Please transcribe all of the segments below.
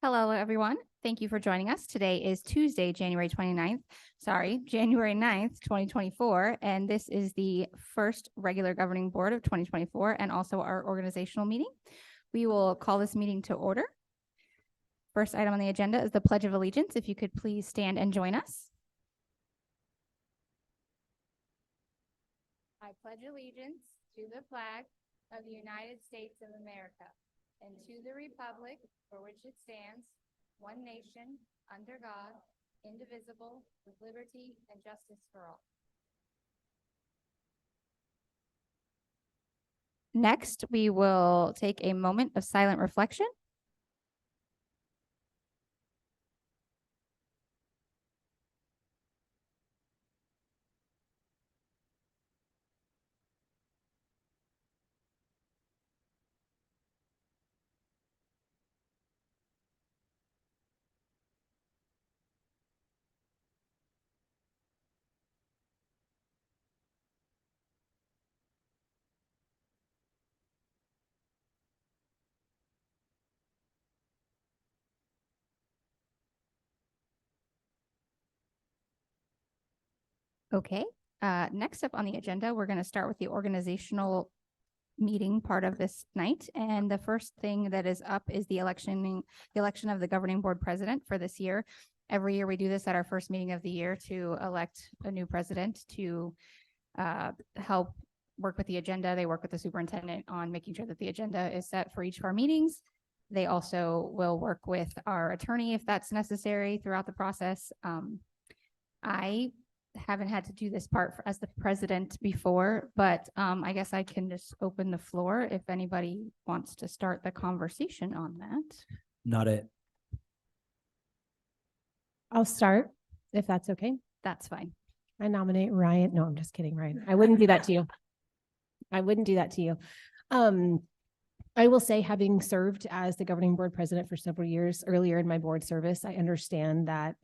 Hello, everyone. Thank you for joining us. Today is Tuesday, January 9th, 2024, and this is the first regular governing board of 2024 and also our organizational meeting. We will call this meeting to order. First item on the agenda is the Pledge of Allegiance. If you could please stand and join us. I pledge allegiance to the flag of the United States of America and to the republic for which it stands, one nation, under God, indivisible, with liberty and justice for all. Next, we will take a moment of silent reflection. Okay, next up on the agenda, we're going to start with the organizational meeting part of this night. And the first thing that is up is the election of the governing board president for this year. Every year we do this at our first meeting of the year to elect a new president to help work with the agenda. They work with the superintendent on making sure that the agenda is set for each of our meetings. They also will work with our attorney if that's necessary throughout the process. I haven't had to do this part as the president before, but I guess I can just open the floor if anybody wants to start the conversation on that. Not it. I'll start if that's okay. That's fine. I nominate Ryan. No, I'm just kidding, Ryan. I wouldn't do that to you. I wouldn't do that to you. I will say, having served as the governing board president for several years earlier in my board service, I understand that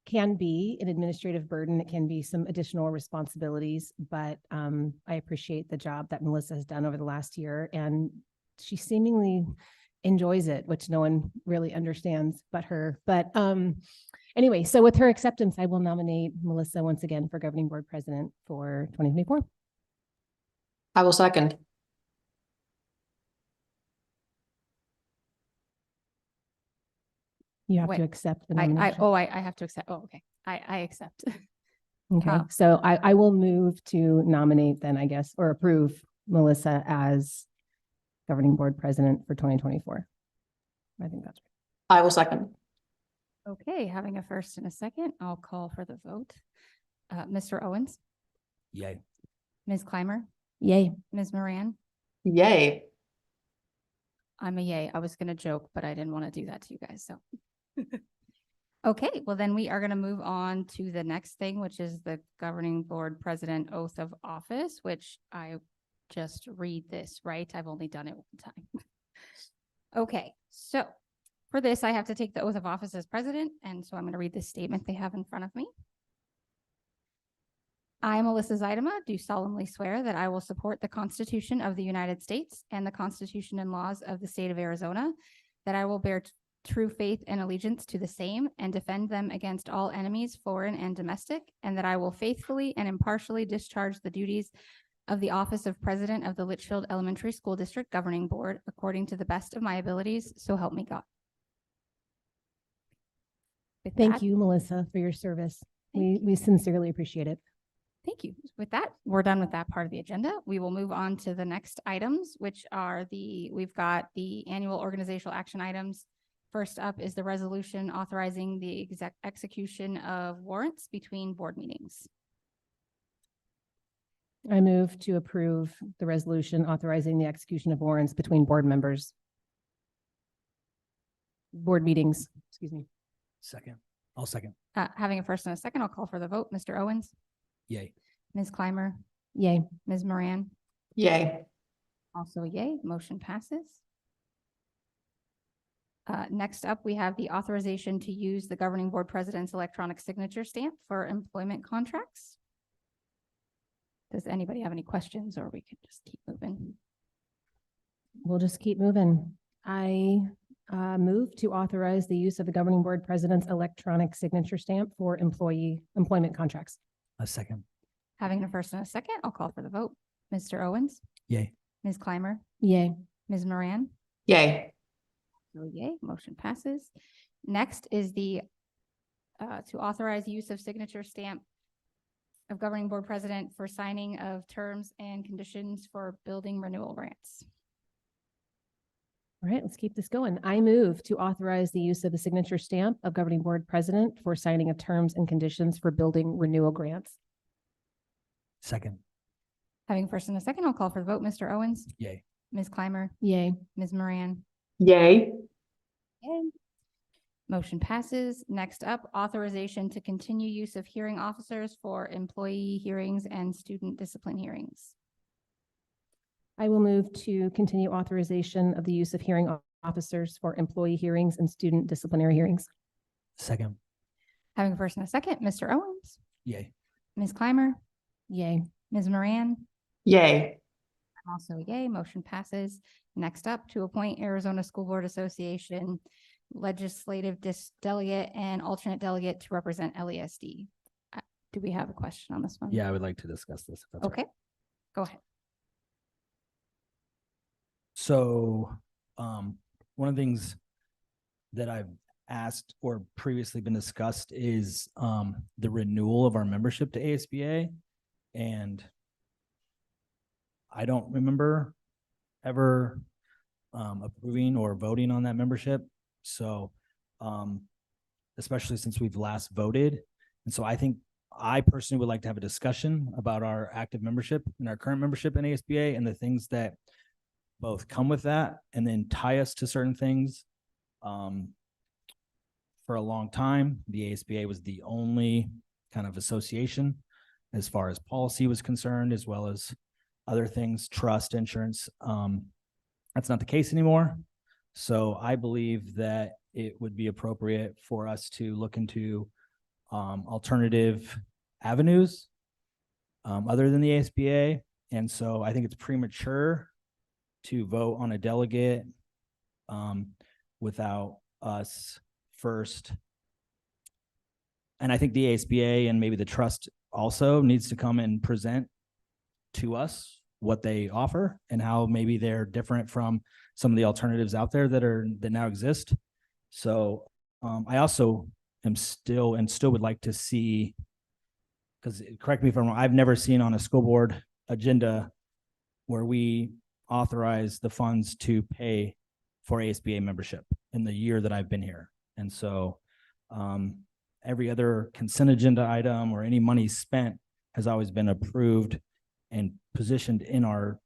can be an administrative burden. It can be some additional responsibilities, but I appreciate the job that Melissa has done over the last year, and she seemingly enjoys it, which no one really understands but her. But anyway, so with her acceptance, I will nominate Melissa once again for governing board president for 2024. I will second. You have to accept the nomination. I have to accept. Oh, okay. I accept. Okay, so I will move to nominate then, I guess, or approve Melissa as governing board president for 2024. I think that's right. I will second. Okay, having a first and a second, I'll call for the vote. Mr. Owens? Yay. Ms. Clymer? Yay. Ms. Moran? Yay. I'm a yay. I was going to joke, but I didn't want to do that to you guys, so. Okay, well then we are going to move on to the next thing, which is the governing board president oath of office, which I just read this, right? I've only done it one time. Okay, so for this, I have to take the oath of office as president, and so I'm going to read this statement they have in front of me. I, Melissa Zeidema, do solemnly swear that I will support the Constitution of the United States and the Constitution and laws of the state of Arizona, that I will bear true faith and allegiance to the same and defend them against all enemies, foreign and domestic, and that I will faithfully and impartially discharge the duties of the office of president of the Litchfield Elementary School District Governing Board according to the best of my abilities, so help me God. Thank you, Melissa, for your service. We sincerely appreciate it. Thank you. With that, we're done with that part of the agenda. We will move on to the next items, which are we've got the annual organizational action items. First up is the resolution authorizing the execution of warrants between board meetings. I move to approve the resolution authorizing the execution of warrants between board meetings, excuse me. Second. I'll second. Having a first and a second, I'll call for the vote. Mr. Owens? Yay. Ms. Clymer? Yay. Ms. Moran? Yay. Also yay. Motion passes. Next up, we have the authorization to use the governing board president's electronic signature stamp for employment contracts. Does anybody have any questions, or we could just keep moving? We'll just keep moving. I Move to authorize the use of the governing board president's electronic signature stamp for employment contracts. A second. Having a first and a second, I'll call for the vote. Mr. Owens, Yay. Ms. Clymer, Yay. Ms. Moran. Yay. So yay, motion passes. Next is the to authorize use of signature stamp of governing board president for signing of terms and conditions for building renewal grants. All right, let's keep this going. I move to authorize the use of the signature stamp of governing board president for signing of terms and conditions for building renewal grants. Second. Having first and a second, I'll call for the vote. Mr. Owens, Yay. Ms. Clymer, Yay. Ms. Moran. Yay. Yay. Motion passes. Next up, authorization to continue use of hearing officers for employee hearings and student discipline hearings. I will move to continue authorization of the use of hearing officers for employee hearings and student disciplinary hearings. Second. Having first and a second, Mr. Owens, Yay. Ms. Clymer, Yay. Ms. Moran. Yay. I'm also yay, motion passes. Next up, to appoint Arizona School Board Association legislative delegate and alternate delegate to represent LESD. Do we have a question on this one? Yeah, I would like to discuss this. If that's all right. Okay, go ahead. So, one of the things that I've asked or previously been discussed is, the renewal of our membership to ASBA. And I don't remember ever, approving or voting on that membership. So, especially since we've last voted. And so I think I personally would like to have a discussion about our active membership and our current membership in ASBA and the things that both come with that and then tie us to certain things. For a long time, the ASBA was the only kind of association as far as policy was concerned, as well as other things, trust, insurance. That's not the case anymore. So I believe that it would be appropriate for us to look into alternative avenues other than the ASBA. And so I think it's premature to vote on a delegate without us first. And I think the ASBA and maybe the trust also needs to come and present to us what they offer and how maybe they're different from some of the alternatives out there that now exist. So I also am still would like to see, because correct me if I'm wrong, I've never seen on a school board agenda where we authorize the funds to pay for ASBA membership in the year that I've been here. And so every other consent agenda item or any money spent has always been approved and positioned in our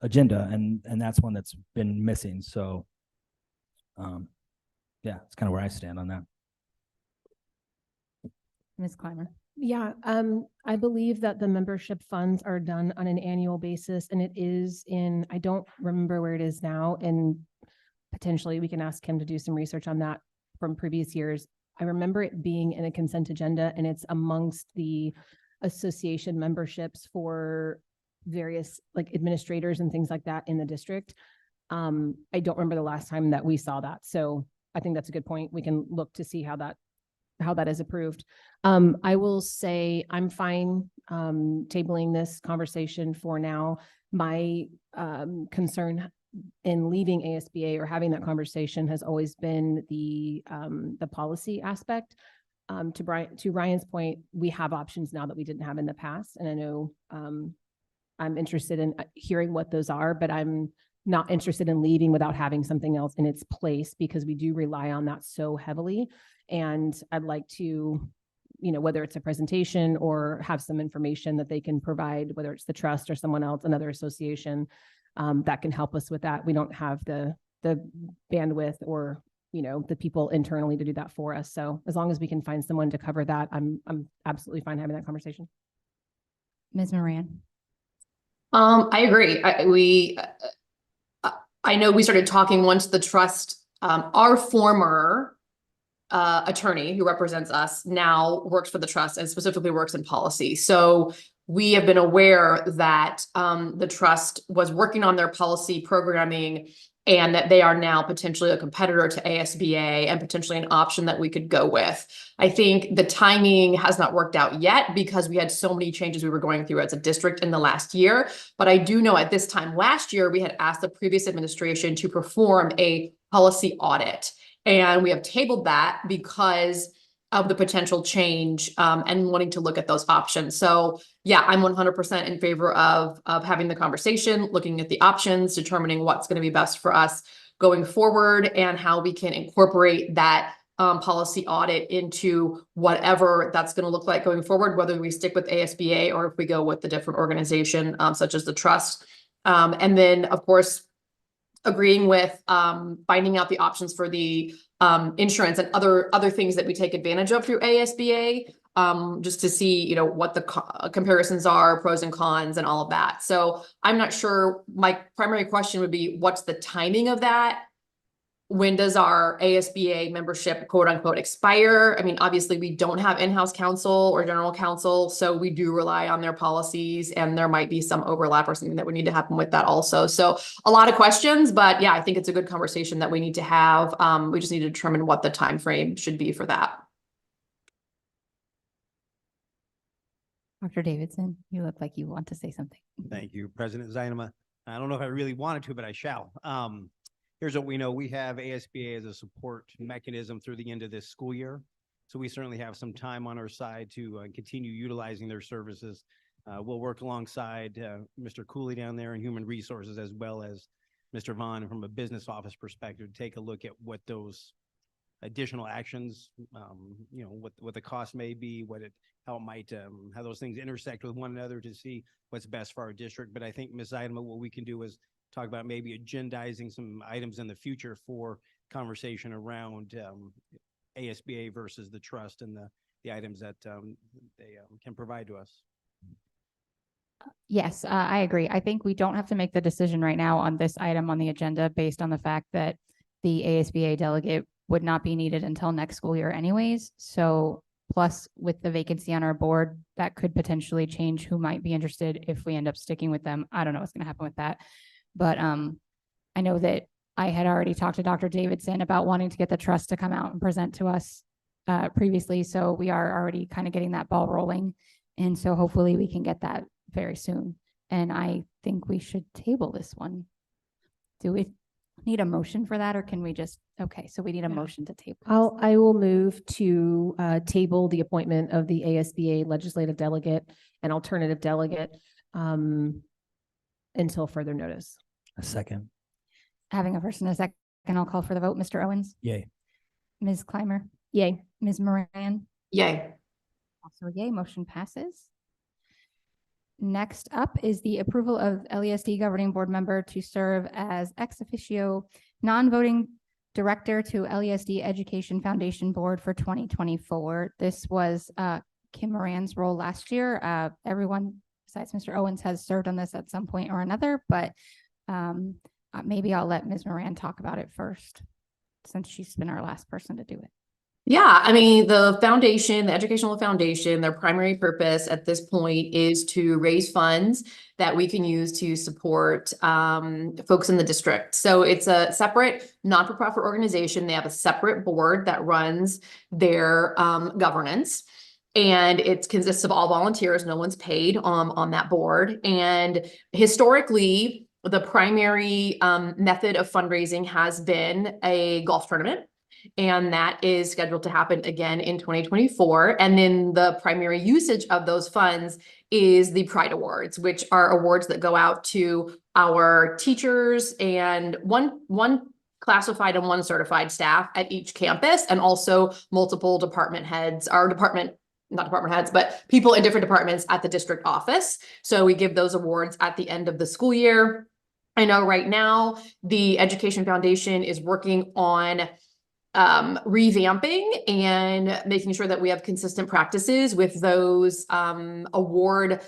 agenda, and that's one that's been missing. So yeah, it's kind of where I stand on that. Ms. Clymer. Yeah, I believe that the membership funds are done on an annual basis, and it is in, I don't remember where it is now, and potentially we can ask him to do some research on that from previous years. I remember it being in a consent agenda, and it's amongst the association memberships for various like administrators and things like that in the district. I don't remember the last time that we saw that. So I think that's a good point. We can look to see how that is approved. I will say I'm fine tabling this conversation for now. My concern in leaving ASBA or having that conversation has always been the policy aspect. To Ryan's point, we have options now that we didn't have in the past. And I know I'm interested in hearing what those are, but I'm not interested in leaving without having something else in its place, because we do rely on that so heavily. And I'd like to, whether it's a presentation or have some information that they can provide, whether it's the trust or someone else, another association, that can help us with that. We don't have the bandwidth or the people internally to do that for us. So as long as we can find someone to cover that, I'm absolutely fine having that conversation. Ms. Moran. I agree. I know we started talking once the trust, our former attorney who represents us now works for the trust and specifically works in policy. So we have been aware that the trust was working on their policy programming and that they are now potentially a competitor to ASBA and potentially an option that we could go with. I think the timing has not worked out yet because we had so many changes we were going through as a district in the last year. But I do know at this time last year, we had asked the previous administration to perform a policy audit. And we have tabled that because of the potential change and wanting to look at those options. So yeah, I'm 100% in favor of having the conversation, looking at the options, determining what's going to be best for us going forward and how we can incorporate that policy audit into whatever that's going to look like going forward, whether we stick with ASBA or if we go with a different organization such as the trust. And then, of course, agreeing with finding out the options for the insurance and other things that we take advantage of through ASBA, just to see, you know, what the comparisons are, pros and cons and all of that. So I'm not sure. My primary question would be, what's the timing of that? When does our ASBA membership, quote unquote, expire? I mean, obviously we don't have in-house counsel or general counsel, so we do rely on their policies and there might be some overlap or something that would need to happen with that also. So a lot of questions, but yeah, I think it's a good conversation that we need to have. We just need to determine what the time frame should be for that. Dr. Davidson, you look like you want to say something. Thank you, President Zainama. I don't know if I really wanted to, but I shall. Here's what we know. We have ASBA as a support mechanism through the end of this school year. So we certainly have some time on our side to continue utilizing their services. We'll work alongside Mr. Cooley down there in Human Resources, as well as Mr. Vaughn from a business office perspective, to take a look at what those additional actions, you know, what the cost may be, how it might, how those things intersect with one another to see what's best for our district. But I think, Ms. Zainama, what we can do is talk about maybe agendizing some items in the future for conversation around ASBA versus the trust and the items that they can provide to us. Yes, I agree. I think we don't have to make the decision right now on this item on the agenda based on the fact that the ASBA delegate would not be needed until next school year anyways. So plus with the vacancy on our board, that could potentially change who might be interested if we end up sticking with them. I don't know what's going to happen with that. But I know that I had already talked to Dr. Davidson about wanting to get the trust to come out and present to us previously. So we are already kind of getting that ball rolling. And so hopefully we can get that very soon. And I think we should table this one. Do we need a motion for that, or can we just, okay, so we need a motion to table. I will move to table the appointment of the ASBA legislative delegate and alternative delegate until further notice. A second. Having a first and a second, I'll call for the vote. Mr. Owens? Yay. Ms. Clymer? Yay. Ms. Moran? Yay. Also yay, motion passes. Next up is the approval of LESD governing board member to serve as ex officio non-voting director to LESD Education Foundation Board for 2024. This was Kim Moran's role last year. Everyone besides Mr. Owens has served on this at some point or another, but maybe I'll let Ms. Moran talk about it first, since she's been our last person to do it. Yeah, I mean, the foundation, the educational foundation, their primary purpose at this point is to raise funds that we can use to support folks in the district. So it's a separate not-for-profit organization. They have a separate board that runs their governance. And it consists of all volunteers. No one's paid on that board. And historically, the primary method of fundraising has been a golf tournament. And that is scheduled to happen again in 2024. And then the primary usage of those funds is the Pride Awards, which are awards that go out to our teachers and one classified and one certified staff at each campus, and also multiple department heads, not department heads, but people in different departments at the district office. So we give those awards at the end of the school year. I know right now the Education Foundation is working on revamping and making sure that we have consistent practices with those award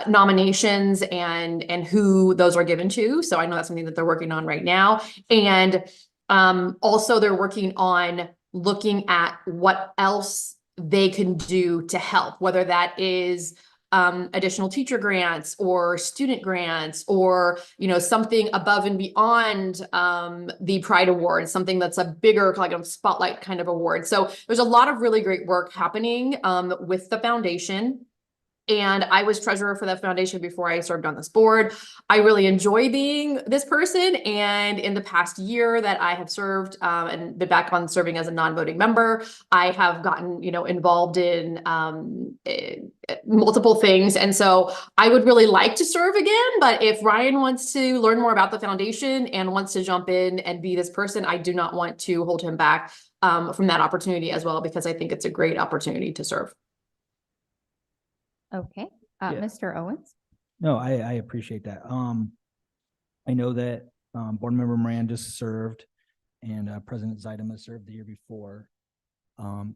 nominations and who those are given to. So I know that's something that they're working on right now. And also they're working on looking at what else they can do to help, whether that is additional teacher grants or student grants or, something above and beyond the Pride Award, something that's a bigger like a spotlight kind of award. So there's a lot of really great work happening with the foundation. And I was treasurer for that foundation before I served on this board. I really enjoy being this person. And in the past year that I have served and been back on serving as a non-voting member, I have gotten, involved in multiple things. And so I would really like to serve again. But if Ryan wants to learn more about the foundation and wants to jump in and be this person, I do not want to hold him back from that opportunity as well, because I think it's a great opportunity to serve. Okay, Yeah. Mr. Owens? No, I appreciate that. I know that Board Member Moran just served and President Zeidema served the year before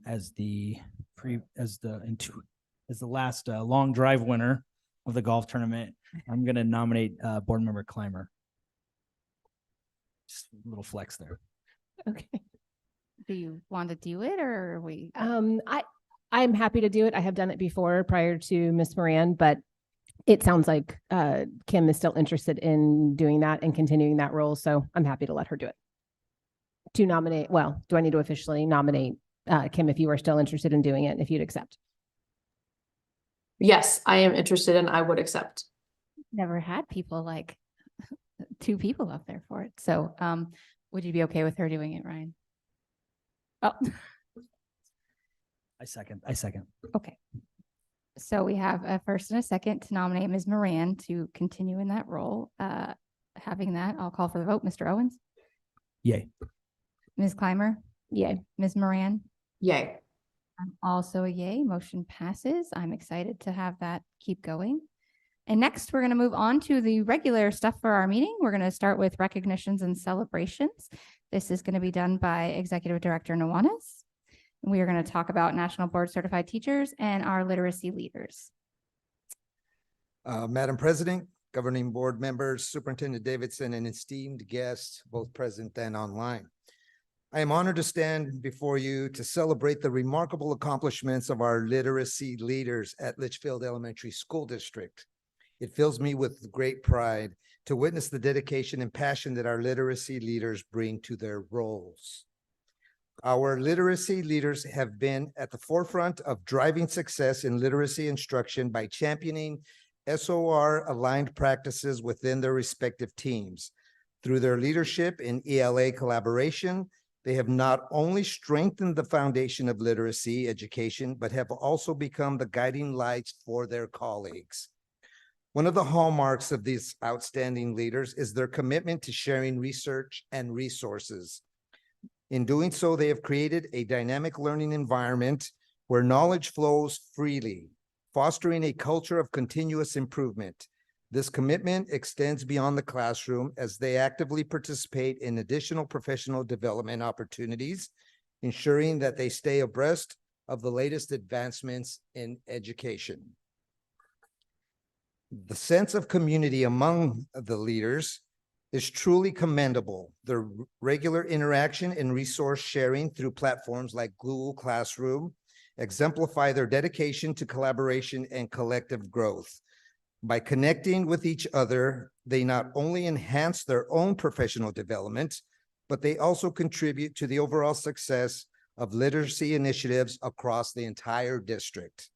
as the last long drive winner of the golf tournament. I'm going to nominate Board Member Clymer. Just a little flex there. Okay. Do you want to do it or are we? I'm happy to do it. I have done it before prior to Miss Moran, but it sounds like Kim is still interested in doing that and continuing that role. So I'm happy to let her do it. To nominate, well, do I need to officially nominate Kim if you are still interested in doing it, if you'd accept? Yes, I am interested and I would accept. Never had people like 2 people up there for it. So would you be okay with her doing it, Ryan? Oh, I second. okay. So we have a first and a second to nominate Ms. Moran to continue in that role. Having that, I'll call for the vote. Mr. Owens? Yay. Ms. Clymer? Yay. Ms. Moran? Yay. I'm also a yay. Motion passes. I'm excited to have that keep going. And next, we're going to move on to the regular stuff for our meeting. We're going to start with recognitions and celebrations. This is going to be done by Executive Director Nuanez. We are going to talk about National Board Certified Teachers and our literacy leaders. Madam President, governing board members, Superintendent Davidson, and esteemed guests, both present and online. I am honored to stand before you to celebrate the remarkable accomplishments of our literacy leaders at Litchfield Elementary School District. It fills me with great pride to witness the dedication and passion that our literacy leaders bring to their roles. Our literacy leaders have been at the forefront of driving success in literacy instruction by championing SOR-aligned practices within their respective teams. Through their leadership in ELA collaboration, they have not only strengthened the foundation of literacy education, but have also become the guiding lights for their colleagues. One of the hallmarks of these outstanding leaders is their commitment to sharing research and resources. In doing so, they have created a dynamic learning environment where knowledge flows freely, fostering a culture of continuous improvement. This commitment extends beyond the classroom as they actively participate in additional professional development opportunities, ensuring that they stay abreast of the latest advancements in education. The sense of community among the leaders is truly commendable. Their regular interaction and resource sharing through platforms like Google Classroom exemplify their dedication to collaboration and collective growth. By connecting with each other, they not only enhance their own professional development, but they also contribute to the overall success of literacy initiatives across the entire district.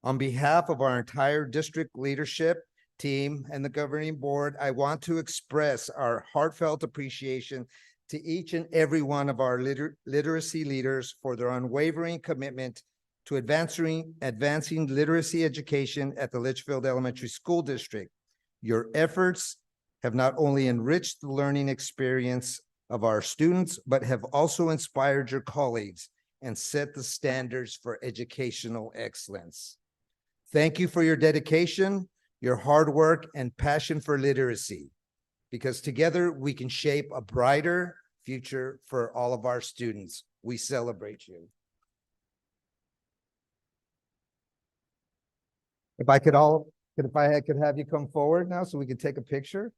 On behalf of our entire district leadership team and the governing board, I want to express our heartfelt appreciation to each and every one of our literacy leaders for their unwavering commitment to advancing literacy education at the Litchfield Elementary School District. Your efforts have not only enriched the learning experience of our students, but have also inspired your colleagues and set the standards for educational excellence. Thank you for your dedication, your hard work, and passion for literacy, because together we can shape a brighter future for all of our students. We celebrate you. If I could have you come forward now so we could take a picture.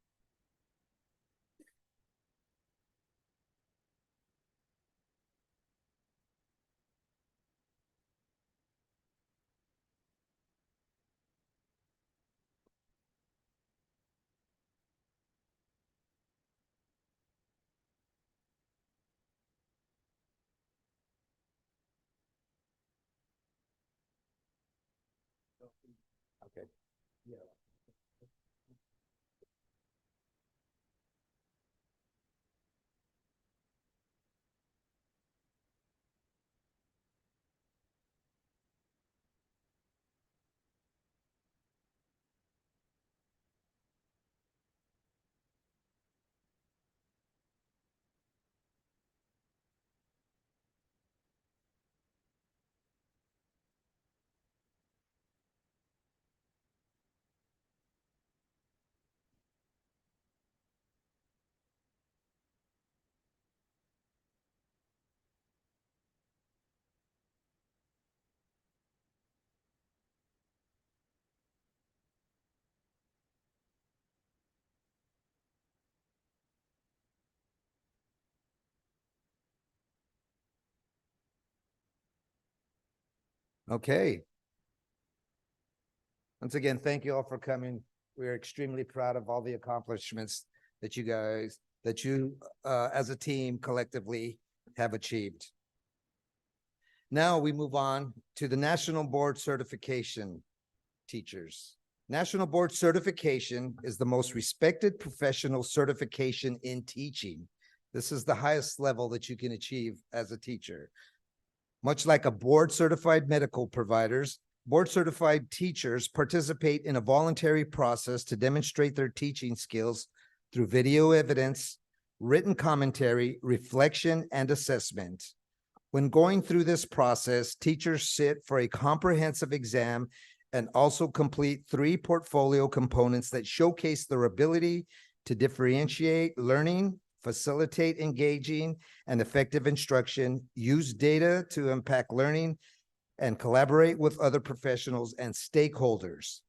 Okay. Yeah. Okay. Once again, thank you all for coming. We are extremely proud of all the accomplishments that you guys, as a team collectively have achieved. Now we move on to the National Board Certification teachers. National Board Certification is the most respected professional certification in teaching. This is the highest level that you can achieve as a teacher. Much like a board certified medical providers, board certified teachers participate in a voluntary process to demonstrate their teaching skills through video evidence, written commentary, reflection, and assessment. When going through this process, teachers sit for a comprehensive exam and also complete 3 portfolio components that showcase their ability to differentiate learning, facilitate engaging and effective instruction, use data to impact learning, and collaborate with other professionals and stakeholders.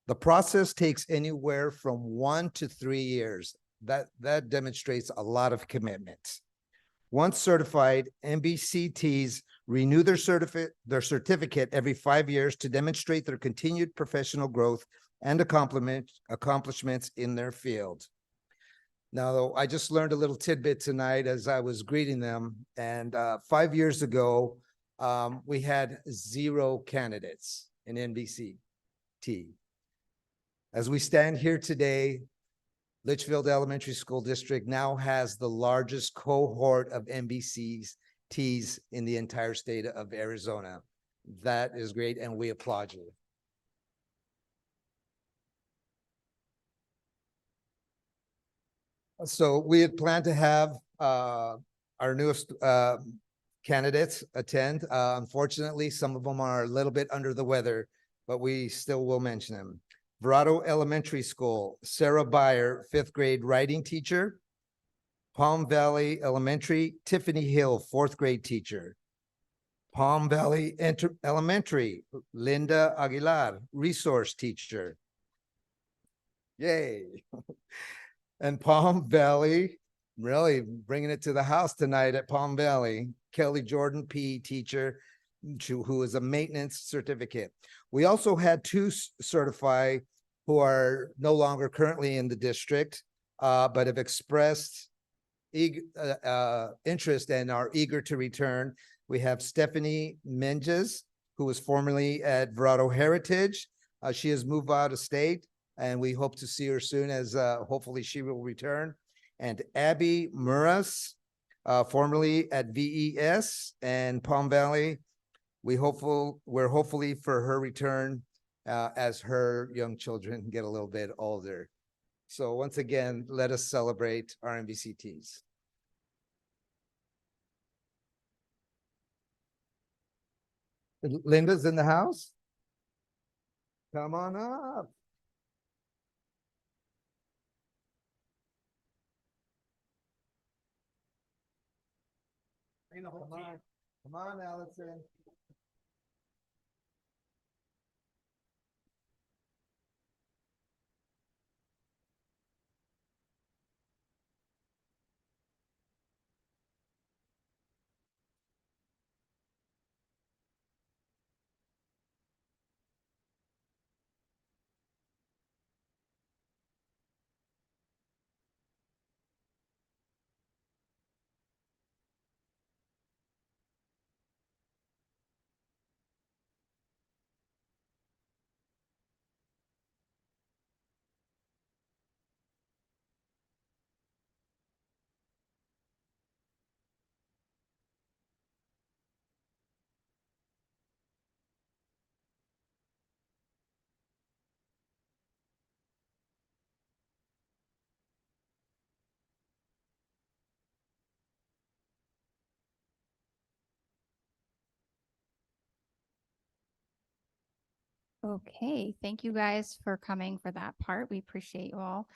The process takes anywhere from 1 to 3 years. That demonstrates a lot of commitment. Once certified, MBCTs renew their certificate every 5 years to demonstrate their continued professional growth and accomplishments in their field. Now, I just learned a little tidbit tonight as I was greeting them, and 5 years ago, we had 0 candidates in NBCT. As we stand here today, Litchfield Elementary School District now has the largest cohort of MBCTs in the entire state of Arizona. That is great, and we applaud you. So we had planned to have our newest candidates attend. Unfortunately, some of them are a little bit under the weather, but we still will mention them. Verado Elementary School, Sarah Byer, 5th grade writing teacher. Palm Valley Elementary, Tiffany Hill, 4th grade teacher. Palm Valley Elementary, Linda Aguilar, resource teacher. Yay. And Palm Valley, really bringing it to the house tonight at Palm Valley, Kelly Jordan, PE teacher, who is a maintenance certificate. We also had 2 certify who are no longer currently in the district, but have expressed interest and are eager to return. We have Stephanie Menges, who was formerly at Verado Heritage. She has moved out of state, and we hope to see her soon as hopefully she will return. And Abby Muras, formerly at VES and Palm Valley. We're hopefully for her return as her young children get a little bit older. So once again, let us celebrate our MBCTs. Linda's in the house? Come on up. Come on, Allison. Okay, thank you guys for coming for that part. We appreciate you all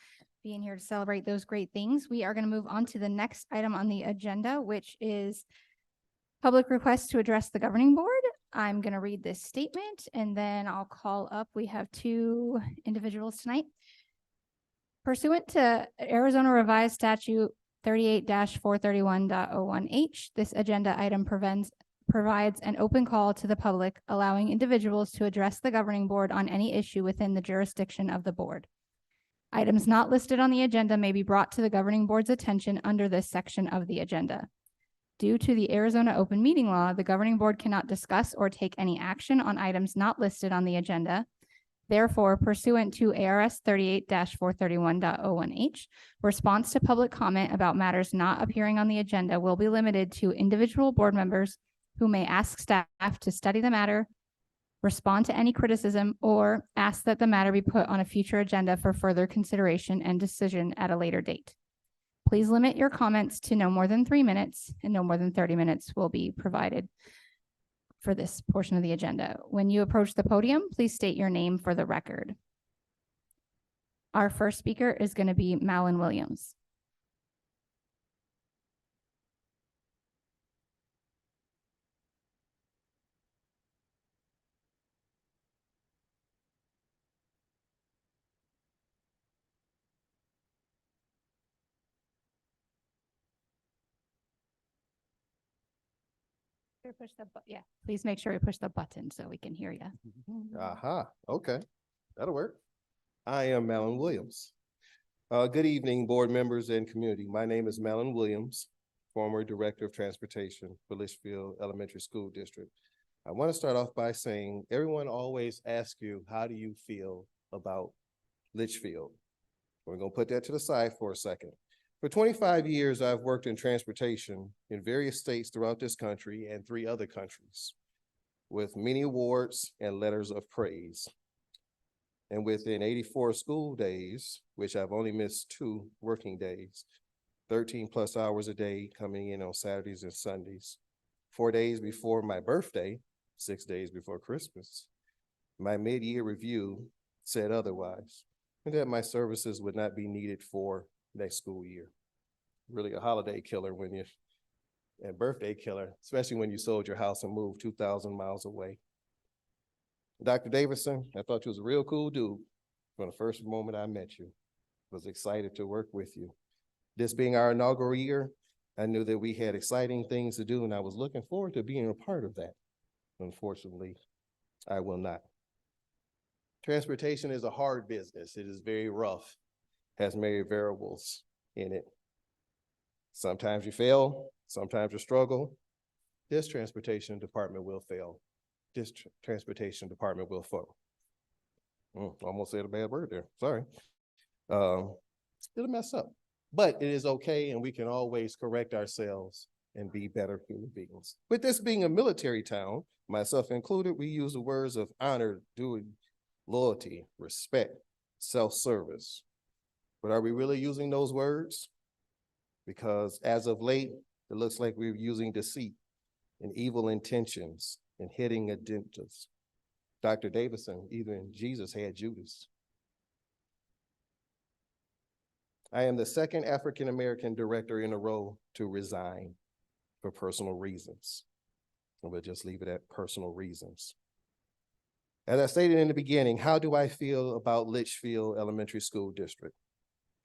being here to celebrate those great things. We are going to move on to the next item on the agenda, which is public request to address the governing board. I'm going to read this statement and then I'll call up. We have two individuals tonight. Pursuant to Arizona Revised Statute 38-431.01H, this agenda item provides an open call to the public, allowing individuals to address the governing board on any issue within the jurisdiction of the board. Items not listed on the agenda may be brought to the governing board's attention under this section of the agenda. Due to the Arizona open meeting law, the governing board cannot discuss or take any action on items not listed on the agenda. Therefore, pursuant to ARS 38-431.01H, response to public comment about matters not appearing on the agenda will be limited to individual board members who may ask staff to study the matter, respond to any criticism, or ask that the matter be put on a future agenda for further consideration and decision at a later date. Please limit your comments to no more than 3 minutes, and no more than 30 minutes will be provided for this portion of the agenda. When you approach the podium, please state your name for the record. Our first speaker is going to be Malin Williams. Push the yeah. Please make sure we push the button so we can hear you. Aha, okay, that'll work. I am Malin Williams. Good evening, board members and community. My name is Malin Williams, former Director of Transportation for Litchfield Elementary School District. I want to start off by saying everyone always asks you, how do you feel about Litchfield? We're going to put that to the side for a second. For 25 years, I've worked in transportation in various states throughout this country and 3 other countries, with many awards and letters of praise. And within 84 school days, which I've only missed 2 working days, 13 plus hours a day coming in on Saturdays and Sundays, 4 days before my birthday, 6 days before Christmas, my mid-year review said otherwise, and that my services would not be needed for next school year. Really a holiday killer and birthday killer, especially when you sold your house and moved 2,000 miles away. Dr. Davidson, I thought you was a real cool dude from the first moment I met you. Was excited to work with you. This being our inaugural year, I knew that we had exciting things to do and I was looking forward to being a part of that. Unfortunately, I will not. Transportation is a hard business. It is very rough, has many variables in it. Sometimes you fail, sometimes you struggle. This transportation department will fail. This transportation department will fail. Almost said a bad word there, sorry. It'll mess up, but it is okay and we can always correct ourselves and be better human beings. With this being a military town, myself included, we use the words of honor, duty, loyalty, respect, self-service. But are we really using those words? Because as of late, it looks like we're using deceit and evil intentions and hitting agendas. Dr. Davidson, even Jesus had Judas. I am the second African-American director in a row to resign for personal reasons. And we'll just leave it at personal reasons. As I stated in the beginning, how do I feel about Litchfield Elementary School District?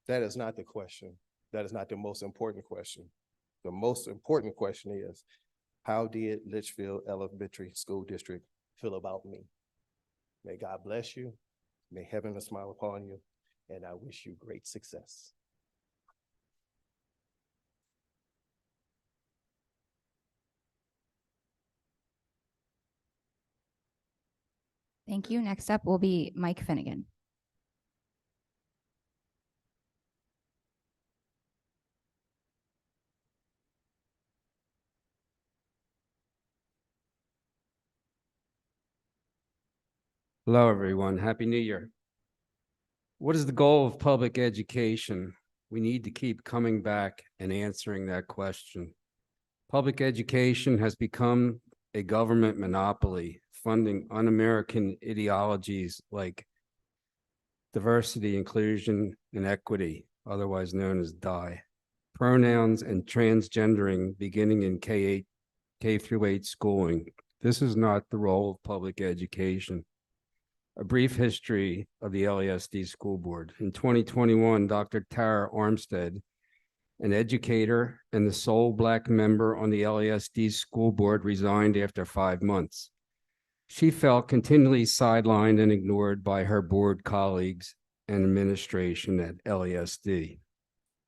That is not the question. That is not the most important question. The most important question is, how did Litchfield Elementary School District feel about me? May God bless you. May heaven smile upon you. And I wish you great success. Thank you. Next up will be Mike Finnegan. Hello, everyone. Happy New Year. What is the goal of public education? We need to keep coming back and answering that question. Public education has become a government monopoly funding un-American ideologies like diversity, inclusion, and equity, otherwise known as DI, pronouns, and transgendering beginning in K through 8 schooling. This is not the role of public education. A brief history of the LASD school board. In 2021, Dr. Tara Armstead, an educator and the sole Black member on the LASD school board, resigned after 5 months. She felt continually sidelined and ignored by her board colleagues and administration at LASD,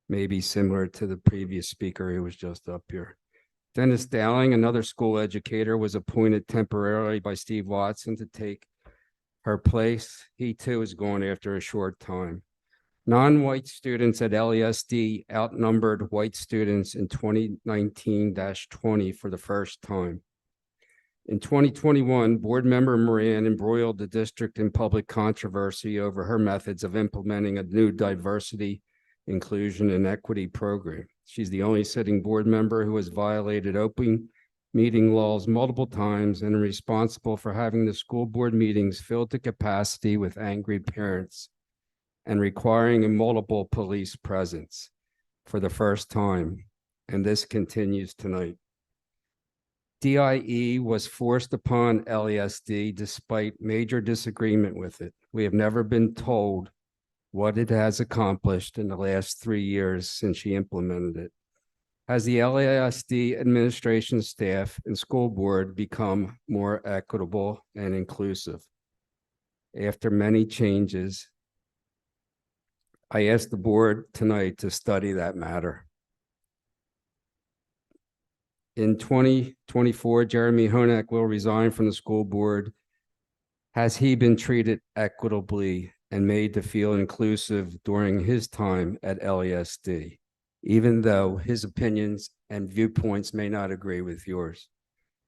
maybe similar to the previous speaker who was just up here. Dennis Dowling, another school educator, was appointed temporarily by Steve Watson to take her place. He too is gone after a short time. Non-white students at LASD outnumbered white students in 2019-20 for the first time. In 2021, board member Moran embroiled the district in public controversy over her methods of implementing a new diversity, inclusion, and equity program. She's the only sitting board member who has violated open meeting laws multiple times and responsible for having the school board meetings filled to capacity with angry parents and requiring a multiple police presence for the first time. And this continues tonight. DIE was forced upon LASD despite major disagreement with it. We have never been told what it has accomplished in the last 3 years since she implemented it. Has the LASD administration staff and school board become more equitable and inclusive? After many changes, I asked the board tonight to study that matter. In 2024, Jeremy Honak will resign from the school board. Has he been treated equitably and made to feel inclusive during his time at LASD, even though his opinions and viewpoints may not agree with yours?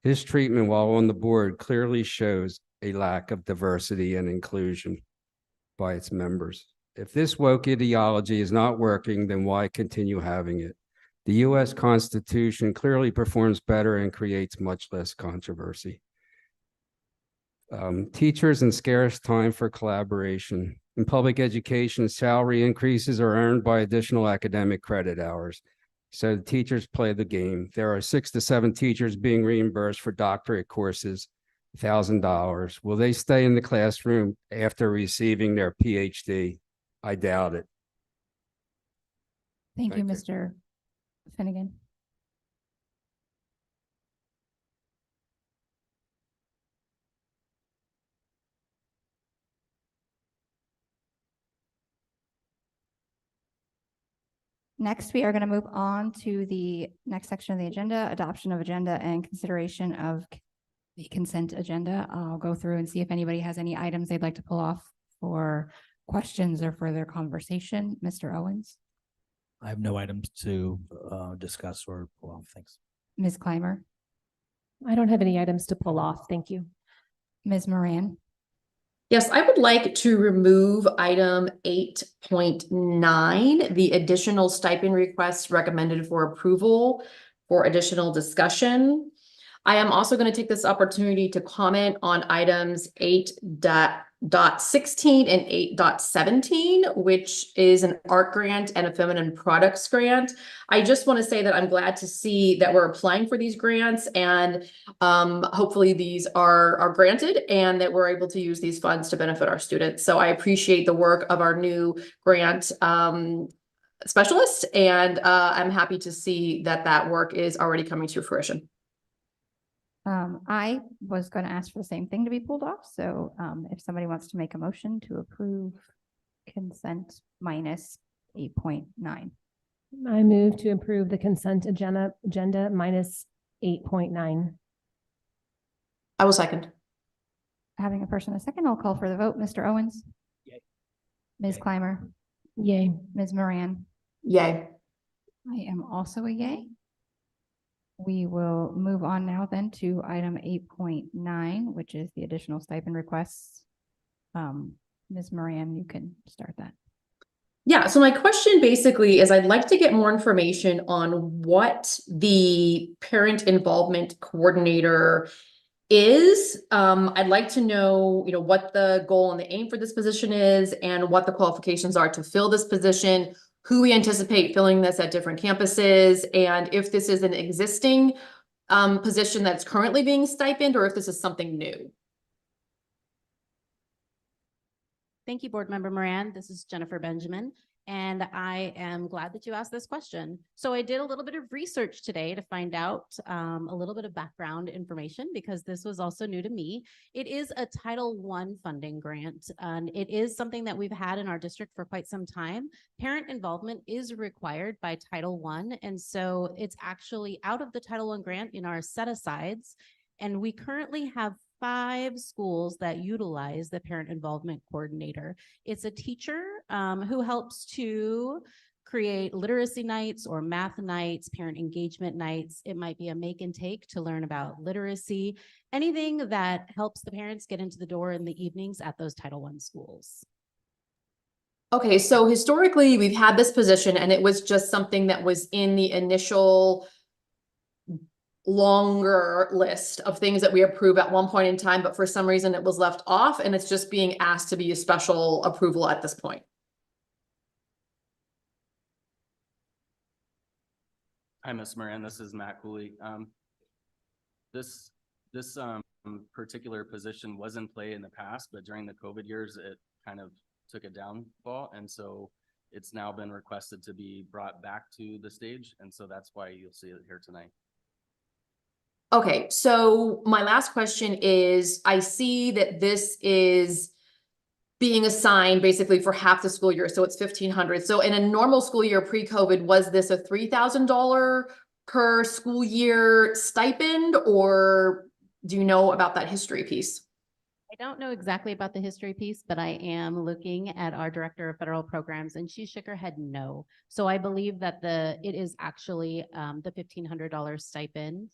His treatment while on the board clearly shows a lack of diversity and inclusion by its members. If this woke ideology is not working, then why continue having it? The US Constitution clearly performs better and creates much less controversy. Teachers and scarce time for collaboration. In public education, salary increases are earned by additional academic credit hours. So the teachers play the game. There are 6 to 7 teachers being reimbursed for doctorate courses, $1,000. Will they stay in the classroom after receiving their PhD? I doubt it. Thank you, Thank you. Mr. Finnegan. Next, we are going to move on to the next section of the agenda, adoption of agenda and consideration of the consent agenda. I'll go through and see if anybody has any items they'd like to pull off for questions or further conversation. Mr. Owens, I have no items to discuss or pull off. Thanks. Ms. Clymer, I don't have any items to pull off. Thank you. Ms. Moran, Yes, I would like to remove item 8.9, the additional stipend requests recommended for approval for additional discussion. I am also going to take this opportunity to comment on items 8.16 and 8.17, which is an art grant and a feminine products grant. I just want to say that I'm glad to see that we're applying for these grants, and hopefully these are granted and that we're able to use these funds to benefit our students. So I appreciate the work of our new grant specialist, and I'm happy to see that that work is already coming to fruition. I was going to ask for the same thing to be pulled off. So if somebody wants to make a motion to approve consent minus 8.9. I move to approve the consent agenda minus 8.9. I will second. Having a first and a second, I'll call for the vote. Mr. Owens? Yay. Ms. Yay. Clymer? Yay. Ms. Moran? Yay. I am also a yay. We will move on now then to item 8.9, which is the additional stipend requests. Ms. Moran, you can start that. Yeah, so my question basically is I'd like to get more information on what the parent involvement coordinator is. I'd like to know, what the goal and the aim for this position is and what the qualifications are to fill this position, who we anticipate filling this at different campuses, and if this is an existing position that's currently being stipend or if this is something new. Thank you, Board Member Moran. This is Jennifer Benjamin, and I am glad that you asked this question. So I did a little bit of research today to find out a little bit of background information because this was also new to me. It is a Title I funding grant, and it is something that we've had in our district for quite some time. Parent involvement is required by Title I, and so it's actually out of the Title I grant in our set-asides, and we currently have 5 schools that utilize the parent involvement coordinator. It's a teacher who helps to create literacy nights or math nights, parent engagement nights. It might be a make and take to learn about literacy, anything that helps the parents get into the door in the evenings at those Title I schools. Okay, so historically, we've had this position and it was just something that was in the initial longer list of things that we approve at one point in time, but for some reason it was left off and it's just being asked to be a special approval at this point. Hi, Ms. Moran, this is Matt Cooley. This particular position was in play in the past, but during the COVID years, it kind of took a downfall. And so it's now been requested to be brought back to the stage. And so that's why you'll see it here tonight. Okay, so my last question is, I see that this is being assigned basically for half the school year, so it's $1,500. So in a normal school year pre-COVID, was this a $3,000 per school year stipend, or do you know about that history piece? I don't know exactly about the history piece, but I am looking at our Director of Federal Programs and she shook her head no. So I believe that it is actually the $1,500 stipend.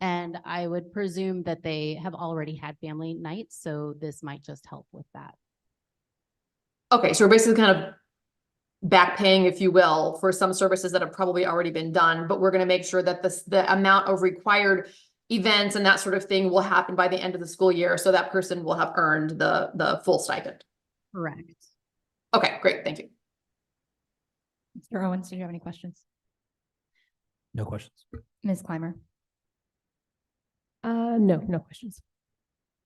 And I would presume that they have already had family nights, so this might just help with that. Okay, so we're basically kind of back paying, if you will, for some services that have probably already been done, but we're going to make sure that the amount of required events and that sort of thing will happen by the end of the school year, so that person will have earned the full stipend. Correct. Okay, great, thank you. Mr. Owens, do you have any questions? No questions. Ms. Clymer? No questions.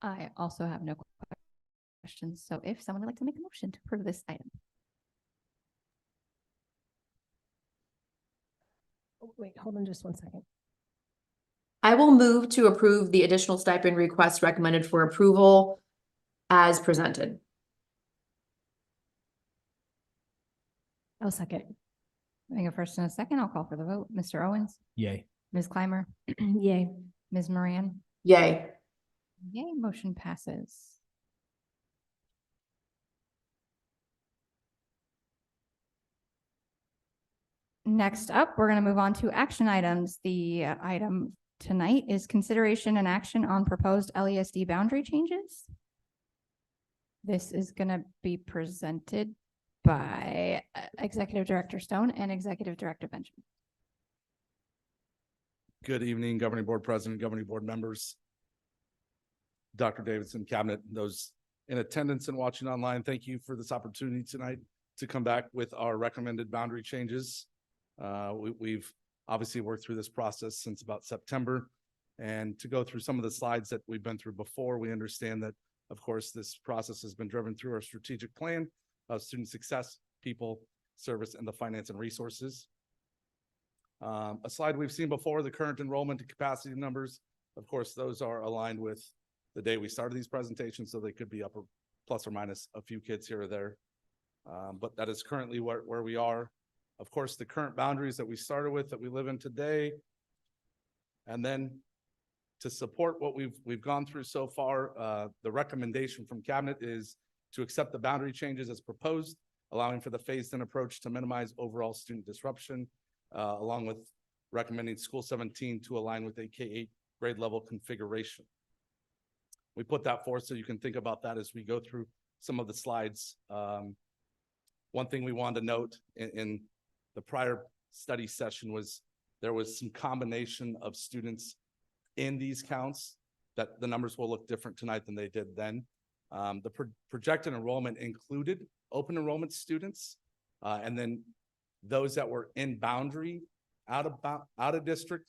I also have no questions. So if someone would like to make a motion to approve this item. Oh, wait, hold on just one second. I will move to approve the additional stipend request recommended for approval as presented. I'll second. Having a first and a second, I'll call for the vote. Mr. Owens? Yay. Ms. Clymer? Yay. Ms. Moran? Yay. Yay, motion passes. Next up, we're going to move on to action items. The item tonight is consideration and action on proposed LESD boundary changes. This is going to be presented by Executive Director Stone and Executive Director Benjamin. Good evening, Governing Board President, Governing Board members, Dr. Davidson, Cabinet, those in attendance and watching online. Thank you for this opportunity tonight to come back with our recommended boundary changes. We've obviously worked through this process since about September, and to go through some of the slides that we've been through before, we understand that, of course, this process has been driven through our strategic plan of student success, people, service, and the finance and resources. A slide we've seen before, the current enrollment and capacity numbers. Of course, those are aligned with the day we started these presentations, so they could be up or plus or minus a few kids here or there. But that is currently where we are. Of course, the current boundaries that we started with, that we live in today. And then to support what we've gone through so far, the recommendation from Cabinet is to accept the boundary changes as proposed, allowing for the phased-in approach to minimize overall student disruption, along with recommending School 17 to align with a K-8 grade level configuration. We put that forth so you can think about that as we go through some of the slides. One thing we wanted to note in the prior study session was there was some combination of students in these counts. that the numbers will look different tonight than they did then. The projected enrollment included open enrollment students, and then those that were in boundary out of district,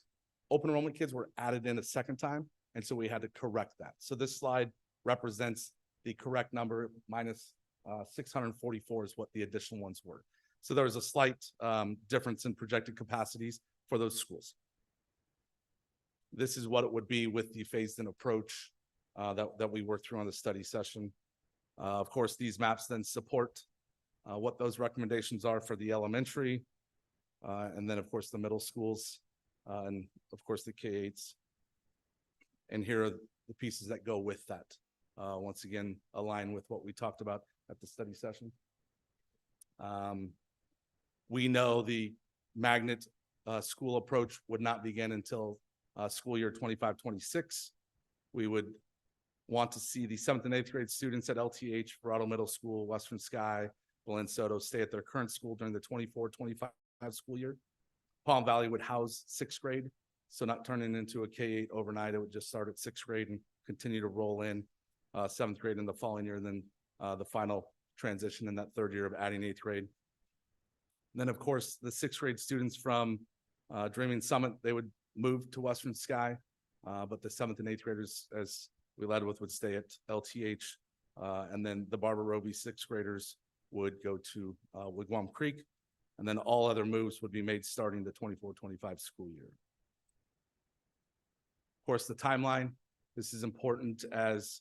open enrollment kids were added in a second time. And so we had to correct that. So this slide represents the correct number minus 644 is what the additional ones were. So there was a slight difference in projected capacities for those schools. This is what it would be with the phased-in approach that we worked through on the study session. Of course, these maps then support what those recommendations are for the elementary, and then of course the middle schools, and of course the K-8s. And here are the pieces that go with that. Once again, align with what we talked about at the study session. We know the magnet school approach would not begin until school year 25-26. We would want to see the 7th and 8th grade students at LTH, Verrado Middle School, Western Sky, Belen Soto stay at their current school during the 24-25 school year. Palm Valley would house 6th grade, so not turning into a K-8 overnight. It would just start at 6th grade and continue to roll in 7th grade in the following year, and then the final transition in that 3rd year of adding 8th grade. And then, of course, the 6th grade students from Dreaming Summit, they would move to Western Sky, but the 7th and 8th graders, as we led with, would stay at LTH, and then the Barbara Roby 6th graders would go to Wigwam Creek, and then all other moves would be made starting the 24-25 school year. Of course, the timeline, this is important as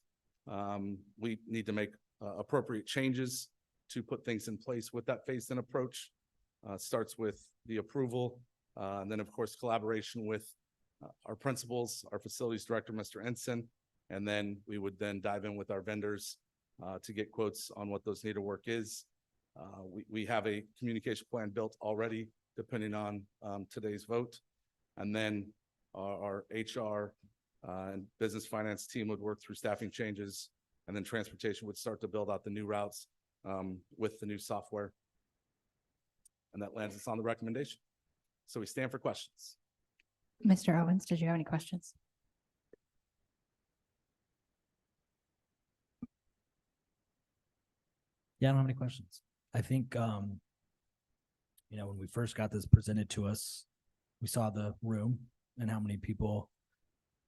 we need to make appropriate changes to put things in place with that phased-in approach. Starts with the approval, and then of course collaboration with our principals, our facilities director, Mr. Ensign, and then we would then dive in with our vendors to get quotes on what those needed work is. We have a communication plan built already, depending on today's vote. And then our HR and business finance team would work through staffing changes, and then transportation would start to build out the new routes with the new software. And that lands us on the recommendation. So we stand for questions. Mr. Owens, did you have any questions? Yeah, I don't have any questions. I think, you know, when we first got this presented to us, we saw the room and how many people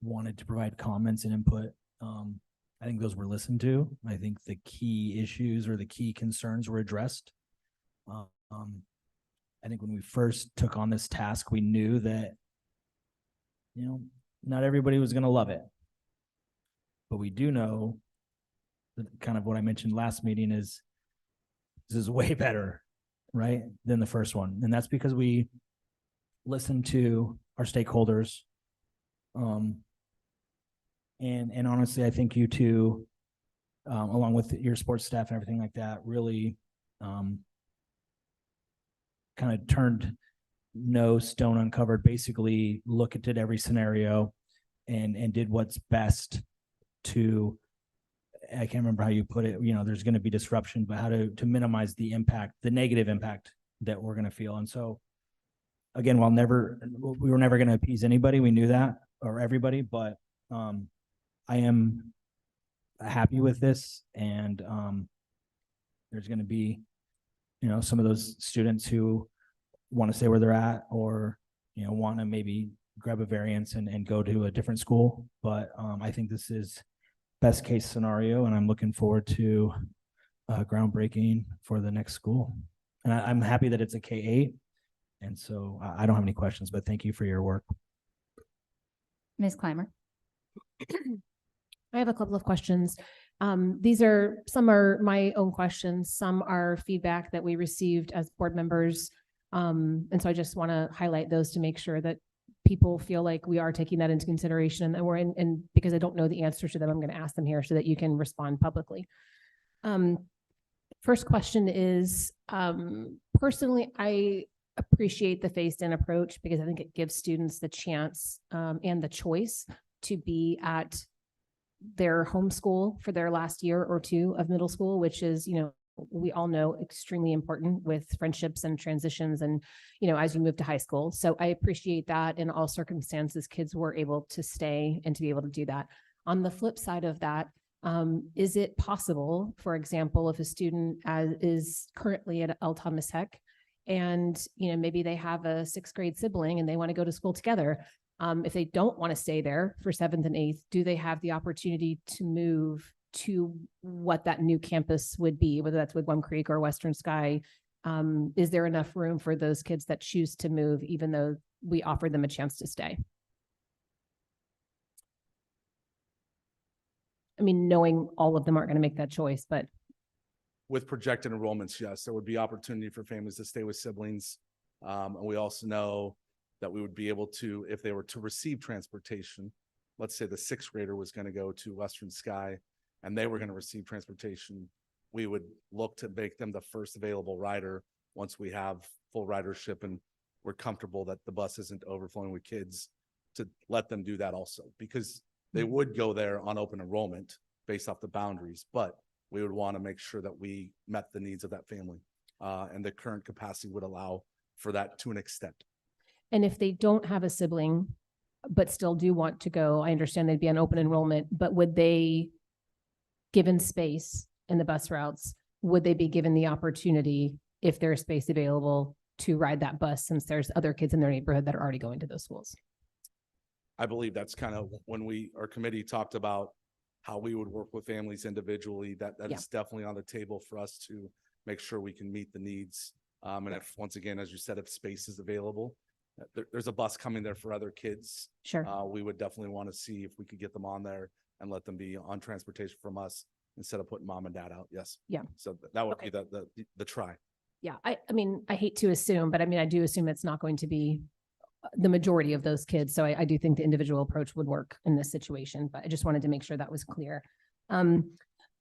wanted to provide comments and input. I think those were listened to. I think the key issues or the key concerns were addressed. I think when we first took on this task, we knew that, you know, not everybody was going to love it. But we do know that kind of what I mentioned last meeting is this is way better, right, than the first one. And that's because we listened to our stakeholders. And honestly, I think you two, along with your sports staff and everything like that, really kind of turned no stone uncovered, basically looked at every scenario and did what's best to, I can't remember how you put it, you know, there's going to be disruption, but how to minimize the impact, the negative impact that we're going to feel. And so again, we were never going to appease anybody. We knew that, or everybody, but I am happy with this. And there's going to be, you know, some of those students who want to stay where they're at, or, you know, want to maybe grab a variance and go to a different school. But I think this is best case scenario, and I'm looking forward to groundbreaking for the next school. And I'm happy that it's a K-8. And so I don't have any questions, but thank you for your work. Ms. Clymer. I have a couple of questions. Some are my own questions. Some are feedback that we received as board members. And so I just want to highlight those to make sure that people feel like we are taking that into consideration, and we're and because I don't know the answer to them, I'm going to ask them here so that you can respond publicly. First question is, personally, I appreciate the phased-in approach because I think it gives students the chance and the choice to be at their home school for their last year or two of middle school, which is, you know, we all know extremely important with friendships and transitions and, you know, as you move to high school. So I appreciate that in all circumstances, kids were able to stay and to be able to do that. On the flip side of that, is it possible, for example, if a student is currently at El Thomas Heck and, maybe they have a 6th grade sibling and they want to go to school together, if they don't want to stay there for 7th and 8th, do they have the opportunity to move to what that new campus would be, whether that's Wigwam Creek or Western Sky? Is there enough room for those kids that choose to move, even though we offer them a chance to stay? I mean, knowing all of them aren't going to make that choice, but With projected enrollments, yes, there would be opportunity for families to stay with siblings. And we also know that we would be able to, if they were to receive transportation, let's say the 6th grader was going to go to Western Sky and they were going to receive transportation, we would look to make them the first available rider once we have full ridership and we're comfortable that the bus isn't overflowing with kids, to let them do that also, because they would go there on open enrollment based off the boundaries, but we would want to make sure that we met the needs of that family. And the current capacity would allow for that to an extent. and if they don't have a sibling, but still do want to go, I understand they'd be on open enrollment, but would they, given space in the bus routes, would they be given the opportunity, if there's space available, to ride that bus, since there's other kids in their neighborhood that are already going to those schools? I believe that's kind of when our committee talked about how we would work with families individually, that Yeah. is definitely on the table for us to make sure we can meet the needs. And if, once again, as you said, if space is available, there's a bus coming there for other kids. Sure. We would definitely want to see if we could get them on there and let them be on transportation from us instead of putting mom and dad out. Yes. Yeah. So that would Okay. be the try. Yeah, I mean, I hate to assume, but I mean, I do assume it's not going to be the majority of those kids. So I do think the individual approach would work in this situation, but I just wanted to make sure that was clear.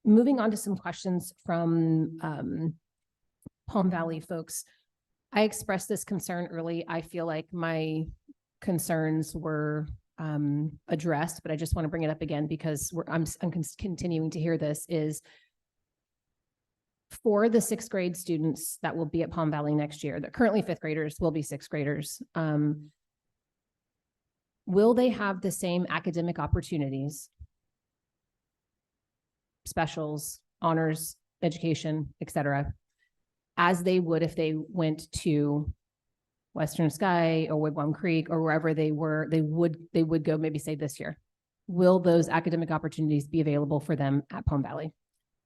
Moving on to some questions from Palm Valley folks. I expressed this concern early. I feel like my concerns were addressed, but I just want to bring it up again because I'm continuing to hear this, is for the 6th grade students that will be at Palm Valley next year, that currently 5th graders will be 6th graders. Will they have the same academic opportunities, specials, honors, education, et cetera, as they would if they went to Western Sky or Wigwam Creek or wherever they would go, maybe say this year? Will those academic opportunities be available for them at Palm Valley?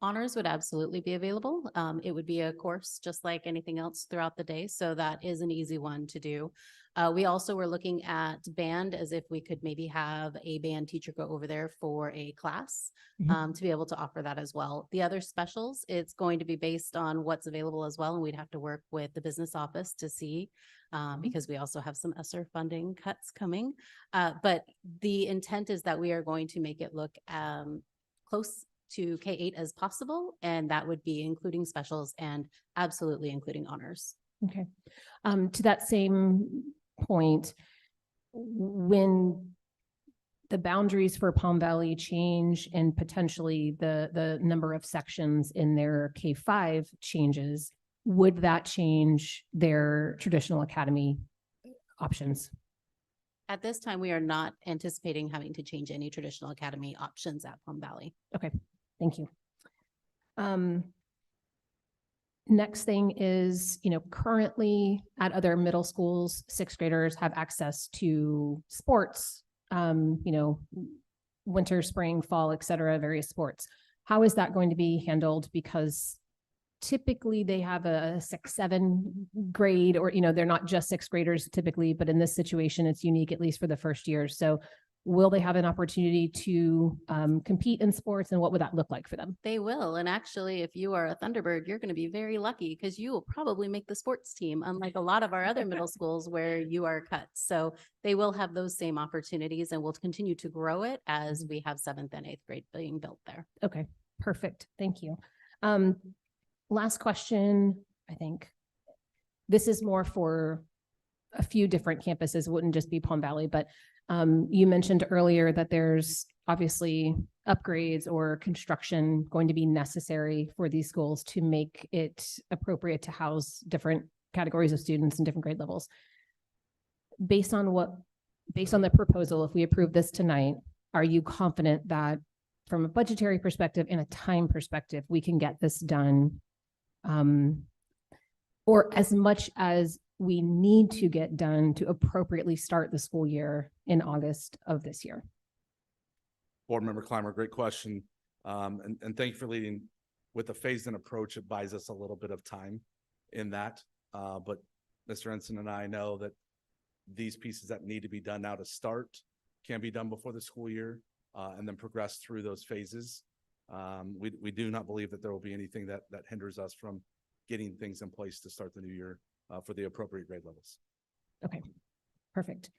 Honors would absolutely be available. It would be a course just like anything else throughout the day. So that is an easy one to do. We also were looking at band, as if we could maybe have a band teacher go over there for a class to be able to offer that as well. The other specials, it's going to be based on what's available as well. And we'd have to work with the business office to see, because we also have some ESSER funding cuts coming. But the intent is that we are going to make it look close to K-8 as possible. And that would be including specials and absolutely including honors. Okay. To that same point, when the boundaries for Palm Valley change and potentially the number of sections in their K-5 changes, would that change their traditional academy options? At this time, we are not anticipating having to change any traditional academy options at Palm Valley. Okay, thank you. Next thing is, currently at other middle schools, 6th graders have access to sports, winter, spring, fall, et cetera, various sports. How is that going to be handled? Because typically they have a 6-7 grade, or, they're not just 6th graders typically, but in this situation, it's unique, at least for the first year. So will they have an opportunity to compete in sports, and what would that look like for them? They will. And actually, if you are a Thunderbird, you're going to be very lucky because you will probably make the sports team, unlike a lot of our other middle schools where you are cut. So they will have those same opportunities, and we'll continue to grow it as we have 7th and 8th grade being built there. Okay, perfect. Thank you. Last question, I think. This is more for a few different campuses, it wouldn't just be Palm Valley, but you mentioned earlier that there's obviously upgrades or construction going to be necessary for these schools to make it appropriate to house different categories of students and different grade levels. Based on the proposal, if we approve this tonight, are you confident that from a budgetary perspective and a time perspective, we can get this done? Or as much as we need to get done to appropriately start the school year in August of this year? Board Member Clymer, great question. And thank you for leading with a phased-in approach. It buys us a little bit of time in that. But Mr. Ensign and I know that these pieces that need to be done now to start can be done before the school year, and then progress through those phases. We do not believe that there will be anything that hinders us from getting things in place to start the new year for the appropriate grade levels. Okay, perfect.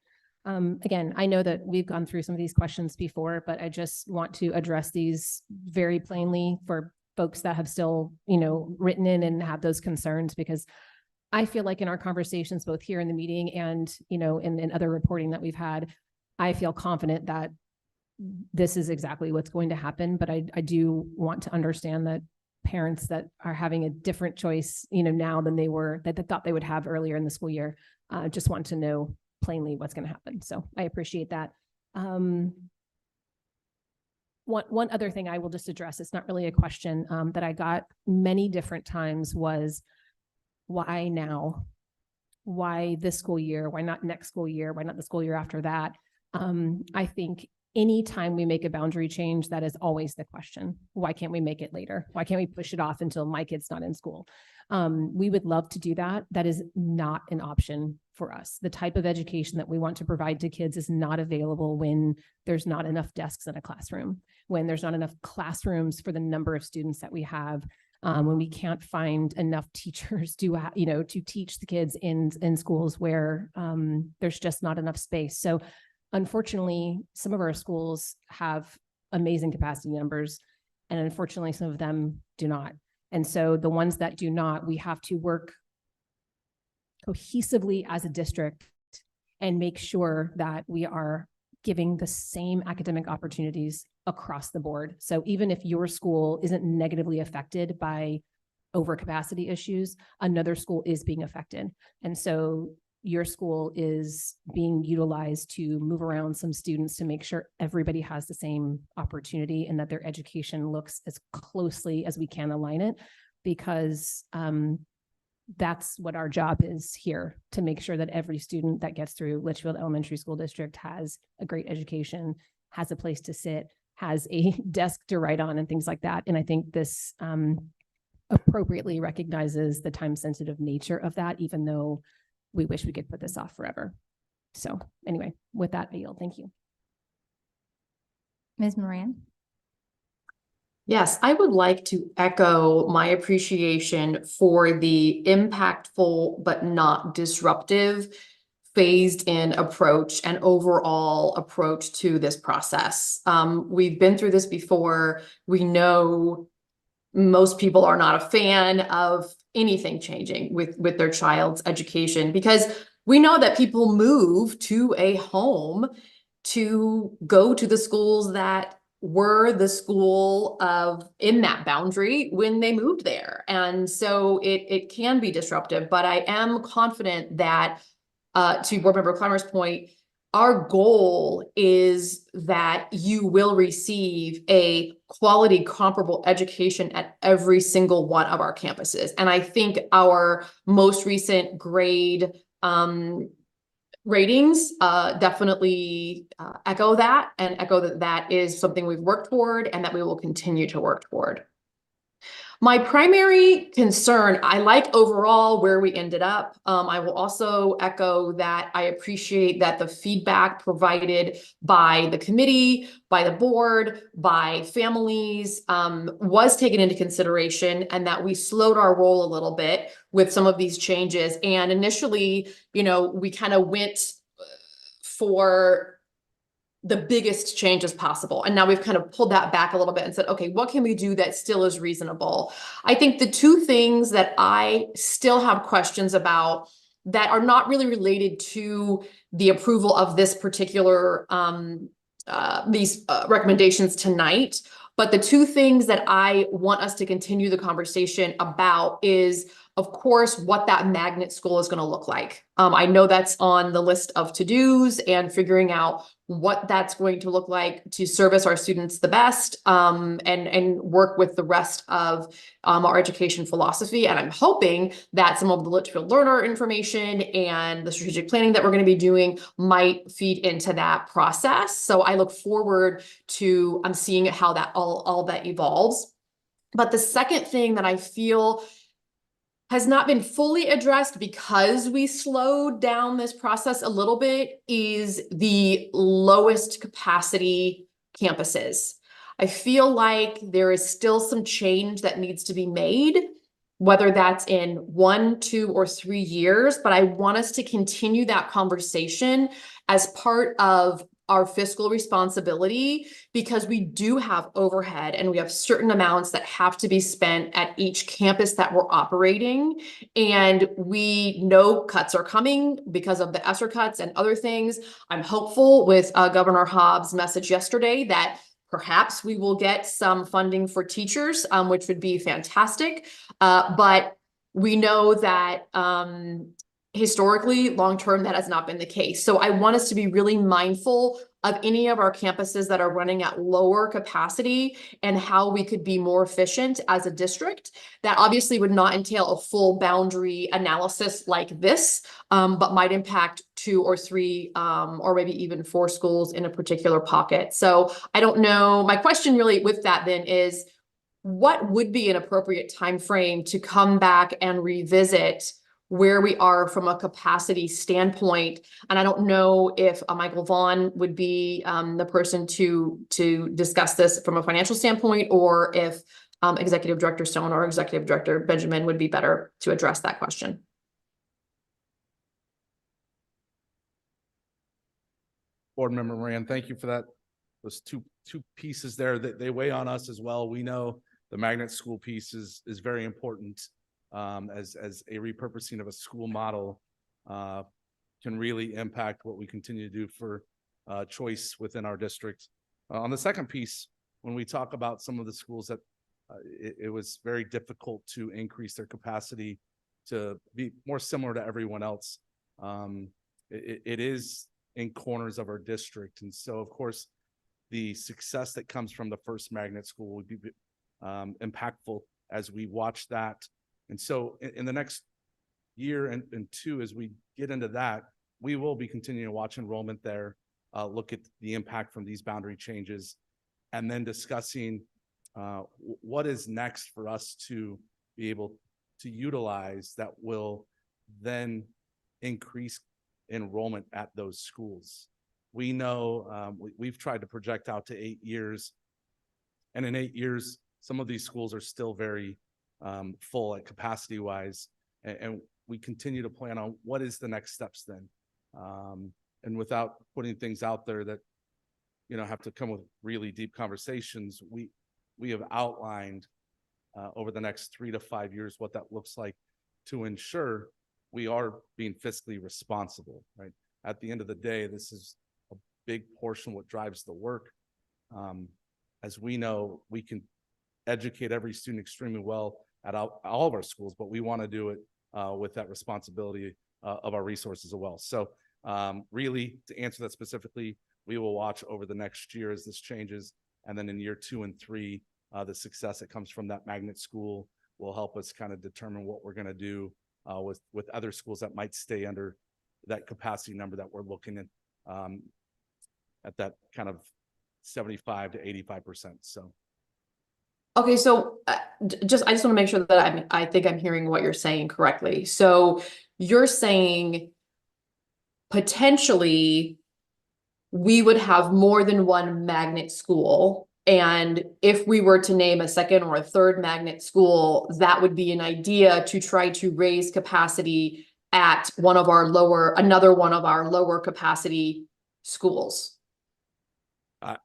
Again, I know that we've gone through some of these questions before, but I just want to address these very plainly for folks that have still, written in and have those concerns, because I feel like in our conversations, both here in the meeting and, in other reporting that we've had, I feel confident that this is exactly what's going to happen. But I do want to understand that parents that are having a different choice, now than they thought they would have earlier in the school year, just want to know plainly what's going to happen. So I appreciate that. One other thing I will just address, it's not really a question, that I got many different times was, why now? Why this school year? Why not next school year? Why not the school year after that? I think anytime we make a boundary change, that is always the question. Why can't we make it later? Why can't we push it off until my kid's not in school? We would love to do that. That is not an option for us. The type of education that we want to provide to kids is not available when there's not enough desks in a classroom, when there's not enough classrooms for the number of students that we have, when we can't find enough teachers to teach the kids in schools where there's just not enough space. So unfortunately, some of our schools have amazing capacity numbers, and unfortunately, some of them do not. And so the ones that do not, we have to work cohesively as a district and make sure that we are giving the same academic opportunities across the board. So even if your school isn't negatively affected by overcapacity issues, another school is being affected. And so your school is being utilized to move around some students to make sure everybody has the same opportunity and that their education looks as closely as we can align it, because that's what our job is here, to make sure that every student that gets through Litchfield Elementary School District has a great education, has a place to sit, has a desk to write on, and things like that. And I think this appropriately recognizes the time-sensitive nature of that, even though we wish we could put this off forever. So anyway, with that, I yield. Thank you. Ms. Moran? Yes, I would like to echo my appreciation for the impactful but not disruptive phased in approach and overall approach to this process. We've been through this before. We know most people are not a fan of anything changing with their child's education, because we know that people move to a home to go to the schools that were the school of in that boundary when they moved there. And so it can be disruptive, but I am confident that to Board Member Clymer's point, our goal is that you will receive a quality comparable education at every single one of our campuses. And I think our most recent grade ratings definitely echo that, and echo that that is something we've worked toward and that we will continue to work toward. My primary concern, I like overall where we ended up. I will also echo that I appreciate that the feedback provided by the committee, by the board, by families was taken into consideration, and that we slowed our roll a little bit with some of these changes. And initially, we kind of went for the biggest changes possible. And now we've kind of pulled that back a little bit and said, okay, what can we do that still is reasonable? I think the two things that I still have questions about that are not really related to the approval of this particular, these recommendations tonight, but the two things that I want us to continue the conversation about is of course, what that magnet school is going to look like. I know that's on the list of to-dos and figuring out what that's going to look like to service our students the best, and work with the rest of our education philosophy. And I'm hoping that some of the Litchfield learner information and the strategic planning that we're going to be doing might feed into that process. So I look forward to seeing how that all that evolves. But the second thing that I feel has not been fully addressed because we slowed down this process a little bit is the lowest capacity campuses. I feel like there is still some change that needs to be made, whether that's in 1, 2, or 3 years, but I want us to continue that conversation as part of our fiscal responsibility, because we do have overhead and we have certain amounts that have to be spent at each campus that we're operating. And we know cuts are coming because of the ESSER cuts and other things. I'm hopeful with Governor Hobbs' message yesterday that perhaps we will get some funding for teachers, which would be fantastic. But we know that historically, long-term, that has not been the case. So I want us to be really mindful of any of our campuses that are running at lower capacity and how we could be more efficient as a district. That obviously would not entail a full boundary analysis like this, but might impact 2 or 3, or maybe even 4 schools in a particular pocket. So I don't know. My question really with that then is, what would be an appropriate time frame to come back and revisit where we are from a capacity standpoint? And I don't know if Michael Vaughn would be the person to discuss this from a financial standpoint, or if Executive Director Stone or Executive Director Benjamin would be better to address that question. Board Member Moran, thank you for that. Those two pieces there that they weigh on us as well. We know the magnet school piece is very important. As a repurposing of a school model can really impact what we continue to do for choice within our district. On the second piece, when we talk about some of the schools that it was very difficult to increase their capacity to be more similar to everyone else, it is in corners of our district. And so, of course, the success that comes from the first magnet school would be impactful as we watch that. And so in the next year and 2, as we get into that, we will be continuing to watch enrollment there, look at the impact from these boundary changes, and then discussing what is next for us to be able to utilize that will then increase enrollment at those schools. We know we've tried to project out to 8 years, and in 8 years, some of these schools are still very full at capacity wise, and we continue to plan on what is the next steps then. And without putting things out there that, have to come with really deep conversations, we have outlined over the next 3 to 5 years what that looks like to ensure we are being fiscally responsible, right? At the end of the day, this is a big portion of what drives the work. As we know, we can educate every student extremely well at all of our schools, but we want to do it with that responsibility of our resources as well. So really, to answer that specifically, we will watch over the next year as this changes, and then in year 2 and 3, the success that comes from that magnet school will help us kind of determine what we're going to do with other schools that might stay under that capacity number that we're looking at that kind of 75 to 85%. So. Okay, so I just want to make sure that I think I'm hearing what you're saying correctly. So you're saying potentially we would have more than one magnet school, and if we were to name a second or a third magnet school, that would be an idea to try to raise capacity at another one of our lower capacity schools.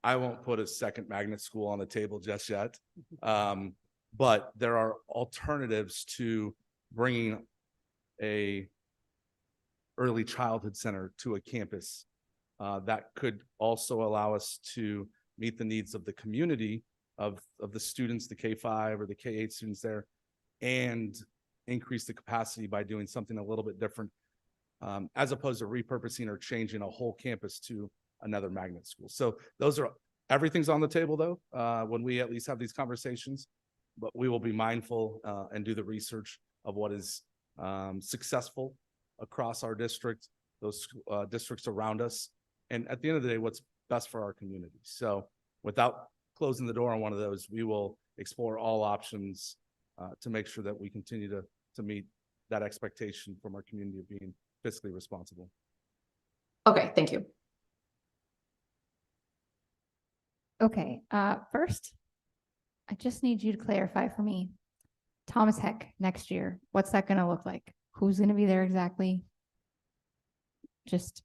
I won't put a second magnet school on the table just yet, but there are alternatives to bringing a early childhood center to a campus that could also allow us to meet the needs of the community of the students, the K-5 or the K-8 students there, and increase the capacity by doing something a little bit different, as opposed to repurposing or changing a whole campus to another magnet school. So everything's on the table though, when we at least have these conversations, but we will be mindful and do the research of what is successful across our district, those districts around us, and at the end of the day, what's best for our community. So without closing the door on one of those, we will explore all options to make sure that we continue to meet that expectation from our community of being fiscally responsible. Okay, thank you. Okay, first, I just need you to clarify for me. Thomas Heck next year, what's that gonna look like? Who's gonna be there exactly? Just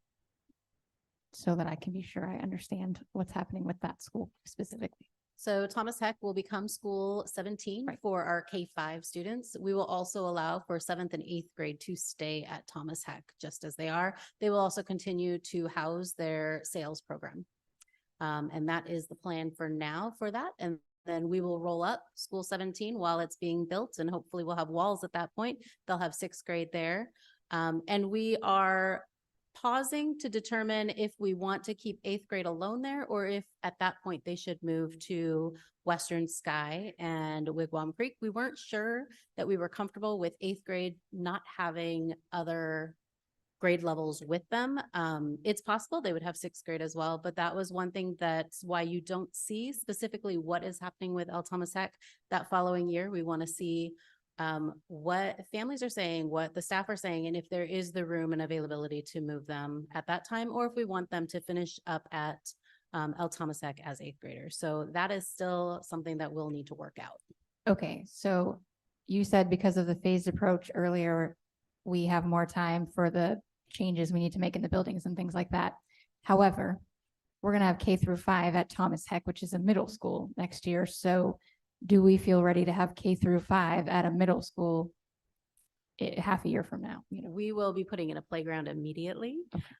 so that I can be sure I understand what's happening with that school specifically. So Thomas Heck will become school 17 Right. for our K-5 students. We will also allow for 7th and 8th grade to stay at Thomas Heck just as they are. They will also continue to house their sales program. And that is the plan for now for that. And then we will roll up school 17 while it's being built, and hopefully we'll have walls at that point. They'll have 6th grade there. And we are pausing to determine if we want to keep 8th grade alone there, or if at that point they should move to Western Sky and Wigwam Creek. We weren't sure that we were comfortable with 8th grade not having other grade levels with them. It's possible they would have 6th grade as well, but that was one thing that's why you don't see specifically what is happening with El Thomas Heck that following year. We want to see what families are saying, what the staff are saying, and if there is the room and availability to move them at that time, or if we want them to finish up at El Thomas Heck as 8th graders. So that is still something that we'll need to work out. Okay, so you said because of the phased approach earlier, we have more time for the changes we need to make in the buildings and things like that. However, we're gonna have K-5 at Thomas Heck, which is a middle school next year. So do we feel ready to have K-5 at a middle school half a year from now? You know, We will be putting in a playground immediately.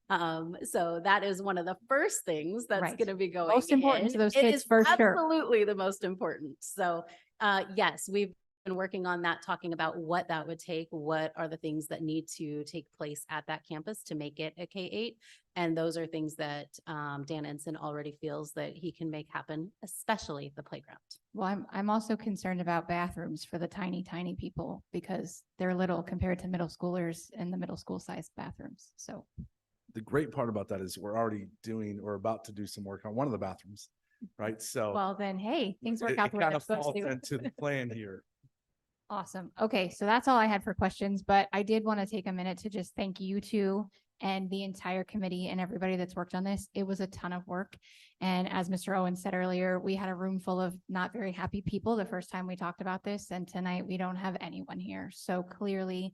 So that is one of the first things that's Right. going to be going Most important in. to those It kids is for sure. Absolutely the most important. So yes, we've been working on that, talking about what that would take, what are the things that need to take place at that campus to make it a K-8. And those are things that Dan Ensign already feels that he can make happen, especially the playground. well, I'm also concerned about bathrooms for the tiny people because they're little compared to middle schoolers and the middle school sized bathrooms. So The great part about that is we're already doing or about to do some work on one of the bathrooms, right? So well, then, hey, things work it out the way kind they're of supposed falls to. into the plan here. Awesome. Okay, so that's all I had for questions, but I did want to take a minute to just thank you two and the entire committee and everybody that's worked on this. It was a ton of work. And as Mr. Owen said earlier, we had a room full of not very happy people the first time we talked about this, and tonight we don't have anyone here. So clearly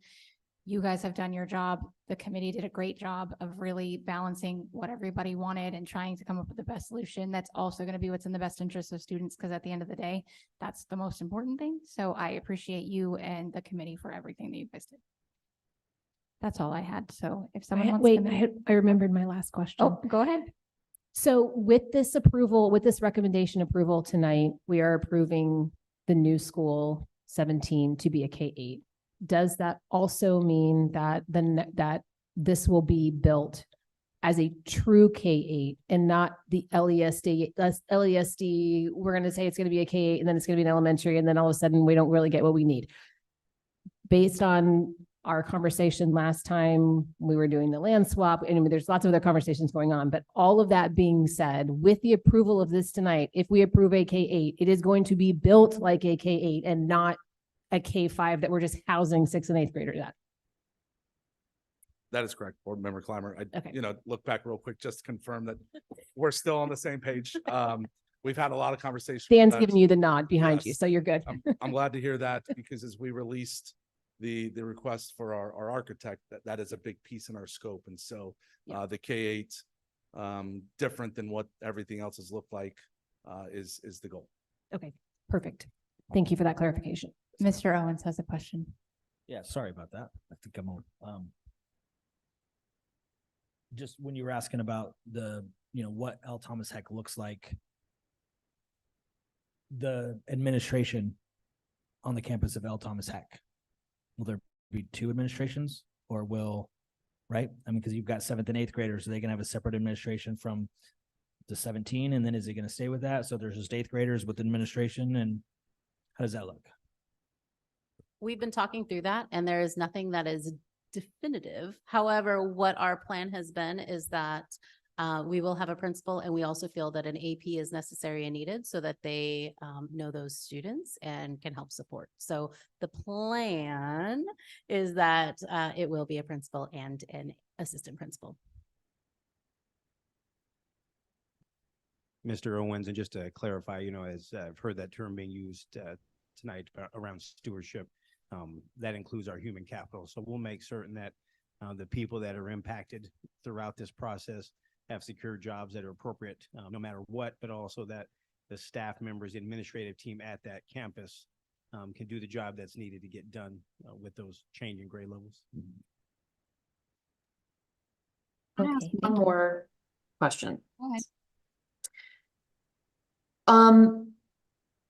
you guys have done your job. The committee did a great job of really balancing what everybody wanted and trying to come up with the best solution. That's also going to be what's in the best interest of students, because at the end of the day, that's the most important thing. So I appreciate you and the committee for everything that you guys did. That's all I had. So if someone wants Wait, to. I remembered my last question. Oh, go ahead. So with this approval, with this recommendation approval tonight, we are approving the new school 17 to be a K-8. Does that also mean that that this will be built as a true K-8 and not the LESD? LESD, we're going to say it's going to be a K-8 and then it's going to be an elementary, and then all of a sudden we don't really get what we need. Based on our conversation last time we were doing the land swap, and I mean, there's lots of other conversations going on, but all of that being said, with the approval of this tonight, if we approve a K-8, it is going to be built like a K-8 and not a K-5 that we're just housing 6th and 8th graders at. That is correct, Board Member Clymer. Okay. Look back real quick, just to confirm that we're still on the same page. We've had a lot of conversations. Dan's that. giving you the nod behind you, Yes. so you're good. I'm glad to hear that, because as we released the request for our architect, that is a big piece in our scope. And so the K-8, different than what everything else has looked like, is the goal. Okay, perfect. Thank you for that clarification. Mr. Owens has a question. Yeah, sorry about that. I think I'm on. Just when you were asking about what El Thomas Heck looks like, the administration on the campus of El Thomas Heck, will there be two administrations or will, right? I mean, because you've got 7th and 8th graders, are they gonna have a separate administration from the 17? And then is it gonna stay with that? So there's just 8th graders with administration, and how does that look? We've been talking through that and there is nothing that is definitive. However, what our plan has been is that we will have a principal, and we also feel that an AP is necessary and needed so that they know those students and can help support. So the plan is that it will be a principal and an assistant principal. Mr. Owens, and just to clarify, as I've heard that term being used tonight around stewardship, that includes our human capital. So we'll make certain that the people that are impacted throughout this process have secure jobs that are appropriate, no matter what, but also that the staff members, the administrative team at that campus can do the job that's needed to get done with those changing grade levels. Can I ask Okay, one thank you. more question? Go ahead.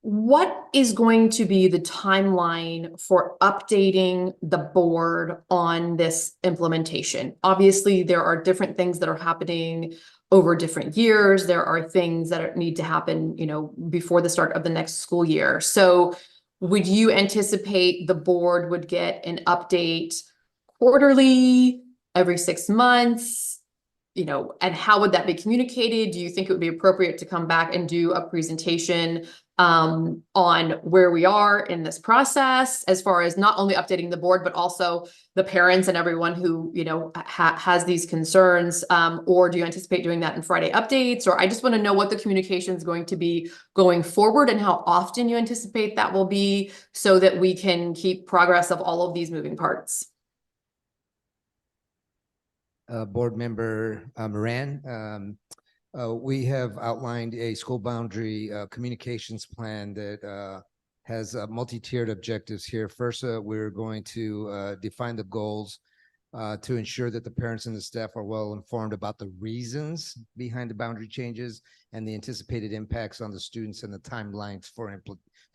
What is going to be the timeline for updating the board on this implementation? Obviously, there are different things that are happening over different years. There are things that need to happen, before the start of the next school year. So would you anticipate the board would get an update quarterly, every 6 months? And how would that be communicated? Do you think it would be appropriate to come back and do a presentation on where we are in this process, as far as not only updating the board, but also the parents and everyone who, has these concerns? Or do you anticipate doing that in Friday updates? Or I just want to know what the communication is going to be going forward and how often you anticipate that will be, so that we can keep progress of all of these moving parts. Board Member Moran, we have outlined a school boundary communications plan that has multi-tiered objectives here. First, we're going to define the goals to ensure that the parents and the staff are well informed about the reasons behind the boundary changes and the anticipated impacts on the students and the timelines for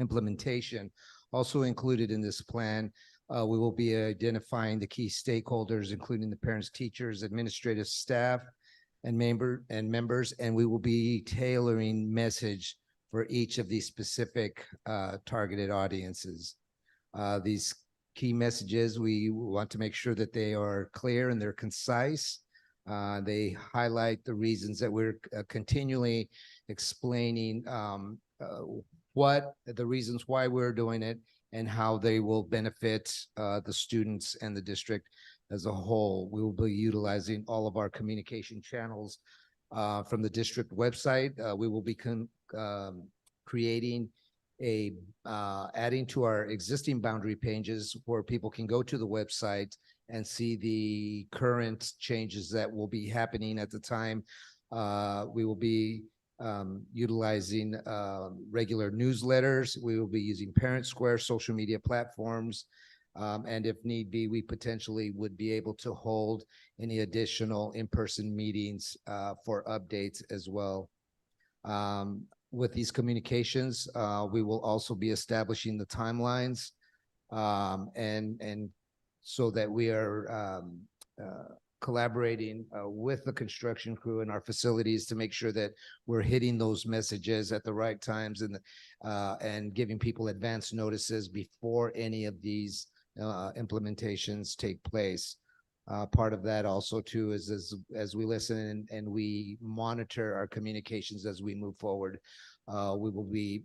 implementation. Also included in this plan, we will be identifying the key stakeholders, including the parents, teachers, administrative staff, and members, and we will be tailoring message for each of these specific targeted audiences. These key messages, we want to make sure that they are clear and they're concise. They highlight the reasons that we're continually explaining what the reasons why we're doing it, and how they will benefit the students and the district as a whole. We will be utilizing all of our communication channels from the district website. We will be creating adding to our existing boundary pages where people can go to the website and see the current changes that will be happening at the time. We will be utilizing regular newsletters. We will be using Parent Square social media platforms. And if need be, we potentially would be able to hold any additional in-person meetings for updates as well. With these communications, we will also be establishing the timelines and so that we are collaborating with the construction crew in our facilities to make sure that we're hitting those messages at the right times and giving people advance notices before any of these implementations take place. Part of that also too is as we listen and we monitor our communications as we move forward, we will be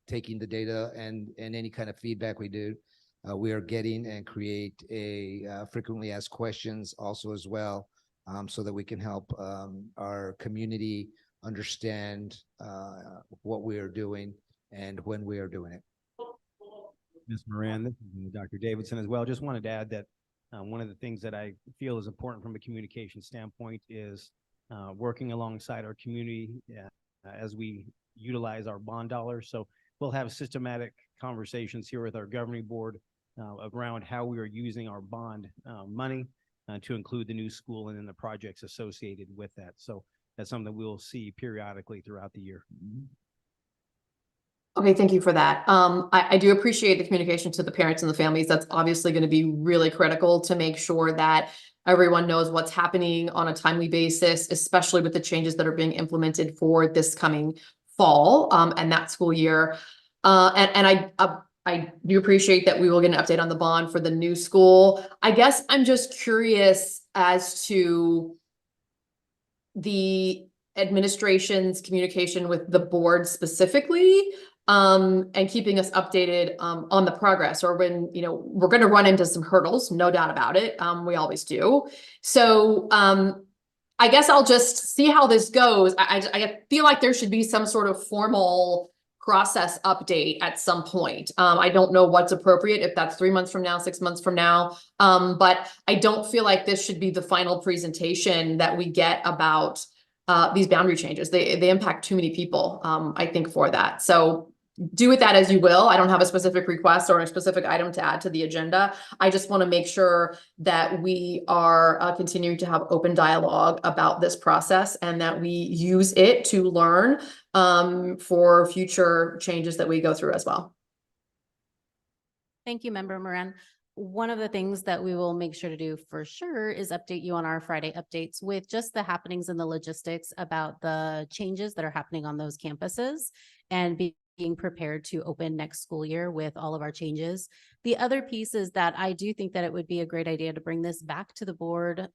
taking the data and any kind of feedback we are getting and create a frequently asked questions also as well, so that we can help our community understand what we are doing and when we are doing it. Ms. Moran, this is Dr. Davidson as well. Just wanted to add that one of the things that I feel is important from a communication standpoint is working alongside our community as we utilize our bond dollars. So we'll have systematic conversations here with our governing board around how we are using our bond money to include the new school and then the projects associated with that. So that's something we'll see periodically throughout the year. Okay, thank you for that. I do appreciate the communication to the parents and the families. That's obviously going to be really critical to make sure that everyone knows what's happening on a timely basis, especially with the changes that are being implemented for this coming fall, and that school year. And I do appreciate that we will get an update on the bond for the new school. I guess I'm just curious as to the administration's communication with the board specifically, and keeping us updated, on the progress, or when, we're going to run into some hurdles, no doubt about it. We always do. So, I guess I'll just see how this goes. I feel like there should be some sort of formal process update at some point. I don't know what's appropriate, if that's 3 months from now, 6 months from now. But I don't feel like this should be the final presentation that we get about these boundary changes. They impact too many people, I think, for that. So do with that as you will. I don't have a specific request or a specific item to add to the agenda. I just want to make sure that we are continuing to have open dialogue about this process, and that we use it to learn for future changes that we go through as well. Thank you, Member Moran. One of the things that we will make sure to do for sure is update you on our Friday updates with just the happenings and the logistics about the changes that are happening on those campuses, and being prepared to open next school year with all of our changes. The other piece is that I do think that it would be a great idea to bring this back to the board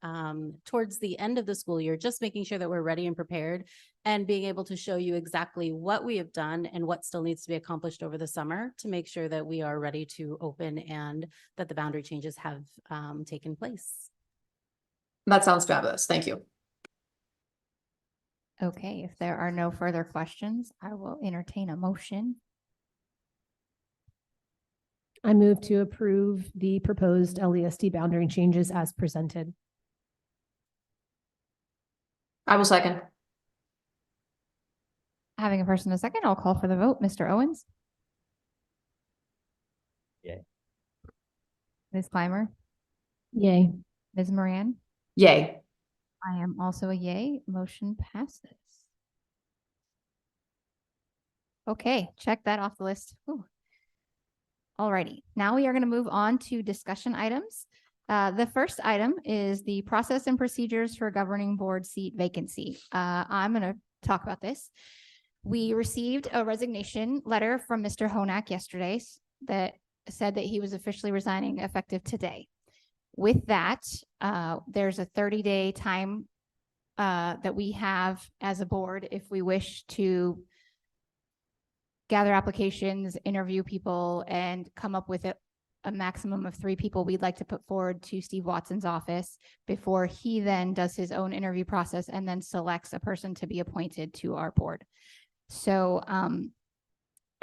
towards the end of the school year, just making sure that we're ready and prepared, and being able to show you exactly what we have done and what still needs to be accomplished over the summer to make sure that we are ready to open and that the boundary changes have taken place. That sounds fabulous. Thank you. Okay, if there are no further questions, I will entertain a motion. I move to approve the proposed LESD boundary changes as presented. I will second. Having a first and a second, I'll call for the vote. Mr. Owens? Yay. Ms. Clymer? Yay. Ms. Moran? Yay. I am also a yay. Motion passes. Okay, check that off the list. Alrighty, now we are going to move on to discussion items. The first item is the process and procedures for governing board seat vacancy. I'm going to talk about this. We received a resignation letter from Mr. Honak yesterday that said that he was officially resigning effective today. With that, there's a 30-day time that we have as a board if we wish to gather applications, interview people, and come up with a maximum of 3 people we'd like to put forward to Steve Watson's office before he then does his own interview process and then selects a person to be appointed to our board. So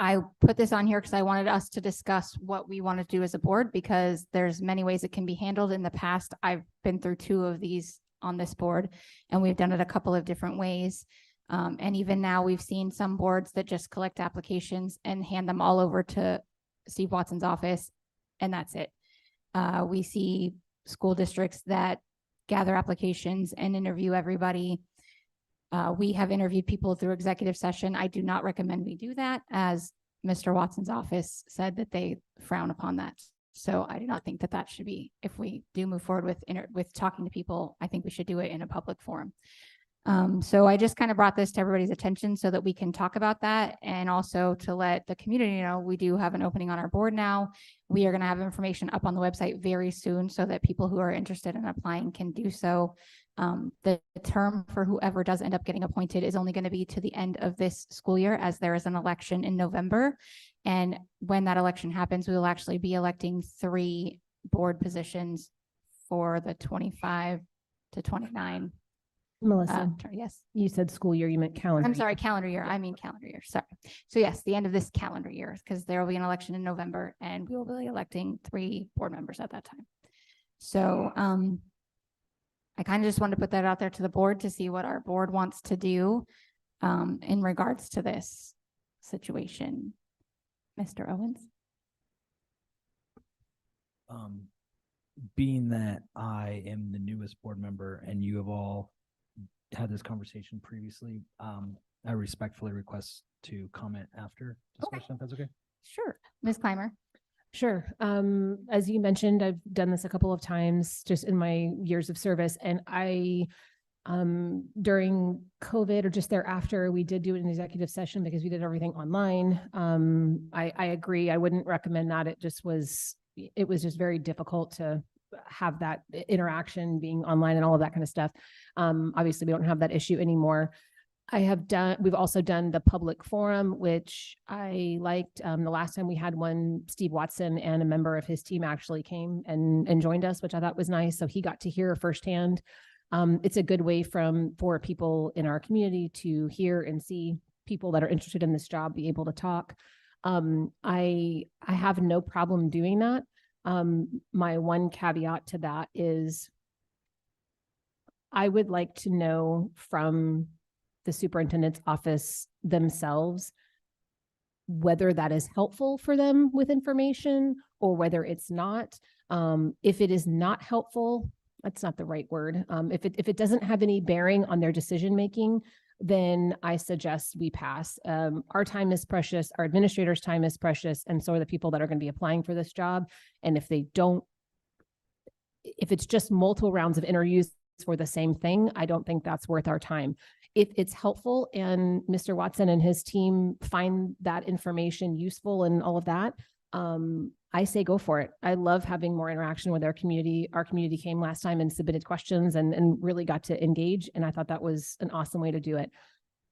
I put this on here because I wanted us to discuss what we want to do as a board, because there's many ways it can be handled. In the past, I've been through 2 of these on this board, and we've done it a couple of different ways. And even now we've seen some boards that just collect applications and hand them all over to Steve Watson's office, and that's it. We see school districts that gather applications and interview everybody. We have interviewed people through executive session. I do not recommend we do that, as Mr. Watson's office said that they frown upon that. So I do not think that that should be, if we do move forward with talking to people, I think we should do it in a public forum. So I just kind of brought this to everybody's attention so that we can talk about that, and also to let the community know we do have an opening on our board now. We are going to have information up on the website very soon so that people who are interested in applying can do so. The term for whoever does end up getting appointed is only going to be to the end of this school year, as there is an election in November. And when that election happens, we will actually be electing 3 board positions for the 25 to 29. Melissa, Yes. you said school year, you meant calendar. I'm sorry, calendar year. I mean calendar year. Sorry. So yes, the end of this calendar year, because there will be an election in November, and we will be electing 3 board members at that time. So I kind of just wanted to put that out there to the board to see what our board wants to do in regards to this situation. Mr. Owens? Being that I am the newest board member and you have all had this conversation previously. I respectfully request to comment after discussion, if that's okay. Sure. Ms. Clymer? Sure. As you mentioned, I've done this a couple of times just in my years of service, and during COVID or just thereafter, we did do an executive session because we did everything online. I agree. I wouldn't recommend that. It was just very difficult to have that interaction being online and all of that kind of stuff. Obviously we don't have that issue anymore. We've also done the public forum, which I liked. The last time we had one, Steve Watson and a member of his team actually came and joined us, which I thought was nice. So he got to hear firsthand. It's a good way for people in our community to hear and see people that are interested in this job be able to talk. I have no problem doing that. My one caveat to that is I would like to know from the superintendent's office themselves whether that is helpful for them with information or whether it's not. If it is not helpful, that's not the right word. If it doesn't have any bearing on their decision making, then I suggest we pass. Our time is precious, our administrators' time is precious, and so are the people that are going to be applying for this job. And if it's just multiple rounds of interviews for the same thing, I don't think that's worth our time. If it's helpful and Mr. Watson and his team find that information useful and all of that, I say go for it. I love having more interaction with our community. Our community came last time and submitted questions and really got to engage. And I thought that was an awesome way to do it.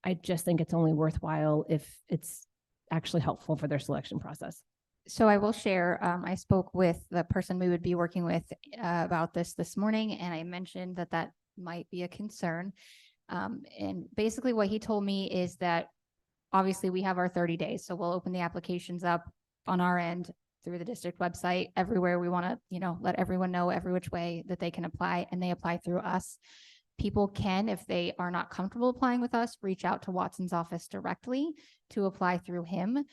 I just think it's only worthwhile if it's actually helpful for their selection process. So I will share, I spoke with the person we would be working with about this morning, and I mentioned that might be a concern. And basically what he told me is that obviously we have our 30 days. So we'll open the applications up on our end through the district website everywhere. We want to, let everyone know every which way that they can apply, and they apply through us. People can, if they are not comfortable applying with us, reach out to Watson's office directly to apply through him.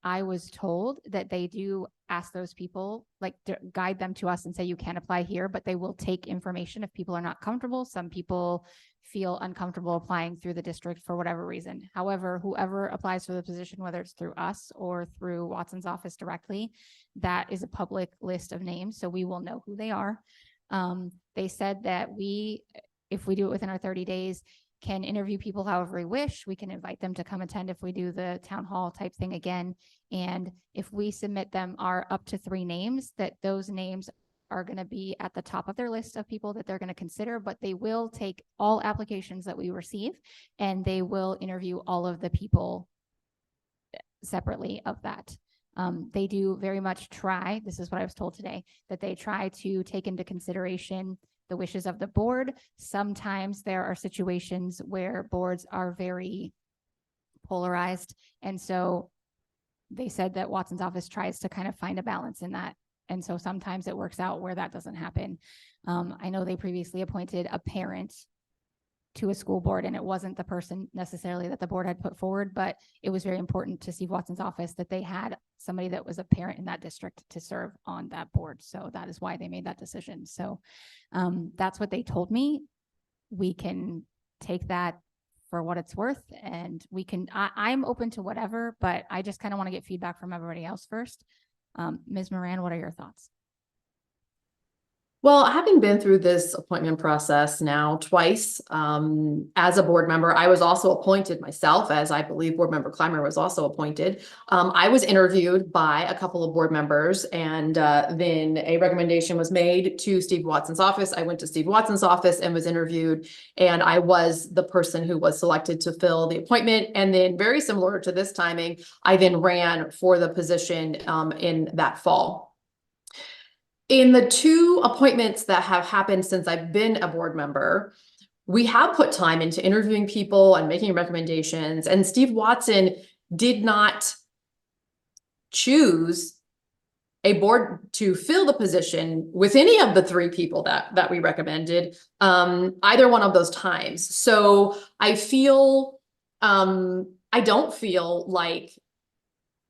I was told that they do ask those people, like guide them to us and say, you can apply here, but they will take information if people are not comfortable. Some people feel uncomfortable applying through the district for whatever reason. However, whoever applies for the position, whether it's through us or through Watson's office directly, that is a public list of names. So we will know who they are. They said that if we do it within our 30 days, can interview people however we wish. We can invite them to come attend if we do the town hall type thing again. And if we submit them our up to 3 names, that those names are going to be at the top of their list of people that they're going to consider, but they will take all applications that we receive and they will interview all of the people separately of that. They do very much try, this is what I was told today, that they try to take into consideration the wishes of the board. Sometimes there are situations where boards are very polarized. And so they said that Watson's office tries to kind of find a balance in that. And so sometimes it works out where that doesn't happen. I know they previously appointed a parent to a school board, and it wasn't the person necessarily that the board had put forward, but it was very important to Steve Watson's office that they had somebody that was a parent in that district to serve on that board. So that is why they made that decision. So that's what they told me. We can take that for what it's worth, and I'm open to whatever, but I just kind of want to get feedback from everybody else first. Ms. Moran, what are your thoughts? Well, having been through this appointment process now twice, as a board member, I was also appointed myself, as I believe board member Clymer was also appointed. I was interviewed by a couple of board members, and then a recommendation was made to Steve Watson's office. I went to Steve Watson's office and was interviewed, and I was the person who was selected to fill the appointment. And then very similar to this timing, I then ran for the position in that fall. In the 2 appointments that have happened since I've been a board member, we have put time into interviewing people and making recommendations, and Steve Watson did not choose a board to fill the position with any of the 3 people that we recommended, either one of those times. So I feel, I don't feel like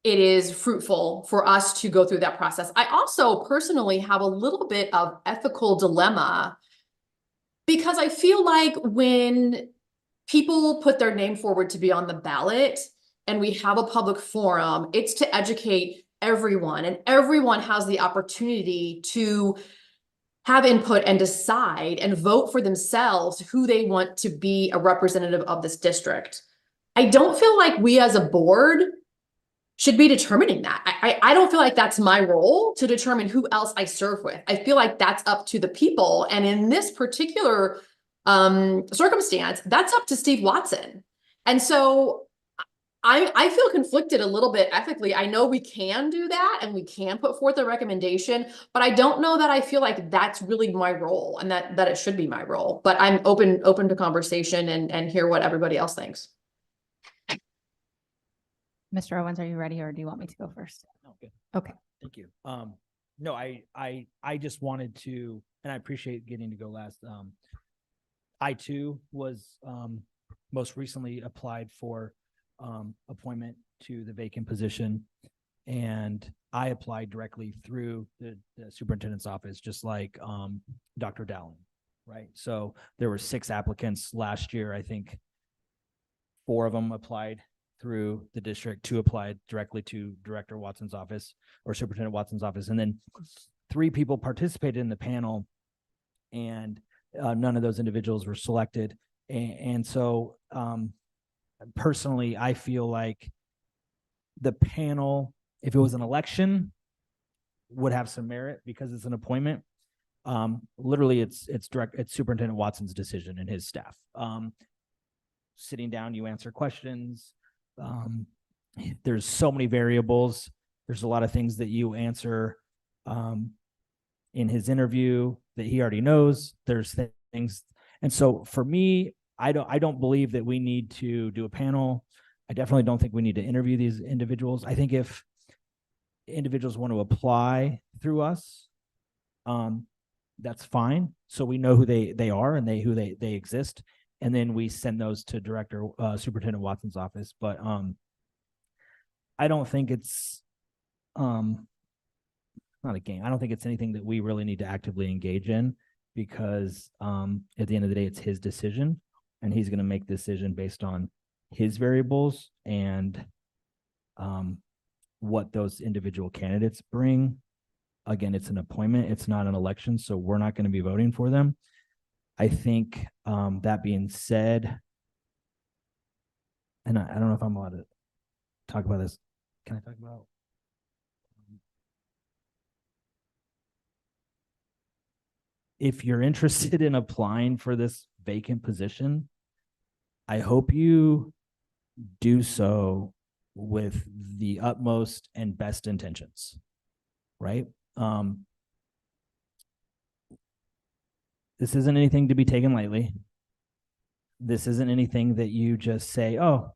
it is fruitful for us to go through that process. I also personally have a little bit of ethical dilemma Because I feel like when people put their name forward to be on the ballot and we have a public forum, it's to educate everyone, and everyone has the opportunity to have input and decide and vote for themselves who they want to be a representative of this district. I don't feel like we as a board should be determining that. I don't feel like that's my role to determine who else I serve with. I feel like that's up to the people. And in this particular circumstance, that's up to Steve Watson. And so I feel conflicted a little bit ethically. I know we can do that and we can put forth a recommendation, but I don't know that I feel like that's really my role and that it should be my role. But I'm open to conversation and hear what everybody else thinks. Mr. Owens, are you ready or do you want me to go first? No, good. Okay. Thank you. No, I just wanted to, and I appreciate getting to go last. I too was most recently applied for appointment to the vacant position, and I applied directly through the superintendent's office, just like Dr. Dowling, right? So there were 6 applicants last year. I think 4 of them applied through the district, 2 applied directly to Director Watson's office or Superintendent Watson's office, and then 3 people participated in the panel, and none of those individuals were selected. And so personally, I feel like the panel, if it was an election, would have some merit because it's an appointment. Literally, it's Superintendent Watson's decision and his staff. Sitting down, you answer questions. There's so many variables. There's a lot of things that you answer in his interview that he already knows. There's things, and so for me, I don't believe that we need to do a panel. I definitely don't think we need to interview these individuals. I think if individuals want to apply through us, that's fine. So we know who they are and they exist. And then we send those to Superintendent Watson's office. But I don't think it's not a game. I don't think it's anything that we really need to actively engage in, because at the end of the day, it's his decision, and he's going to make the decision based on his variables and what those individual candidates bring. Again, it's an appointment. It's not an election, so we're not going to be voting for them. I think that being said, and I don't know if I'm allowed to talk about this. Can I talk about? If you're interested in applying for this vacant position, I hope you do so with the utmost and best intentions, right? This isn't anything to be taken lightly. This isn't anything that you just say, oh,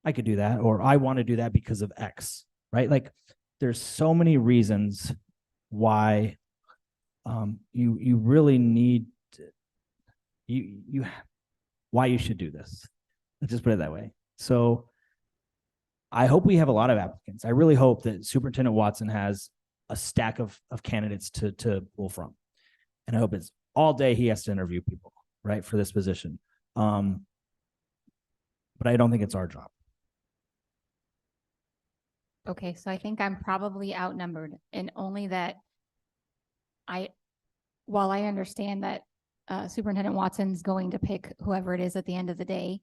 I could do that, or I want to do that because of X, right? Like, there's so many reasons why you really need to, why you should do this. Let's just put it that way. So I hope we have a lot of applicants. I really hope that Superintendent Watson has a stack of candidates to pull from. And I hope it's all day he has to interview people, right, for this position. But I don't think it's our job. Okay, so I think I'm probably outnumbered, and only that while I understand that Superintendent Watson's going to pick whoever it is at the end of the day,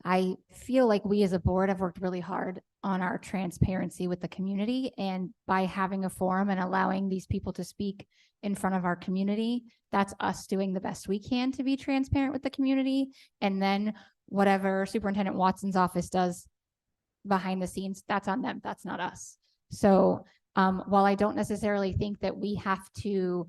I feel like we as a board have worked really hard on our transparency with the community, and by having a forum and allowing these people to speak in front of our community, that's us doing the best we can to be transparent with the community. And then whatever Superintendent Watson's office does behind the scenes, that's on them. That's not us. So while I don't necessarily think that we have to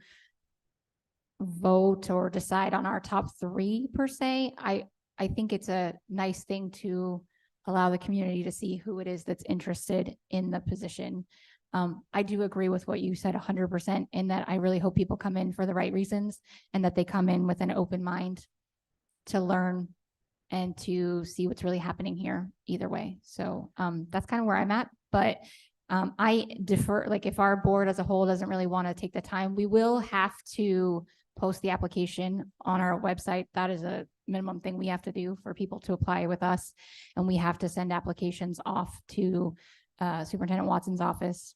vote or decide on our top 3 per se, I think it's a nice thing to allow the community to see who it is that's interested in the position. I do agree with what you said 100%, in that I really hope people come in for the right reasons, and that they come in with an open mind to learn and to see what's really happening here either way. So that's kind of where I'm at, but I defer, like if our board as a whole doesn't really want to take the time, we will have to post the application on our website. That is a minimum thing we have to do for people to apply with us. And we have to send applications off to Superintendent Watson's office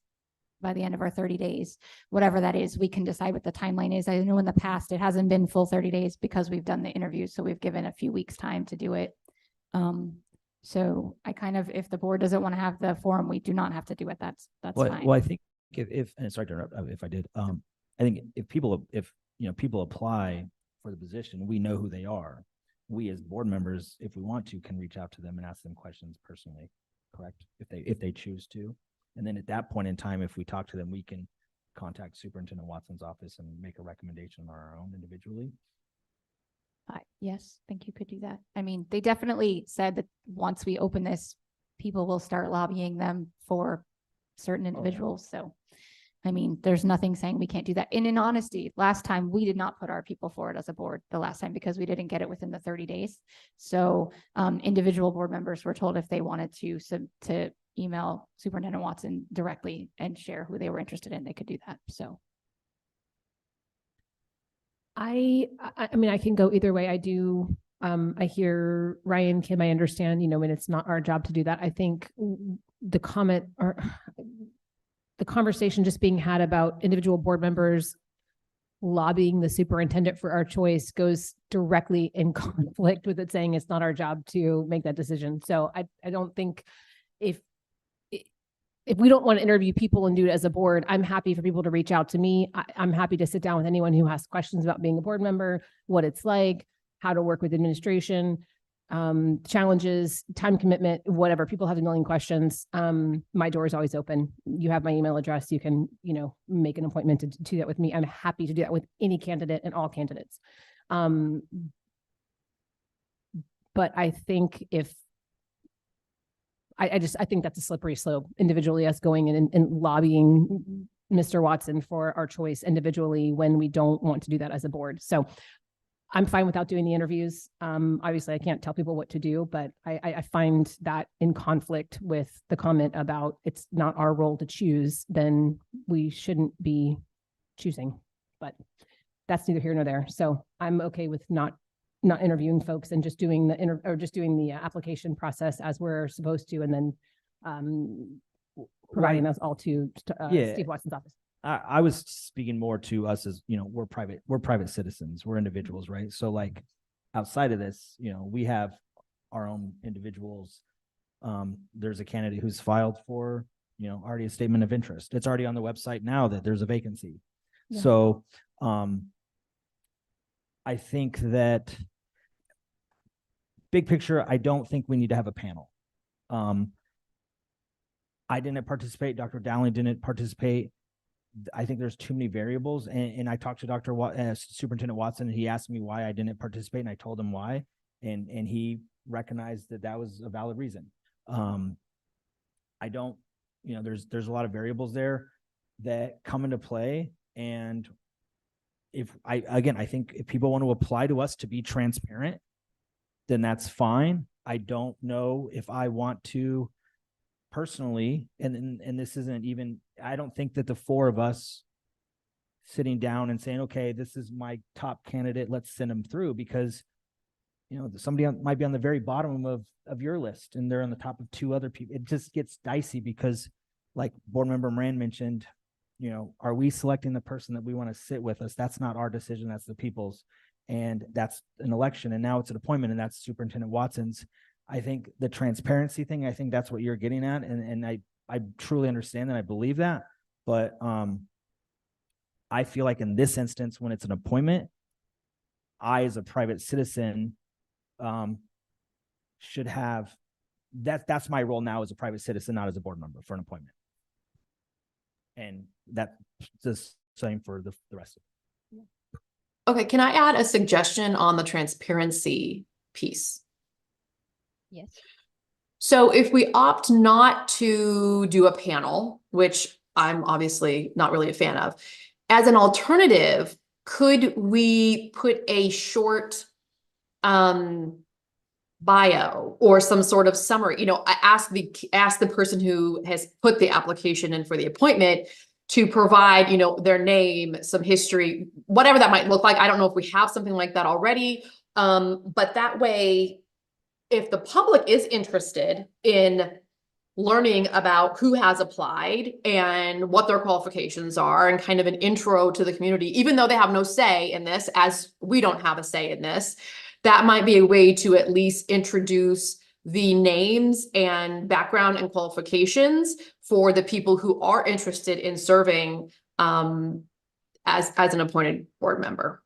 by the end of our 30 days, whatever that is. We can decide what the timeline is. I know in the past, it hasn't been full 30 days because we've done the interviews. So we've given a few weeks time to do it. So I kind of, if the board doesn't want to have the forum, we do not have to do it. That's fine. Well, I think if, and sorry to interrupt if I did, I think if people apply for the position, we know who they are. We as board members, if we want to, can reach out to them and ask them questions personally, correct? If they choose to. And then at that point in time, if we talk to them, we can contact Superintendent Watson's office and make a recommendation on our own individually. Yes, I think you could do that. I mean, they definitely said that once we open this, people will start lobbying them for certain individuals. So, I mean, there's nothing saying we can't do that. And in honesty, last time we did not put our people forward as a board the last time because we didn't get it within the 30 days. So individual board members were told if they wanted to email Superintendent Watson directly and share who they were interested in, they could do that. So. I mean, I can go either way. I do. I hear Ryan, Kim, I understand, when it's not our job to do that. I think the comment or the conversation just being had about individual board members lobbying the superintendent for our choice goes directly in conflict with it saying it's not our job to make that decision. So I don't think if we don't want to interview people and do it as a board, I'm happy for people to reach out to me. I'm happy to sit down with anyone who has questions about being a board member, what it's like, how to work with administration, challenges, time commitment, whatever. People have a million questions. My door is always open. You have my email address. You can, make an appointment to do that with me. I'm happy to do that with any candidate and all candidates. But I think I think that's a slippery slope individually, us going in and lobbying Mr. Watson for our choice individually when we don't want to do that as a board. So I'm fine without doing the interviews. Obviously I can't tell people what to do, but I find that in conflict with the comment about it's not our role to choose, then we shouldn't be choosing, but that's neither here nor there. So I'm okay with not interviewing folks and just doing the application process as we're supposed to, and then providing those all to Steve Watson's office. I was speaking more to us as, we're private citizens, we're individuals, right? So like outside of this, we have our own individuals. There's a candidate who's filed for, already a statement of interest. It's already on the website now that there's a vacancy. Yeah. So I think that big picture, I don't think we need to have a panel. I didn't participate. Dr. Dowling didn't participate. I think there's too many variables. And I talked to Superintendent Watson, and he asked me why I didn't participate, and I told him why. And he recognized that was a valid reason. I don't, there's a lot of variables there that come into play. And I think if people want to apply to us to be transparent, then that's fine. I don't know if I want to personally, and this isn't even, I don't think that the four of us sitting down and saying, okay, this is my top candidate, let's send them through, because somebody might be on the very bottom of your list and they're on the top of two other people. It just gets dicey because, like board member Moran mentioned, are we selecting the person that we want to sit with us? That's not our decision, that's the people's. And that's an election, and now it's an appointment, and that's Superintendent Watson's. I think the transparency thing, I think that's what you're getting at, and I truly understand that, I believe that, but I feel like in this instance, when it's an appointment, I as a private citizen should have that's my role now as a private citizen, not as a board member for an appointment, and that's the same for the rest of it. Okay, can I add a suggestion on the transparency piece? Yes. So if we opt not to do a panel, which I'm obviously not really a fan of, as an alternative, could we put a short bio or some sort of summary? I ask the person who has put the application in for the appointment, to provide, you know, their name, some history, whatever that might look like. I don't know if we have something like that already. But that way, if the public is interested in learning about who has applied and what their qualifications are and kind of an intro to the community, even though they have no say in this, as we don't have a say in this, that might be a way to at least introduce the names and background and qualifications for the people who are interested in serving as an appointed board member.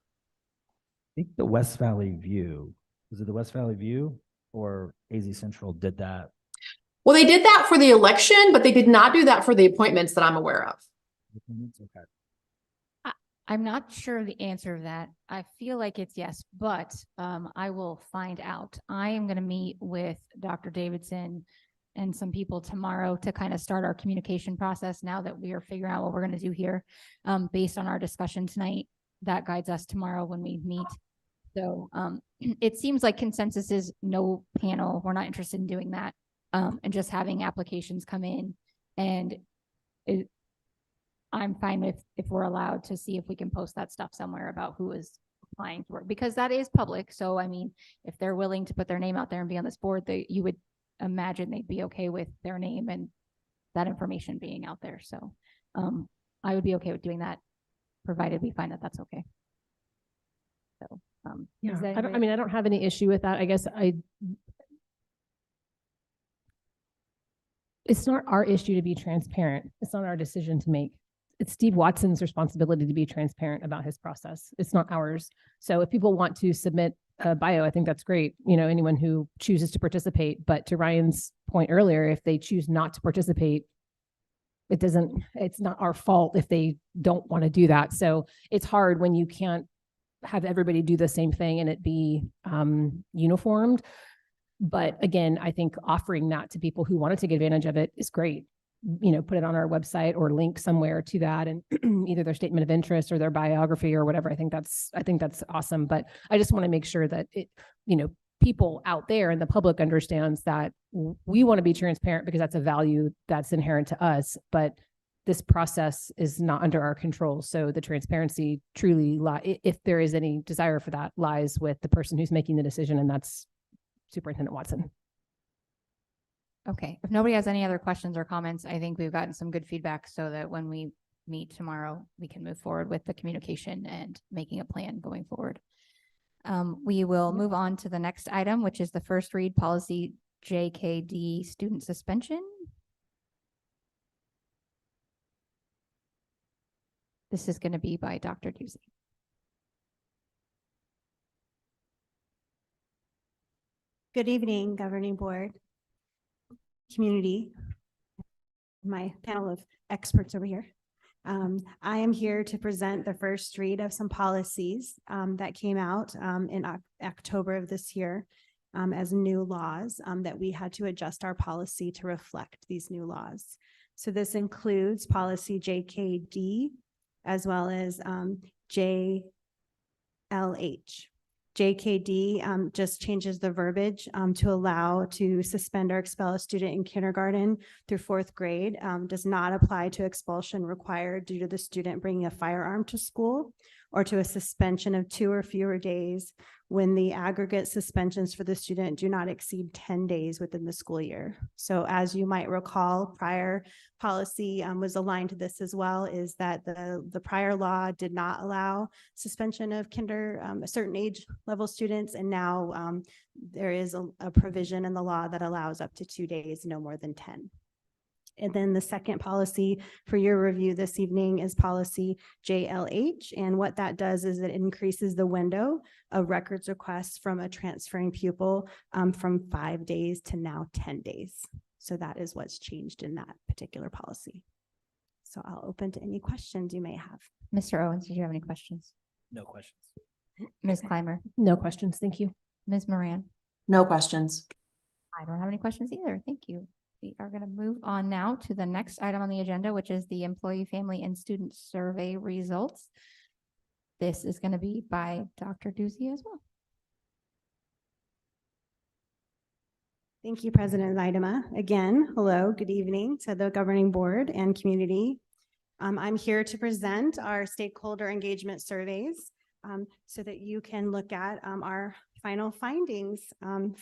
I think the West Valley View, was it the West Valley View or AZ Central did that? Well, they did that for the election, but they did not do that for the appointments that I'm aware of. Okay. I'm not sure of the answer of that. I feel like it's yes, but I will find out. I am going to meet with Dr. Davidson and some people tomorrow to kind of start our communication process now that we are figuring out what we're going to do here based on our discussion tonight. That guides us tomorrow when we meet. So it seems like consensus is no panel. We're not interested in doing that and just having applications come in. And I'm fine if we're allowed to see if we can post that stuff somewhere about who is applying for it, because that is public. So, I mean, if they're willing to put their name out there and be on this board, you would imagine they'd be okay with their name and that information being out there. So I would be okay with doing that, provided we find that that's okay. So, Yeah, is that I mean, I don't have any issue with that. I guess it's not our issue to be transparent. It's not our decision to make. It's Steve Watson's responsibility to be transparent about his process. It's not ours. So if people want to submit a bio, I think that's great. You know, anyone who chooses to participate, but to Ryan's point earlier, if they choose not to participate, it's not our fault if they don't want to do that. So it's hard when you can't have everybody do the same thing and it be uniformed. But again, I think offering that to people who want to take advantage of it is great. You know, put it on our website or link somewhere to that, and either their statement of interest or their biography or whatever. I think that's awesome. But I just want to make sure that people out there and the public understands that we want to be transparent because that's a value that's inherent to us. But this process is not under our control. So the transparency truly, if there is any desire for that, lies with the person who's making the decision, and that's Superintendent Watson. Okay, if nobody has any other questions or comments, I think we've gotten some good feedback so that when we meet tomorrow, we can move forward with the communication and making a plan going forward. We will move on to the next item, which is the first read policy JKD student suspension. This is going to be by Dr. Ducey. Good evening, Governing Board, community, my panel of experts over here. I am here to present the first read of some policies that came out in October of this year as new laws that we had to adjust our policy to reflect these new laws. So this includes policy JKD as well as JLH. JKD just changes the verbiage to allow to suspend or expel a student in kindergarten through 4th grade, does not apply to expulsion required due to the student bringing a firearm to school, or to a suspension of 2 or fewer days when the aggregate suspensions for the student do not exceed 10 days within the school year. So as you might recall, prior policy was aligned to this as well, is that the prior law did not allow suspension of a certain age level students. And now there is a provision in the law that allows up to 2 days, no more than 10. And then the second policy for your review this evening is policy JLH. And what that does is it increases the window of records requests from a transferring pupil from 5 days to now 10 days. So that is what's changed in that particular policy. So I'll open to any questions you may have. Mr. Owens, did you have any questions? No questions. Ms. Clymer? No questions. Thank you. Ms. Moran? No questions. I don't have any questions either. Thank you. We are going to move on now to the next item on the agenda, which is the employee, family, and student survey results. This is going to be by Dr. Ducey as well. Thank you, President Idema. Again, hello, good evening to the governing board and community. I'm here to present our stakeholder engagement surveys so that you can look at our final findings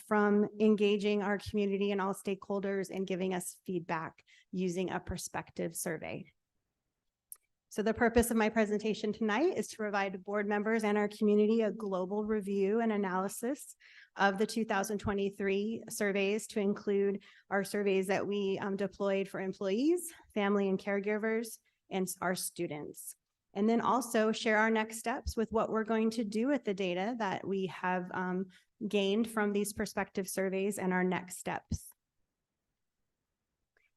from engaging our community and all stakeholders and giving us feedback using a perspective survey. So the purpose of my presentation tonight is to provide board members and our community a global review and analysis of the 2023 surveys, to include our surveys that we deployed for employees, family and caregivers, and our students. And then also share our next steps with what we're going to do with the data that we have gained from these perspective surveys and our next steps.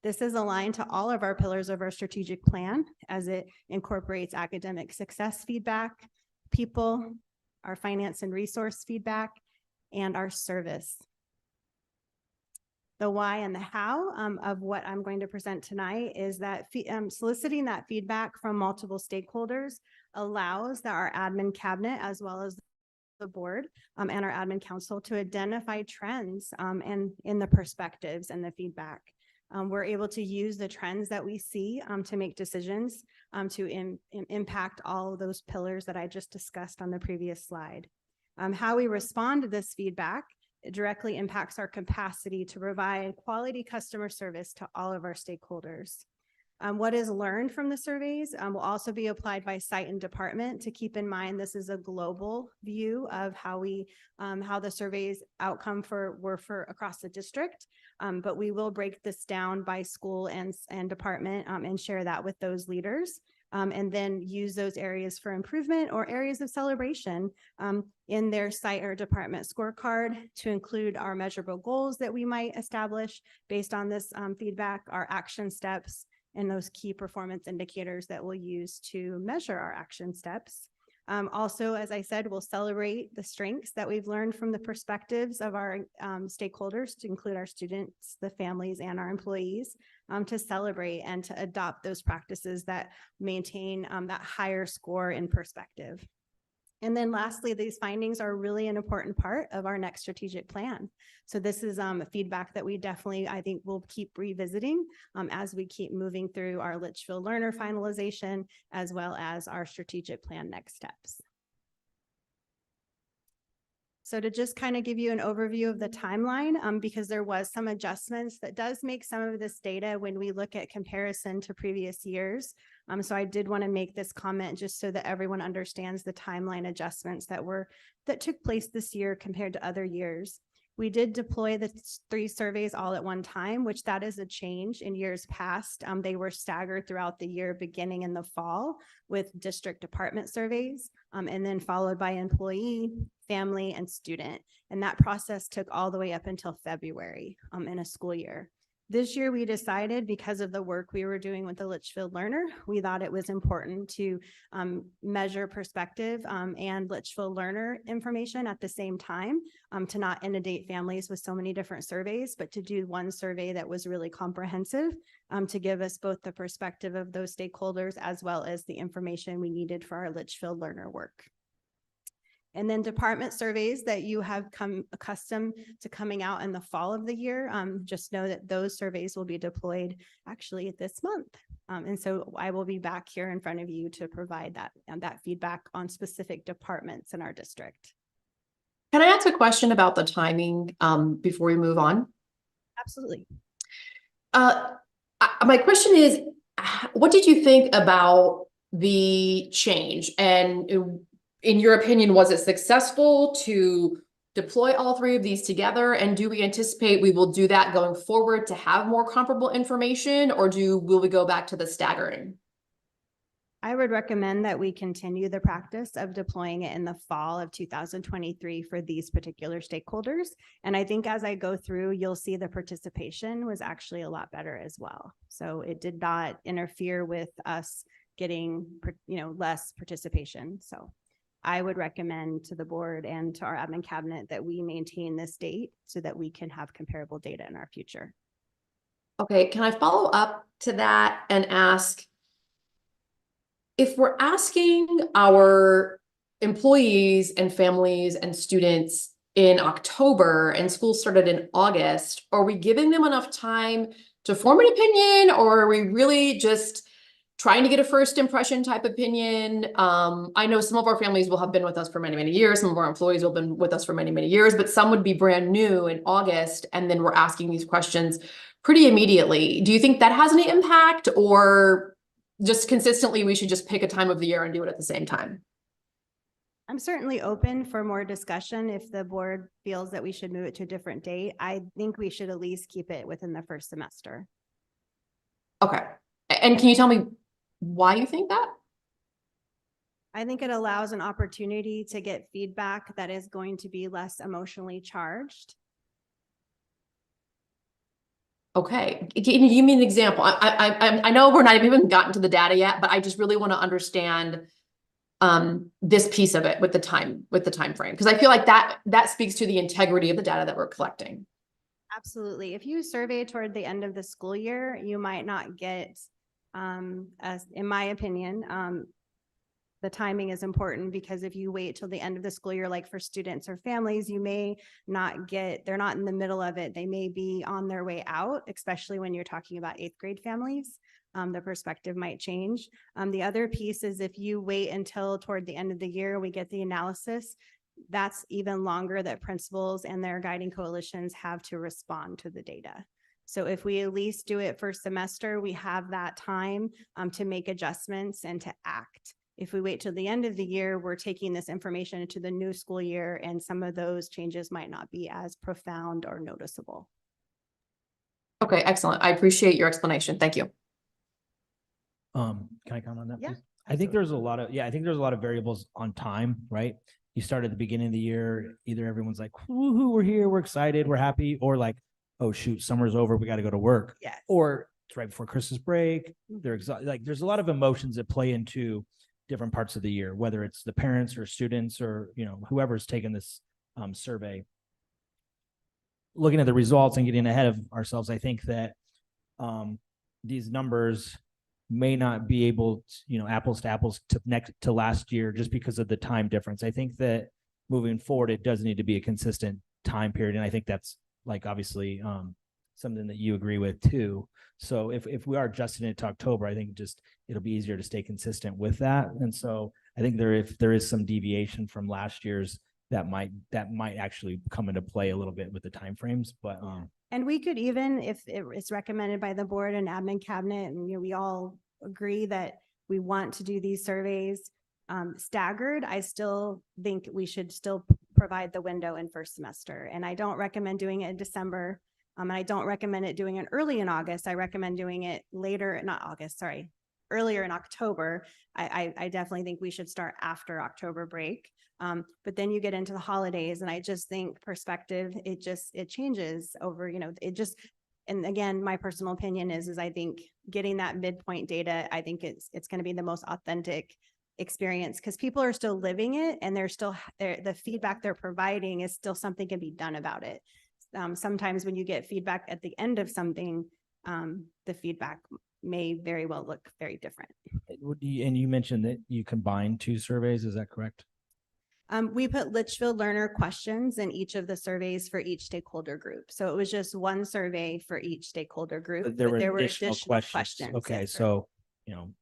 This is aligned to all of our pillars of our strategic plan, as it incorporates academic success feedback, people, our finance and resource feedback, and our service. The why and the how of what I'm going to present tonight is that soliciting that feedback from multiple stakeholders allows our admin cabinet, as well as the board and our admin council, to identify trends and in the perspectives and the feedback. We're able to use the trends that we see to make decisions to impact all of those pillars that I just discussed on the previous slide. How we respond to this feedback, it directly impacts our capacity to provide quality customer service to all of our stakeholders. What is learned from the surveys will also be applied by site and department. To keep in mind, this is a global view of how the surveys outcome were for across the district, but we will break this down by school and department and share that with those leaders. And then use those areas for improvement or areas of celebration in their site or department scorecard, to include our measurable goals that we might establish based on this feedback, our action steps, and those key performance indicators that we'll use to measure our action steps. Also, as I said, we'll celebrate the strengths that we've learned from the perspectives of our stakeholders, to include our students, the families, and our employees, to celebrate and to adopt those practices that maintain that higher score in perspective. And then lastly, these findings are really an important part of our next strategic plan. So this is feedback that we definitely, I think, will keep revisiting as we keep moving through our Litchfield learner finalization, as well as our strategic plan next steps. So to just kind of give you an overview of the timeline, because there was some adjustments that does make some of this data when we look at comparison to previous years. So I did want to make this comment just so that everyone understands the timeline adjustments that took place this year compared to other years. We did deploy the 3 surveys all at one time, which that is a change. In years past, they were staggered throughout the year, beginning in the fall with district department surveys, and then followed by employee, family, and student. And that process took all the way up until February in a school year. This year, we decided, because of the work we were doing with the Litchfield learner, we thought it was important to measure perspective and Litchfield learner information at the same time, to not inundate families with so many different surveys, but to do one survey that was really comprehensive to give us both the perspective of those stakeholders as well as the information we needed for our Litchfield learner work. And then department surveys that you have come accustomed to coming out in the fall of the year, just know that those surveys will be deployed actually this month. And so I will be back here in front of you to provide that feedback on specific departments in our district. Can I ask a question about the timing before we move on? Absolutely. My question is, what did you think about the change? And in your opinion, was it successful to deploy all 3 of these together? And do we anticipate we will do that going forward to have more comparable information, or will we go back to the staggering? I would recommend that we continue the practice of deploying it in the fall of 2023 for these particular stakeholders. And I think as I go through, you'll see the participation was actually a lot better as well. So it did not interfere with us getting, less participation. So I would recommend to the board and to our admin cabinet that we maintain this date so that we can have comparable data in our future. Okay, can I follow up to that and ask, if we're asking our employees and families and students in October and school started in August, are we giving them enough time to form an opinion, or are we really just trying to get a first impression type opinion. I know some of our families will have been with us for many, many years. Some of our employees will have been with us for many, many years, but some would be brand new in August. And then we're asking these questions pretty immediately. Do you think that has any impact, or just consistently we should just pick a time of the year and do it at the same time? I'm certainly open for more discussion if the board feels that we should move it to a different date. I think we should at least keep it within the first semester. Okay. And can you tell me why you think that? I think it allows an opportunity to get feedback that is going to be less emotionally charged. Okay, can you give me an example? I know we're not even gotten to the data yet, but I just really want to understand this piece of it with the time frame, because I feel like that speaks to the integrity of the data that we're collecting. Absolutely. If you survey toward the end of the school year, you might not get, in my opinion, the timing is important, because if you wait till the end of the school year, like for students or families, you may not get, they're not in the middle of it. They may be on their way out, especially when you're talking about 8th grade families. The perspective might change. The other piece is if you wait until toward the end of the year, we get the analysis, that's even longer that principals and their guiding coalitions have to respond to the data. So if we at least do it first semester, we have that time to make adjustments and to act. If we wait till the end of the year, we're taking this information into the new school year, and some of those changes might not be as profound or noticeable. Okay, excellent. I appreciate your explanation. Thank you. Can I comment on that, Yeah, please? I think there's a lot of variables on time, right? You start at the beginning of the year, either everyone's like, woohoo, we're here, we're excited, we're happy, or like, oh shoot, summer's over, we got to go to work. Yes. Or it's right before Christmas break. They're exhausted. Like, there's a lot of emotions that play into different parts of the year, whether it's the parents or students or, whoever's taken this survey. Looking at the results and getting ahead of ourselves, I think that these numbers may not be able to, apples to apples to next to last year, just because of the time difference. I think that moving forward, it does need to be a consistent time period. And I think that's like, obviously, something that you agree with too. So if we are adjusting it to October, I think it'll be easier to stay consistent with that. And so I think if there is some deviation from last year's, that might actually come into play a little bit with the timeframes. But and we could even, if it's recommended by the board and admin cabinet, and we all agree that we want to do these surveys staggered, I still think we should still provide the window in first semester. And I don't recommend doing it in December. And I don't recommend it doing it early in August. I recommend doing it earlier in October. I definitely think we should start after October break. But then you get into the holidays, and I just think perspective, it changes over, and again, my personal opinion is I think getting that midpoint data, I think it's going to be the most authentic experience, because people are still living it, and the feedback they're providing is still something can be done about it. Sometimes when you get feedback at the end of something, the feedback may very well look very different. And you mentioned that you combined 2 surveys, is that correct? We put Litchfield learner questions in each of the surveys for each stakeholder group. So it was just one survey for each stakeholder group. But there were additional questions. Okay, yes, sir. so,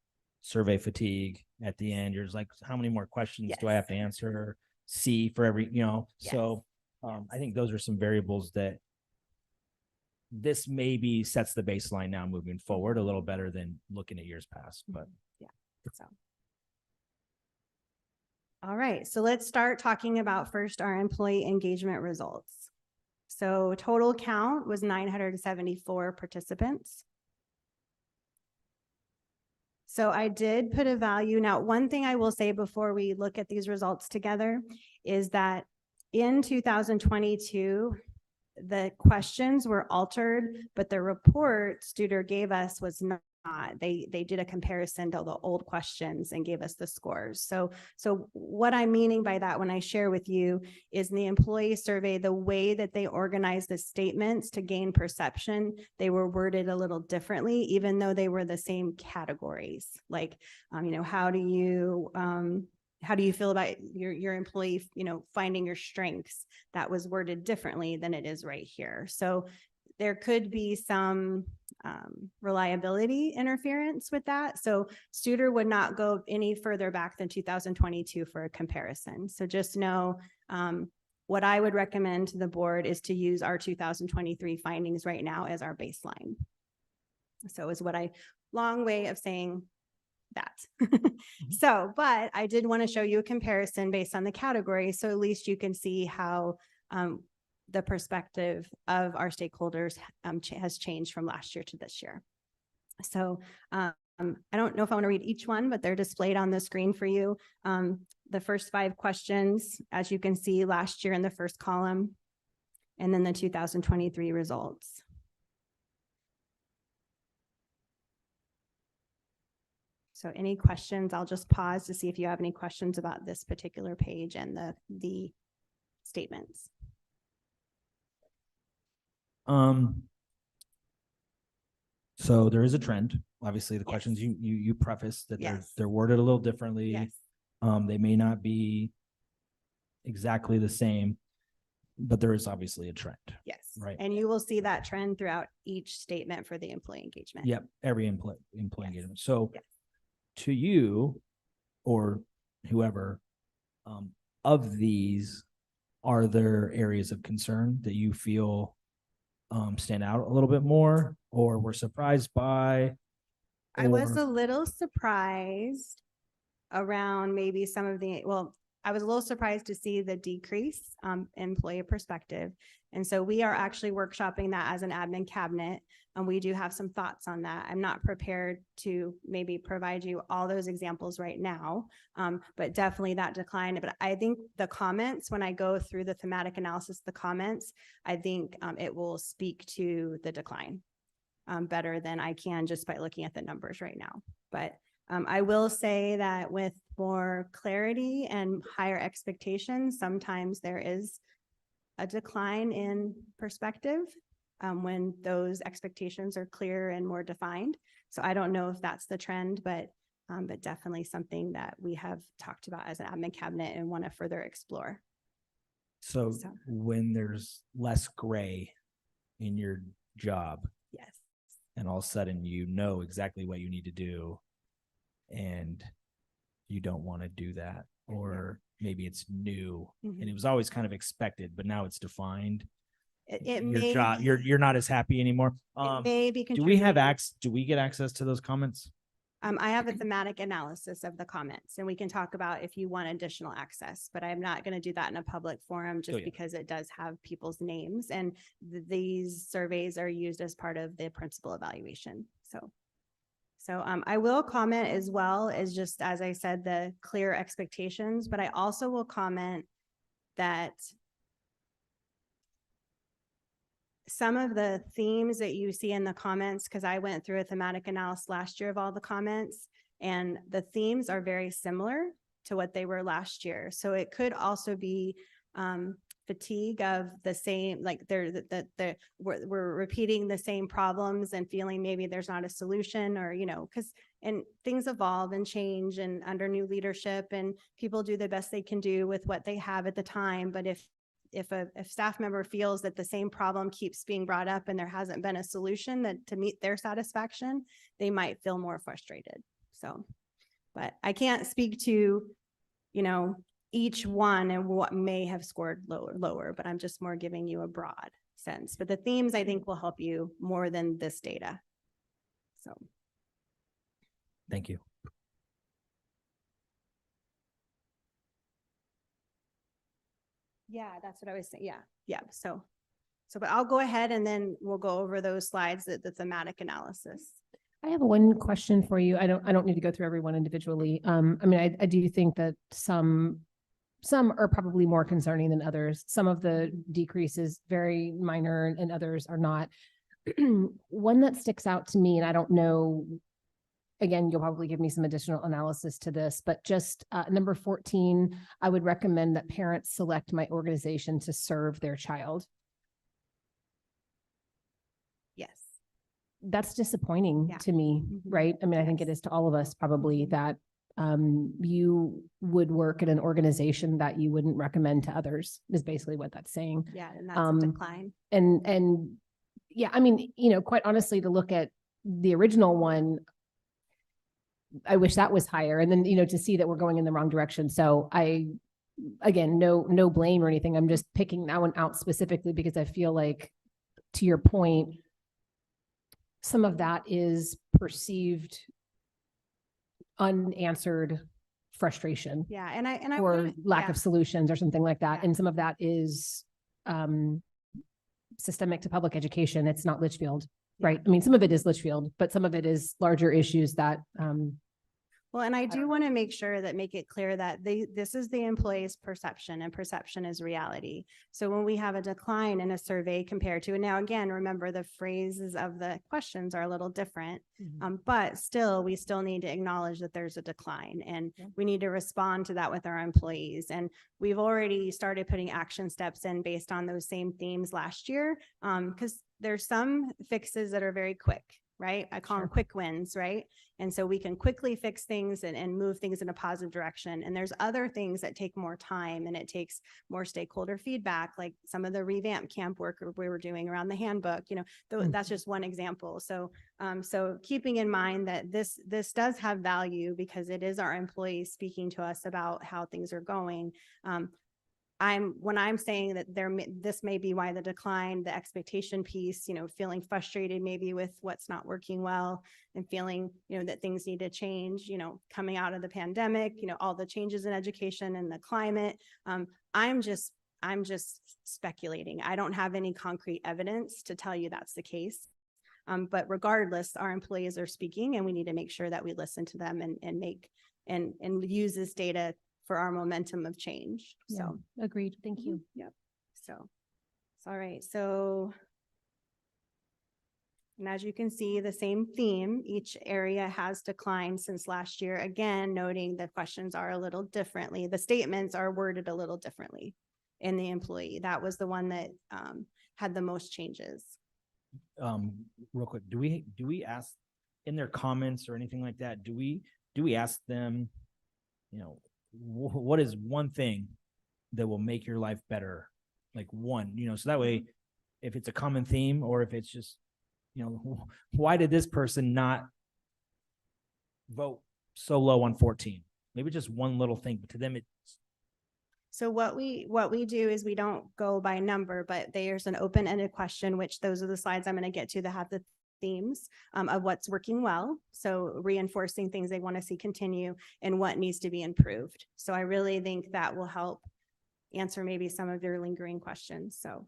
survey fatigue at the end, you're just like, how many more questions do I have to answer? C for every, so I think those are some variables that this maybe sets the baseline now moving forward a little better than looking at years past, but. So. All right, so let's start talking about first our employee engagement results. So total count was 974 participants. So I did put a value. Now, one thing I will say before we look at these results together is that in 2022, the questions were altered, but the report Studer gave us was not. They did a comparison to the old questions and gave us the scores. So what I'm meaning by that when I share with you is in the employee survey, the way that they organized the statements to gain perception, they were worded a little differently, even though they were the same categories. Like, how do you feel about your employee, finding your strengths? That was worded differently than it is right here. So there could be some reliability interference with that. So Studer would not go any further back than 2022 for a comparison. So just know what I would recommend to the board is to use our 2023 findings right now as our baseline. So is what long way of saying that. So, but I did want to show you a comparison based on the category. So at least you can see how the perspective of our stakeholders has changed from last year to this year. So I don't know if I want to read each one, but they're displayed on the screen for you. The first 5 questions, as you can see last year in the first column, and then the 2023 results. So any questions, I'll just pause to see if you have any questions about this particular page and the statements. So there is a trend. Obviously, the questions you preface that they're worded a little differently. Yes. They may not be exactly the same, but there is obviously a trend. Yes. Right. And you will see that trend throughout each statement for the employee engagement. Yep. Every employee engagement. So Yes. to you or whoever, of these, are there areas of concern that you feel stand out a little bit more or were surprised by? I was or- a little surprised around maybe some of I was a little surprised to see the decrease employee perspective. And so we are actually workshopping that as an admin cabinet, and we do have some thoughts on that. I'm not prepared to maybe provide you all those examples right now, but definitely that decline. But I think the comments, when I go through the thematic analysis, the comments, I think it will speak to the decline better than I can just by looking at the numbers right now. But I will say that with more clarity and higher expectations, sometimes there is a decline in perspective when those expectations are clear and more defined. So I don't know if that's the trend, but definitely something that we have talked about as an admin cabinet and want to further explore. So when there's less gray in your job, yes, and all of a sudden you know exactly what you need to do and you don't want to do that, or maybe it's new and it was always kind of expected, but now it's defined. It Your may job, be- you're not as happy anymore. it may be Do we have contributing. do we get access to those comments? I have a thematic analysis of the comments, and we can talk about if you want additional access, but I'm not going to do that in a public forum just because it does have people's names, and these surveys are used as part of the principal evaluation. So I will comment as well as just, as I said, the clear expectations, but I also will comment that some of the themes that you see in the comments, because I went through a thematic analysis last year of all the comments, and the themes are very similar to what they were last year. So it could also be fatigue of the same, like we're repeating the same problems and feeling maybe there's not a solution, or, and things evolve and change and under new leadership, and people do the best they can do with what they have at the time. But if a staff member feels that the same problem keeps being brought up and there hasn't been a solution that to meet their satisfaction, they might feel more frustrated. So, but I can't speak to, each one and what may have scored lower, but I'm just more giving you a broad sense. But the themes I think will help you more than this data. So. Thank you. Yeah, that's what I was saying. Yeah. So, but I'll go ahead and then we'll go over those slides, the thematic analysis. I have one question for you. I don't need to go through everyone individually. I do think that some are probably more concerning than others. Some of the decreases very minor and others are not. One that sticks out to me, and I don't know, again, you'll probably give me some additional analysis to this, but just number 14, I would recommend that parents select my organization to serve their child. Yes. That's disappointing to me, right? I think it is to all of us probably that you would work in an organization that you wouldn't recommend to others is basically what that's saying. Yeah, and that's a decline. And Yeah, I mean, quite honestly, to look at the original one, I wish that was higher. And then, to see that we're going in the wrong direction. So again, no blame or anything. I'm just picking that one out specifically because I feel like, to your point, some of that is perceived unanswered frustration Yeah, and I or wanna- lack yeah. of solutions or something like that. Yeah. And some of that is systemic to public education. It's not Litchfield, right? I mean, some of it is Litchfield, but some of it is larger issues that Well, and I do want to make sure that make it clear that this is the employee's perception and perception is reality. So when we have a decline in a survey compared to, and now again, remember the phrases of the questions are a little different, but still, we still need to acknowledge that there's a decline and we need to respond to that with our employees. And we've already started putting action steps in based on those same themes last year, because there's some fixes that are very quick. Right? I call them quick wins, right? And so we can quickly fix things and move things in a positive direction. And there's other things that take more time and it takes more stakeholder feedback, like some of the revamp camp work we were doing around the handbook, that's just one example. So, so keeping in mind that this does have value because it is our employees speaking to us about how things are going. When I'm saying that this may be why the decline, the expectation piece, feeling frustrated maybe with what's not working well and feeling, that things need to change, coming out of the pandemic, all the changes in education and the climate. I'm just speculating. I don't have any concrete evidence to tell you that's the case. But regardless, our employees are speaking and we need to make sure that we listen to them and use this data for our momentum of change. So agreed. Thank you. Yep. So, all right. So, and as you can see, the same theme, each area has declined since last year. Again, noting the questions are a little differently. The statements are worded a little differently in the employee. That was the one that had the most changes. Real quick, do we ask in their comments or anything like that? Do we ask them, what is one thing that will make your life better? Like one, so that way, if it's a common theme or if it's just, why did this person not vote so low on 14? Maybe just one little thing, but to them, it's. So what we do is we don't go by number, but there's an open-ended question, which those are the slides I'm going to get to that have the themes of what's working well. So reinforcing things they want to see continue and what needs to be improved. So I really think that will help answer maybe some of your lingering questions. So.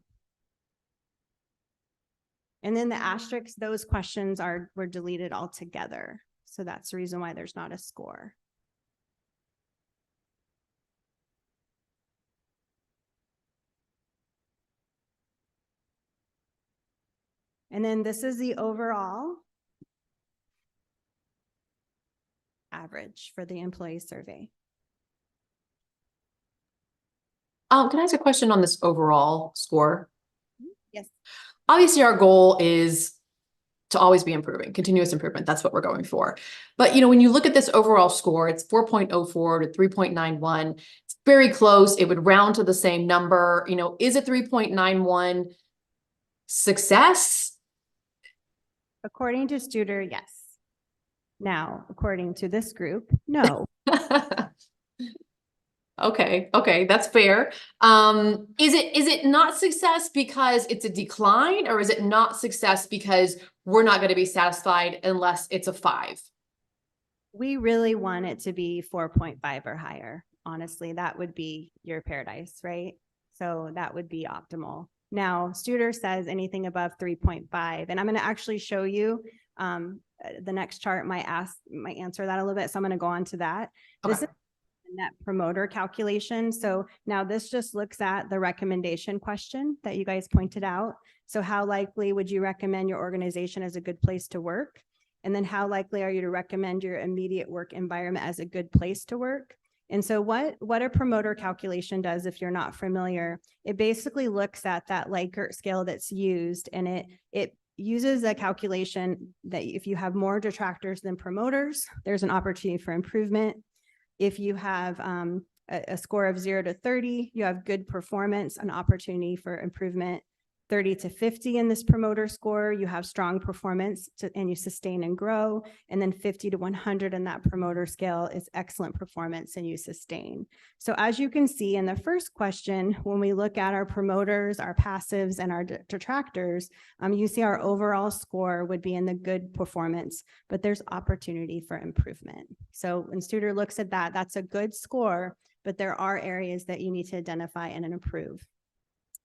And then the asterisks, those questions were deleted altogether. So that's the reason why there's not a score. And then this is the overall average for the employee survey. Can I ask a question on this overall score? Yes. Obviously, our goal is to always be improving, continuous improvement. That's what we're going for. But, when you look at this overall score, it's 4.04 to 3.91. It's very close. It would round to the same number. Is it 3.91 success? According to Studer, yes. Now, according to this group, no. Okay, that's fair. Is it not success because it's a decline, or is it not success because we're not going to be satisfied unless it's a 5? We really want it to be 4.5 or higher. Honestly, that would be your paradise, right? So that would be optimal. Now, Studer says anything above 3.5, and I'm going to actually show you the next chart might answer that a little bit. So I'm going to go on to that. Okay. This is the net promoter calculation. So now this just looks at the recommendation question that you guys pointed out. So how likely would you recommend your organization as a good place to work? And then how likely are you to recommend your immediate work environment as a good place to work? And so what a promoter calculation does, if you're not familiar, it basically looks at that Likert scale that's used, and it uses a calculation that if you have more detractors than promoters, there's an opportunity for improvement. If you have a score of 0 to 30, you have good performance, an opportunity for improvement. 30 to 50 in this promoter score, you have strong performance and you sustain and grow. And then 50 to 100 in that promoter scale is excellent performance and you sustain. So as you can see in the first question, when we look at our promoters, our passives, and our detractors, you see our overall score would be in the good performance, but there's opportunity for improvement. So when Studer looks at that, that's a good score, but there are areas that you need to identify and improve.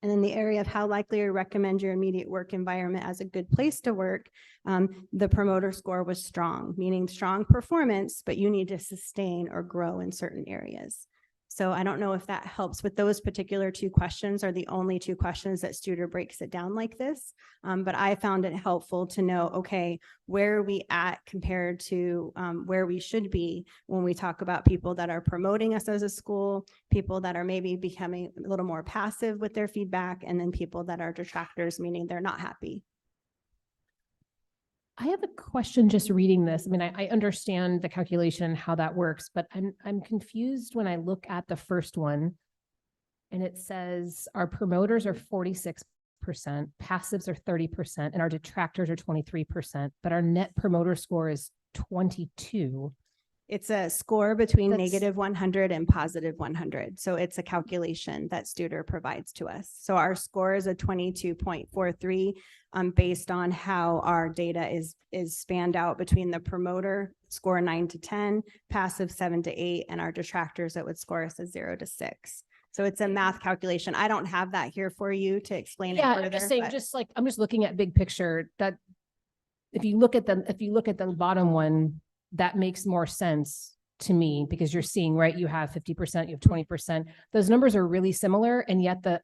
And in the area of how likely you recommend your immediate work environment as a good place to work, the promoter score was strong, meaning strong performance, but you need to sustain or grow in certain areas. So I don't know if that helps with those particular two questions are the only two questions that Studer breaks it down like this. But I found it helpful to know, okay, where are we at compared to where we should be when we talk about people that are promoting us as a school, people that are maybe becoming a little more passive with their feedback, and then people that are detractors, meaning they're not happy. I have a question just reading this. I mean, I understand the calculation, how that works, but I'm confused when I look at the first one and it says our promoters are 46%, passives are 30%, and our detractors are 23%, but our net promoter score is 22. It's a score between That's- negative 100 and positive 100. So it's a calculation that Studer provides to us. So our score is a 22.43 based on how our data is spanned out between the promoter score 9 to 10, passive 7 to 8, and our detractors that would score us a 0 to 6. So it's a math calculation. I don't have that here for you to explain it further. I'm just saying, but- just like, I'm just looking at big picture that if you look at the bottom one, that makes more sense to me because you're seeing, right, you have 50%, you have 20%. Those numbers are really similar. And yet the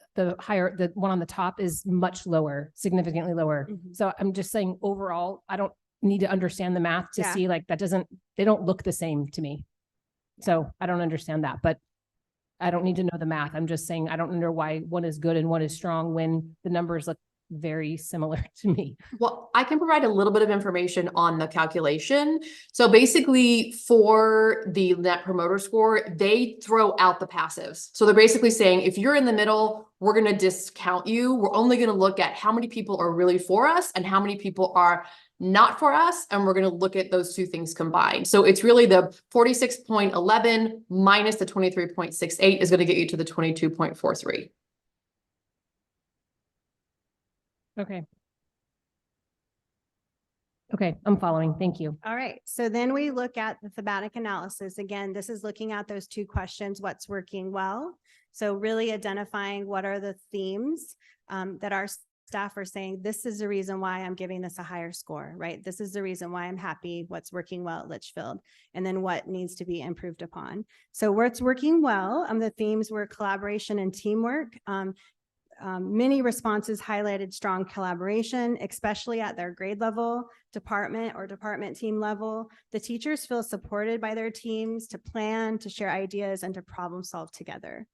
one on the top is much lower, significantly lower. Mhm. So I'm just saying overall, I don't need to understand the math to Yeah. see like they don't look the same to me. So I don't understand that, but I don't need to know the math. I'm just saying, I don't know why one is good and one is strong when the numbers look very similar to me. Well, I can provide a little bit of information on the calculation. So basically for the net promoter score, they throw out the passives. So they're basically saying, if you're in the middle, we're going to discount you. We're only going to look at how many people are really for us and how many people are not for us. And we're going to look at those two things combined. So it's really the 46.11 minus the 23.68 is going to get you to the 22.43. Okay. Okay, I'm following. Thank you. All right. So then we look at the thematic analysis. Again, this is looking at those two questions, what's working well. So really identifying what are the themes that our staff are saying, this is the reason why I'm giving this a higher score, right? This is the reason why I'm happy, what's working well at Litchfield, and then what needs to be improved upon. So what's working well, the themes were collaboration and teamwork. Many responses highlighted strong collaboration, especially at their grade level, department or department team level. The teachers feel supported by their teams to plan, to share ideas, and to problem solve together.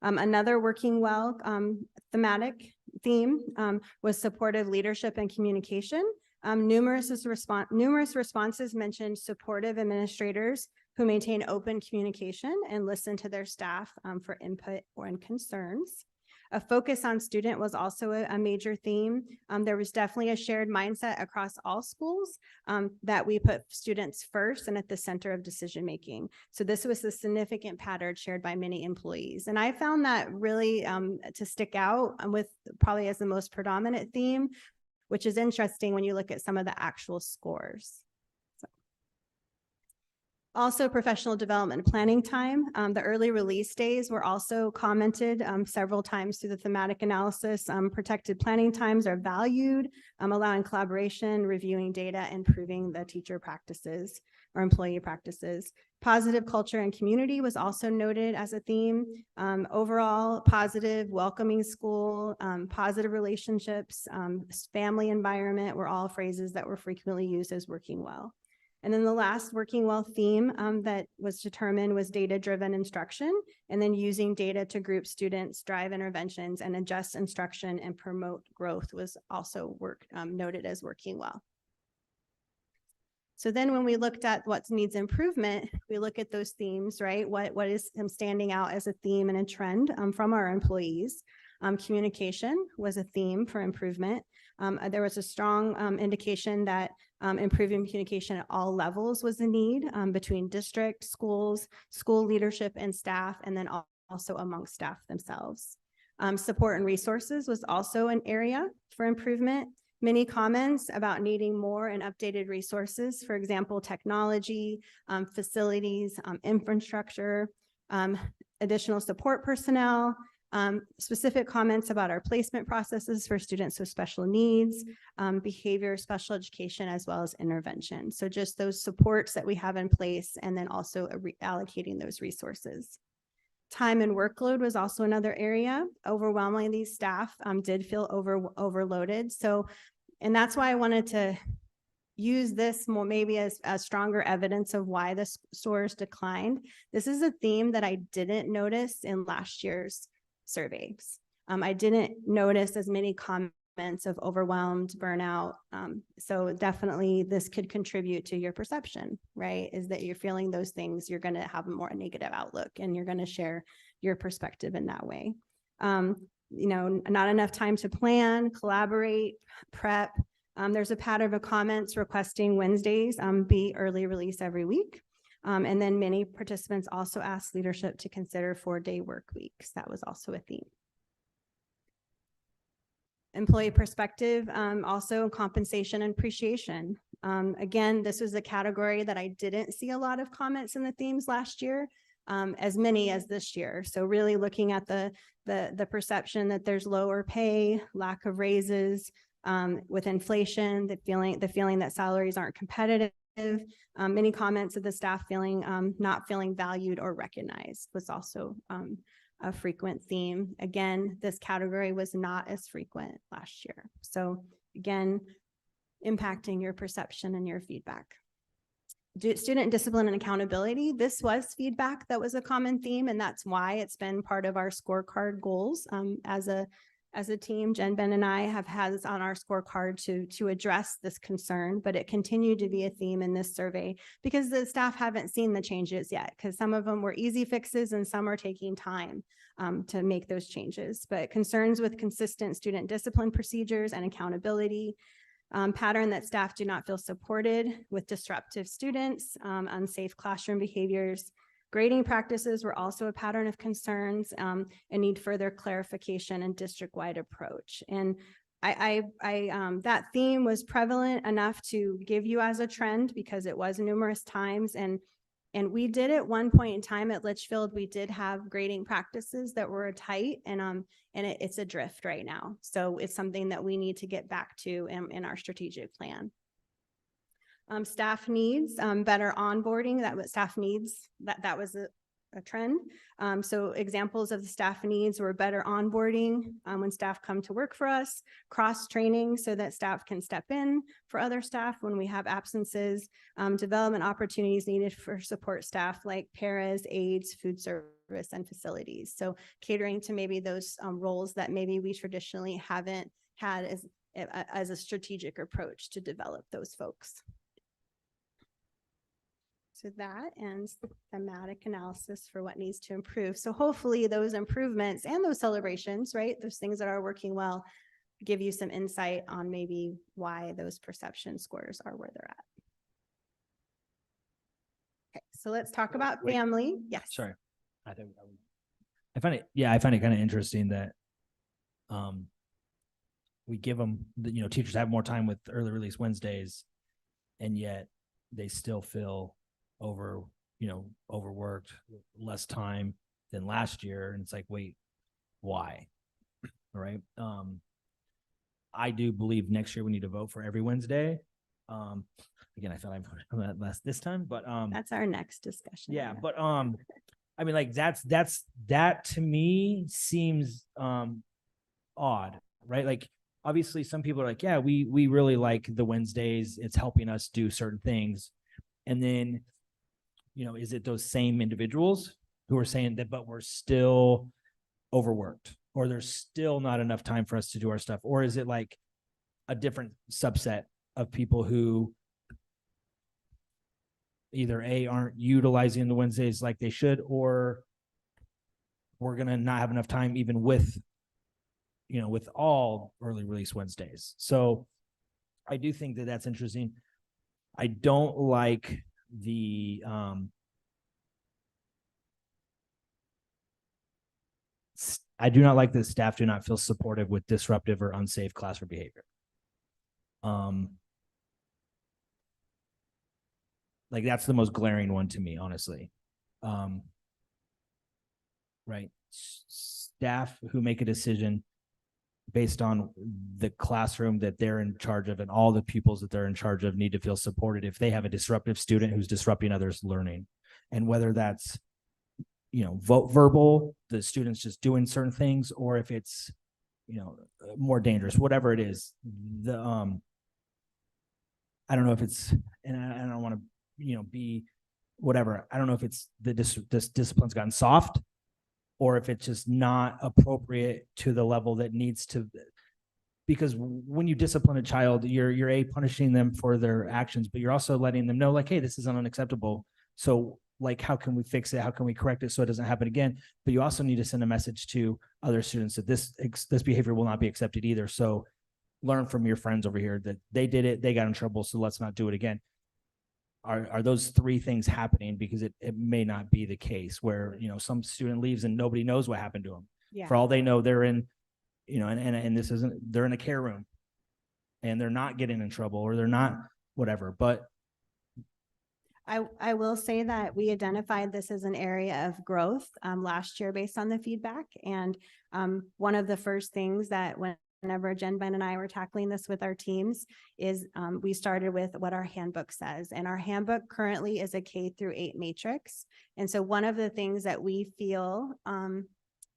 Another working well thematic theme was supportive leadership and communication. Numerous responses mentioned supportive administrators who maintain open communication and listen to their staff for input and concerns. A focus on student was also a major theme. There was definitely a shared mindset across all schools that we put students first and at the center of decision-making. So this was a significant pattern shared by many employees. And I found that really to stick out with probably as the most predominant theme, which is interesting when you look at some of the actual scores. Also, professional development planning time. The early release days were also commented several times through the thematic analysis. Protected planning times are valued, allowing collaboration, reviewing data, improving the teacher practices or employee practices. Positive culture and community was also noted as a theme. Overall, positive, welcoming school, positive relationships, family environment were all phrases that were frequently used as working well. And then the last working well theme that was determined was data-driven instruction, and then using data to group students, drive interventions, and adjust instruction and promote growth was also noted as working well. So then when we looked at what needs improvement, we look at those themes, right? What is standing out as a theme and a trend from our employees. Communication was a theme for improvement. There was a strong indication that improving communication at all levels was a need between district, schools, school leadership and staff, and then also among staff themselves. Support and resources was also an area for improvement. Many comments about needing more and updated resources, for example, technology, facilities, infrastructure, additional support personnel, specific comments about our placement processes for students with special needs, behavior, special education, as well as intervention. So just those supports that we have in place, and then also reallocating those resources. Time and workload was also another area. Overwhelmingly, these staff did feel overloaded. So, and that's why I wanted to use this more maybe as stronger evidence of why the scores declined. This is a theme that I didn't notice in last year's surveys. I didn't notice as many comments of overwhelmed, burnout. So definitely this could contribute to your perception, right? Is that you're feeling those things, you're going to have a more negative outlook and you're going to share your perspective in that way. You know, not enough time to plan, collaborate, prep. There's a pattern of comments requesting Wednesdays be early release every week. And then many participants also asked leadership to consider 4-day work weeks. That was also a theme. Employee perspective, also compensation and appreciation. Again, this was a category that I didn't see a lot of comments in the themes last year, as many as this year. So really looking at the perception that there's lower pay, lack of raises, with inflation, the feeling that salaries aren't competitive. Many comments of the staff not feeling valued or recognized was also a frequent theme. Again, this category was not as frequent last year. So again, impacting your perception and your feedback. Student discipline and accountability. This was feedback that was a common theme, and that's why it's been part of our scorecard goals. As a team, Jen, Ben, and I have had this on our scorecard to address this concern, but it continued to be a theme in this survey because the staff haven't seen the changes yet, because some of them were easy fixes and some are taking time to make those changes. But concerns with consistent student discipline procedures and accountability, pattern that staff do not feel supported with disruptive students, unsafe classroom behaviors. Grading practices were also a pattern of concerns and need further clarification and district-wide approach. And that theme was prevalent enough to give you as a trend because it was numerous times. And we did at one point in time at Litchfield, we did have grading practices that were tight, and it's a drift right now. So it's something that we need to get back to in our strategic plan. Staff needs better onboarding. That was staff needs. That was a trend. So examples of the staff needs were better onboarding when staff come to work for us, cross training so that staff can step in for other staff when we have absences, development opportunities needed for support staff like paras, aides, food service, and facilities. So catering to maybe those roles that maybe we traditionally haven't had as a strategic approach to develop those folks. So that ends the thematic analysis for what needs to improve. So hopefully those improvements and those celebrations, right, those things that are working well, give you some insight on maybe why those perception scores are where they're at. Okay, so let's talk about family. Yes. Sorry. I find it kind of interesting that we give them, teachers have more time with early release Wednesdays, and yet they still feel overworked, less time than last year. And it's like, wait, why? All right. I do believe next year we need to vote for every Wednesday. Again, I thought I voted on that last this time, but that's our next discussion. Yeah, but I mean, like that to me seems odd, right? Like obviously some people are like, yeah, we really like the Wednesdays. It's helping us do certain things. And then, is it those same individuals who are saying that, but we're still overworked, or there's still not enough time for us to do our stuff? Or is it like a different subset of people who either aren't utilizing the Wednesdays like they should, or we're going to not have enough time even with with all early release Wednesdays. So I do think that that's interesting. I don't like the, I do not like that staff do not feel supportive with disruptive or unsafe classroom behavior. Like that's the most glaring one to me, honestly. Right. Staff who make a decision based on the classroom that they're in charge of and all the pupils that they're in charge of need to feel supported if they have a disruptive student who's disrupting others' learning. And whether that's, verbal, the students just doing certain things, or if it's, more dangerous, whatever it is, I don't know if it's, and I don't want to, be whatever. I don't know if it's this discipline's gotten soft or if it's just not appropriate to the level that needs to, because when you discipline a child, you're punishing them for their actions, but you're also letting them know like, hey, this is unacceptable. So like, how can we fix it? How can we correct it so it doesn't happen again? But you also need to send a message to other students that this behavior will not be accepted either. So learn from your friends over here that they did it, they got in trouble, so let's not do it again. Are those three things happening? Because it may not be the case where, some student leaves and nobody knows what happened to them. Yeah. For all they know, they're in, and this isn't, they're in a care room and they're not getting in trouble or they're not whatever. But I will say that we identified this as an area of growth last year based on the feedback. And one of the first things that whenever Jen, Ben, and I were tackling this with our teams is we started with what our handbook says. And our handbook currently is a K-8 matrix. And so one of the things that we feel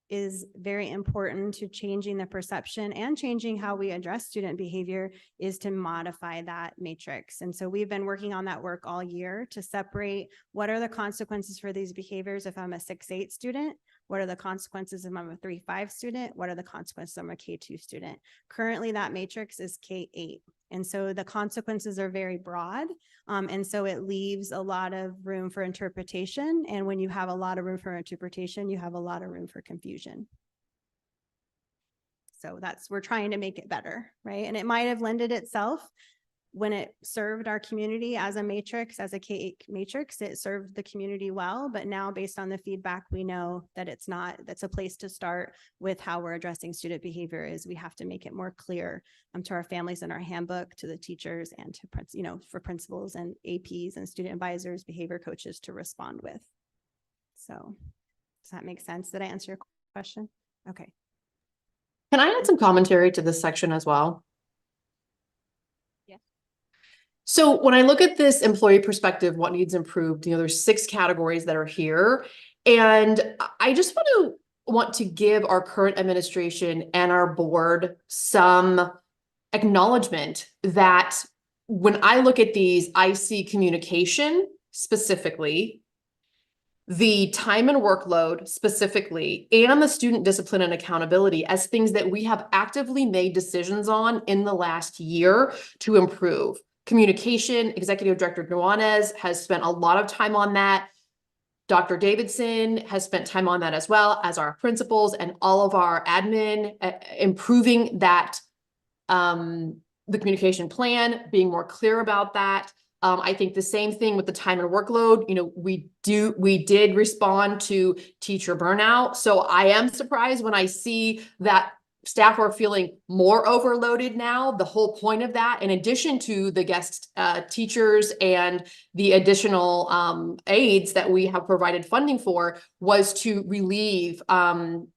is very important to changing the perception and changing how we address student behavior is to modify that matrix. And so we've been working on that work all year to separate what are the consequences for these behaviors if I'm a 6-8 student, what are the consequences if I'm a 3-5 student, what are the consequences if I'm a K-2 student. Currently that matrix is K-8. And so the consequences are very broad. And so it leaves a lot of room for interpretation. And when you have a lot of room for interpretation, you have a lot of room for confusion. So we're trying to make it better, right? And it might have lended itself when it served our community as a matrix, as a K-8 matrix, it served the community well. But now based on the feedback, we know that it's not, that's a place to start with how we're addressing student behavior is we have to make it more clear to our families in our handbook, to the teachers and to, for principals and APs and student advisors, behavior coaches to respond with. So does that make sense? Did I answer your question? Okay. Can I add some commentary to this section as well? So when I look at this employee perspective, what needs improved, there's 6 categories that are here. And I just want to give our current administration and our board some acknowledgement that when I look at these, I see communication specifically, the time and workload specifically, and the student discipline and accountability as things that we have actively made decisions on in the last year to improve. Communication, Executive Director Nuanez has spent a lot of time on that. Dr. Davidson has spent time on that as well as our principals and all of our admin, improving that, the communication plan, being more clear about that. I think the same thing with the time and workload. We did respond to teacher burnout. So I am surprised when I see that staff are feeling more overloaded now. The whole point of that, in addition to the guest teachers and the additional aides that we have provided funding for, was to relieve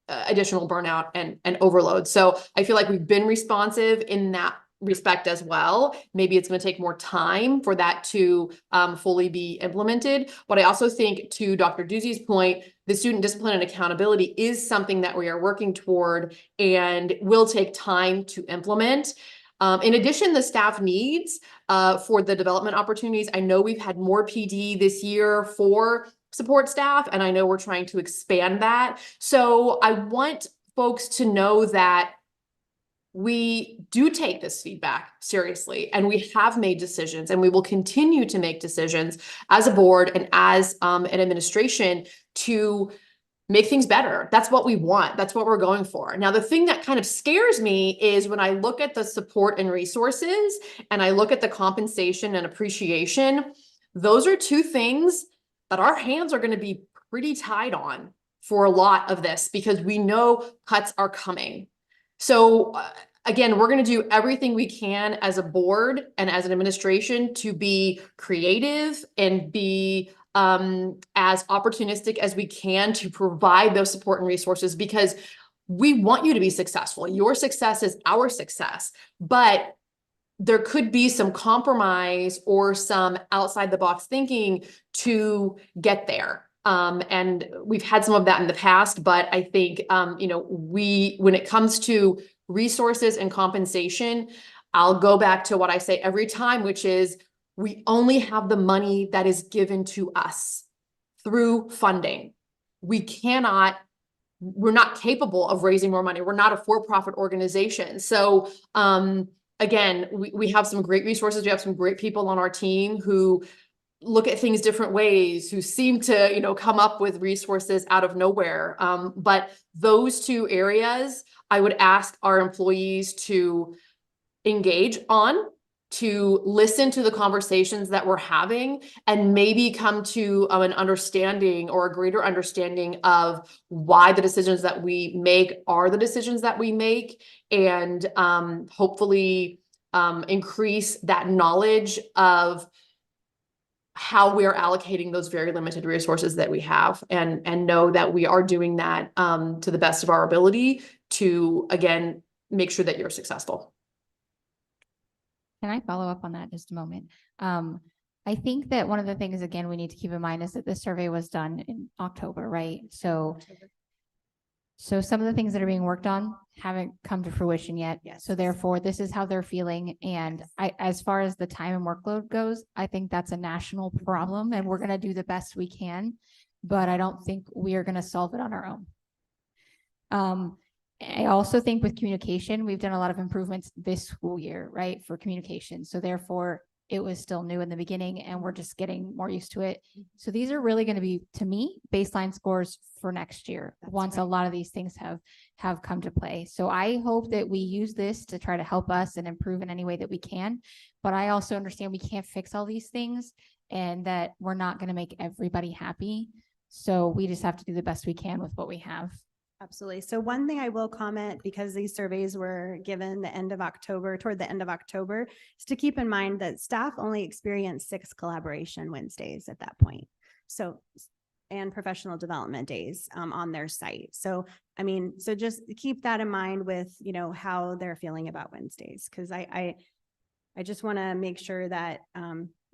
additional burnout and overload. So I feel like we've been responsive in that respect as well. Maybe it's going to take more time for that to fully be implemented. But I also think, to Dr. Duzzi's point, the student discipline and accountability is something that we are working toward and will take time to implement. In addition, the staff needs for the development opportunities. I know we've had more PD this year for support staff, and I know we're trying to expand that. So I want folks to know that we do take this feedback seriously, and we have made decisions, and we will continue to make decisions as a board and as an administration to make things better. That's what we want. That's what we're going for. Now, the thing that kind of scares me is when I look at the support and resources and I look at the compensation and appreciation, those are two things that our hands are going to be pretty tied on for a lot of this because we know cuts are coming. So again, we're going to do everything we can as a board and as an administration to be creative and be as opportunistic as we can to provide those support and resources because we want you to be successful. Your success is our success, but there could be some compromise or some outside the box thinking to get there. And we've had some of that in the past, but I think, when it comes to resources and compensation, I'll go back to what I say every time, which is we only have the money that is given to us through funding. We're not capable of raising more money. We're not a for-profit organization. So, again, we have some great resources. We have some great people on our team who look at things different ways, who seem to, come up with resources out of nowhere. But those two areas, I would ask our employees to engage on, to listen to the conversations that we're having, and maybe come to an understanding or a greater understanding of why the decisions that we make are the decisions that we make, and hopefully increase that knowledge of how we're allocating those very limited resources that we have, and know that we are doing that to the best of our ability to, again, make sure that you're successful. Can I follow up on that just a moment? I think that one of the things, again, we need to keep in mind is that this survey was done in October, right? So some of the things that are being worked on haven't come to fruition yet. Yes. So therefore, this is how they're feeling. And as far as the time and workload goes, I think that's a national problem and we're going to do the best we can, but I don't think we are going to solve it on our own. I also think with communication, we've done a lot of improvements this school year, right, for communication. So therefore, it was still new in the beginning and we're just getting more used to it. So these are really going to be, to me, baseline scores for next year once a lot of these things have come to play. So I hope that we use this to try to help us and improve in any way that we can. But I also understand we can't fix all these things and that we're not going to make everybody happy. So we just have to do the best we can with what we have. Absolutely. So one thing I will comment, because these surveys were given toward the end of October, is to keep in mind that staff only experienced 6 collaboration Wednesdays at that point. So, and professional development days on their site. So, so just keep that in mind with, how they're feeling about Wednesdays. Cause I just want to make sure that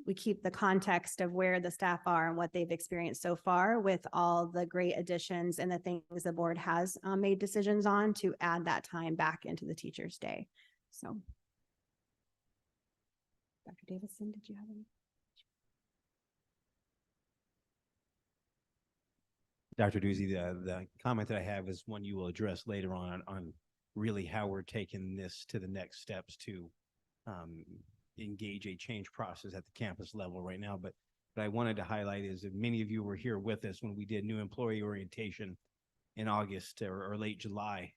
we keep the context of where the staff are and what they've experienced so far with all the great additions and the things the board has made decisions on to add that time back into the teacher's day. So. Dr. Davidson, did you have any? Dr. Doozy, the comment that I have is one you will address later on really how we're taking this to the next steps to engage a change process at the campus level right now. But what I wanted to highlight is that many of you were here with us when we did new employee orientation in August or late July.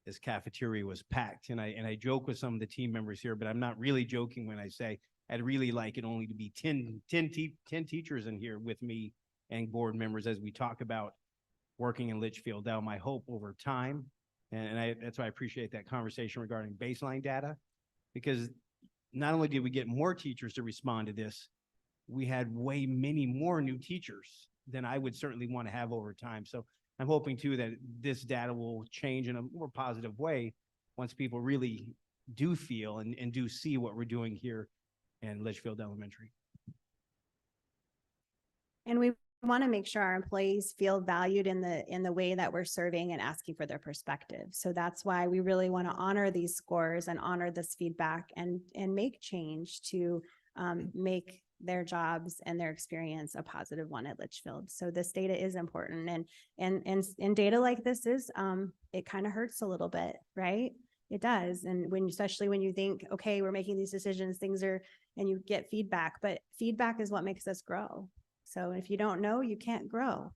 This cafeteria was packed, and I joke with some of the team members here, but I'm not really joking when I say I'd really like it only to be 10 teachers in here with me and board members as we talk about working in Litchfield. Now, my hope over time, and that's why I appreciate that conversation regarding baseline data, because not only did we get more teachers to respond to this, we had many more new teachers than I would certainly want to have over time. So I'm hoping too that this data will change in a more positive way once people really do feel and do see what we're doing here in Litchfield Elementary. And we want to make sure our employees feel valued in the way that we're serving and asking for their perspective. So that's why we really want to honor these scores and honor this feedback and make change to make their jobs and their experience a positive one at Litchfield. So this data is important, and data like this is it kind of hurts a little bit, right? It does. And especially when you think, okay, we're making these decisions, and you get feedback, but feedback is what makes us grow. So if you don't know, you can't grow.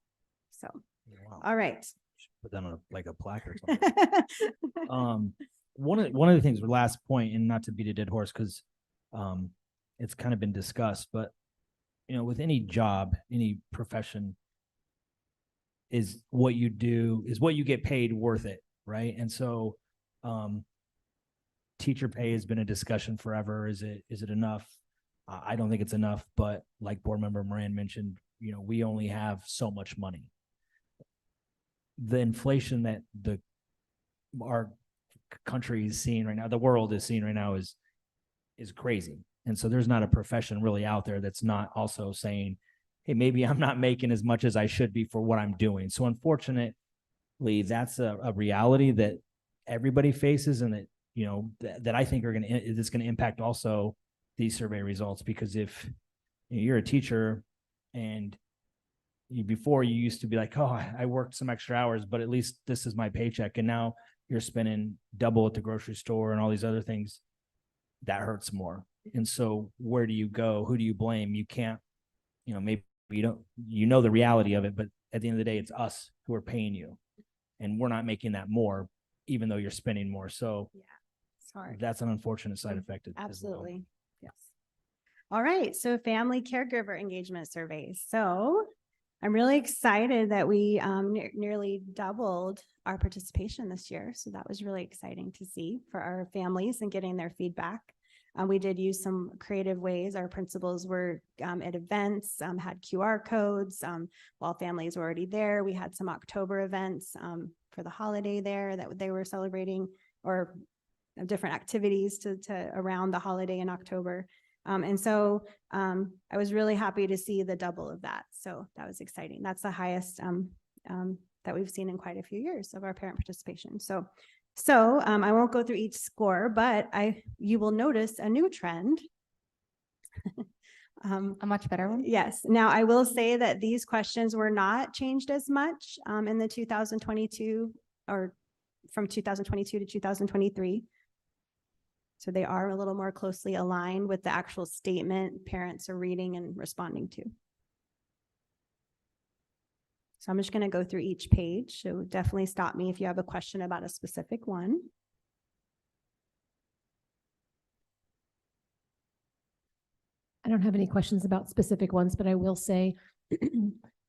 So Wow. All right. Put that on like a plaque or something. One of the things, last point, and not to beat a dead horse, because it's kind of been discussed, but with any job, any profession, is what you do, is what you get paid worth it, right? And so teacher pay has been a discussion forever. Is it enough? I don't think it's enough, but like Board Member Moran mentioned, we only have so much money. The inflation that our country is seeing right now, the world is seeing right now, is crazy. And so there's not a profession really out there that's not also saying, hey, maybe I'm not making as much as I should be for what I'm doing. So unfortunately, that's a reality that everybody faces, and that I think it's going to impact also these survey results. Because if you're a teacher and before you used to be like, oh, I worked some extra hours, but at least this is my paycheck. And now you're spending double at the grocery store and all these other things. That hurts more. And so where do you go? Who do you blame? You can't, maybe you don't, the reality of it, but at the end of the day, it's us who are paying you, and we're not making that more, even though you're spending more. So Yeah, it's hard. that's an unfortunate side effect. Absolutely. Yes. All right. So family caregiver engagement surveys. So I'm really excited that we nearly doubled our participation this year. So that was really exciting to see for our families and getting their feedback. We did use some creative ways. Our principals were at events, had QR codes. While families were already there, we had some October events for the holiday there that they were celebrating, or different activities to around the holiday in October. And so I was really happy to see the double of that. So that was exciting. That's the highest that we've seen in quite a few years of our parent participation. So I won't go through each score, but you will notice a new trend. A much better one. Yes. Now, I will say that these questions were not changed as much in the 2022, or from 2022 to 2023. So they are a little more closely aligned with the actual statement parents are reading and responding to. So I'm just going to go through each page. So definitely stop me if you have a question about a specific one. I don't have any questions about specific ones, but I will say,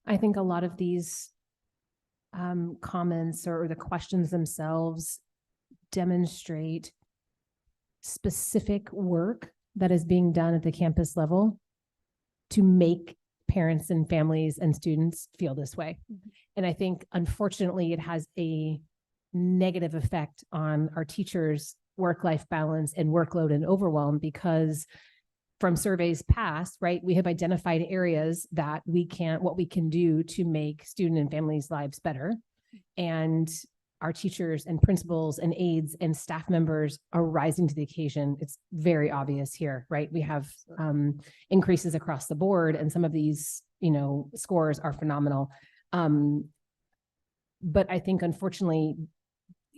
I think a lot of these comments or the questions themselves demonstrate specific work that is being done at the campus level to make parents and families and students feel this way. Mm-hmm. And I think, unfortunately, it has a negative effect on our teachers' work-life balance and workload and overwhelm, because from surveys past, right, we have identified areas that what we can do to make student and families' lives better. And our teachers and principals and aides and staff members are rising to the occasion. It's very obvious here, right? We have increases across the board, and some of these, scores are phenomenal. But I think, unfortunately,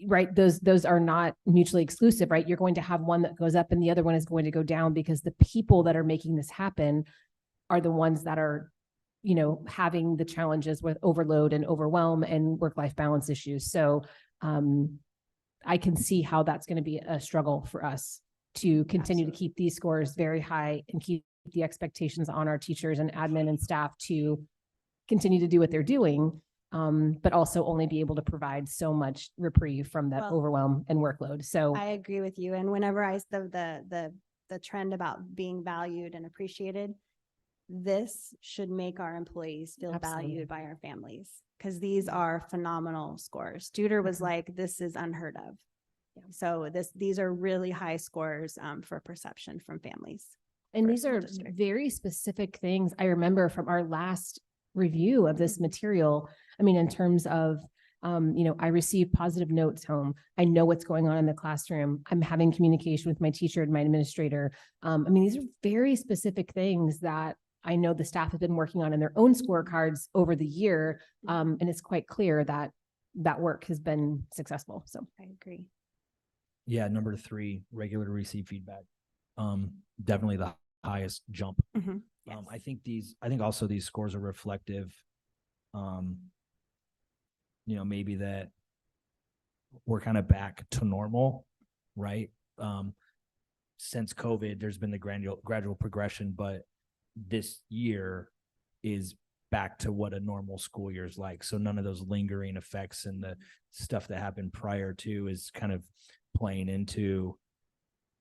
right, those are not mutually exclusive, right? You're going to have one that goes up and the other one is going to go down, because the people that are making this happen are the ones that are having the challenges with overload and overwhelm and work-life balance issues. So I can see how that's going to be a struggle for us to continue to keep these scores very high and keep the expectations on our teachers and admin and staff to continue to do what they're doing, but also only be able to provide so much reprieve from that overwhelm and workload. So I agree with you. And whenever the trend about being valued and appreciated, this should make our employees feel valued by our families, because these are phenomenal scores. Studer was like, this is unheard of. Yeah. So these are really high scores for perception from families. And these are very specific things I remember from our last review of this material. I mean, in terms of, I receive positive notes home. I know what's going on in the classroom. I'm having communication with my teacher and my administrator. These are very specific things that I know the staff have been working on in their own scorecards over the year. And it's quite clear that that work has been successful. So I agree. Yeah. Number 3, regular to receive feedback. Definitely the highest jump. Mm-hmm. Yes. I think also these scores are reflective maybe that we're kind of back to normal, right? Since COVID, there's been the gradual progression, but this year is back to what a normal school year is like. So none of those lingering effects and the stuff that happened prior to is kind of playing into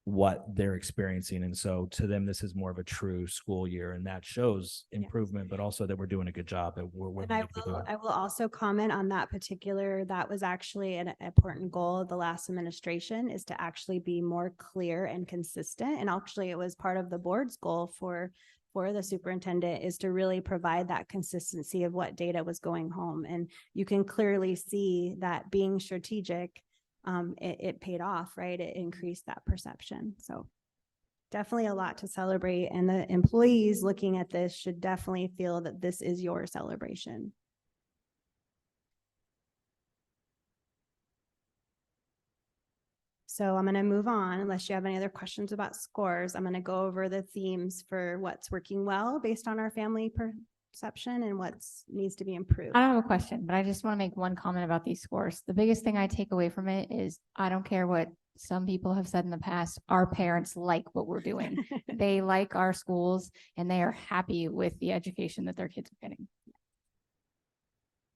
what they're experiencing. And so to them, this is more of a true school year, and that shows improvement, but also that we're doing a good job at where And I will also comment on that that was actually an important goal of the last administration, is to actually be more clear and consistent. And actually it was part of the board's goal for the superintendent, is to really provide that consistency of what data was going home. And you can clearly see that being strategic, it paid off, right? It increased that perception. So definitely a lot to celebrate. And the employees looking at this should definitely feel that this is your celebration. So I'm going to move on, unless you have any other questions about scores. I'm going to go over the themes for what's working well based on our family perception and what needs to be improved. I don't have a question, but I just want to make one comment about these scores. The biggest thing I take away from it is I don't care what some people have said in the past, our parents like what we're doing. They like our schools and they are happy with the education that their kids are getting.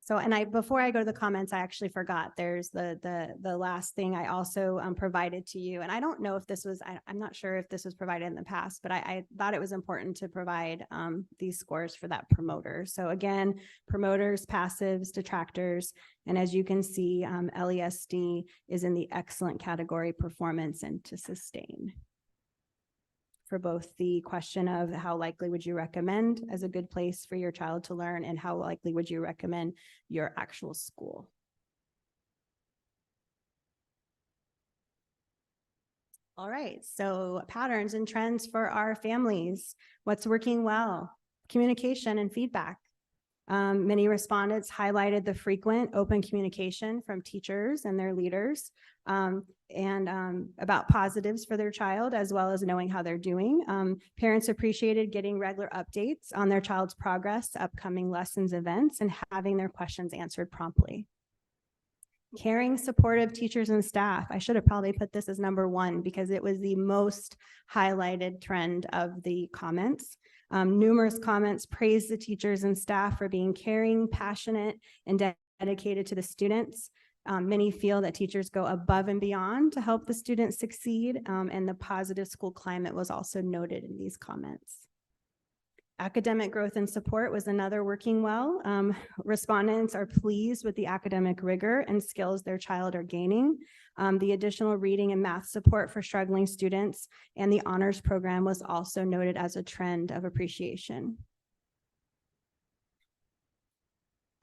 So, and before I go to the comments, I actually forgot, there's the last thing I also provided to you. And I don't know if this was, I'm not sure if this was provided in the past, but I thought it was important to provide these scores for that promoter. So again, promoters, passives, detractors, and as you can see, LESD is in the excellent category, performance and to sustain. For both the question of how likely would you recommend as a good place for your child to learn, and how likely would you recommend your actual school. All right, so patterns and trends for our families. What's working well? Communication and feedback. Many respondents highlighted the frequent open communication from teachers and their leaders, and about positives for their child, as well as knowing how they're doing. Parents appreciated getting regular updates on their child's progress, upcoming lessons, events, and having their questions answered promptly. Caring, supportive teachers and staff. I should have probably put this as number one because it was the most highlighted trend of the comments. Numerous comments praised the teachers and staff for being caring, passionate, and dedicated to the students. Many feel that teachers go above and beyond to help the students succeed, and the positive school climate was also noted in these comments. Academic growth and support was another working well. Respondents are pleased with the academic rigor and skills their child are gaining. The additional reading and math support for struggling students and the honors program was also noted as a trend of appreciation.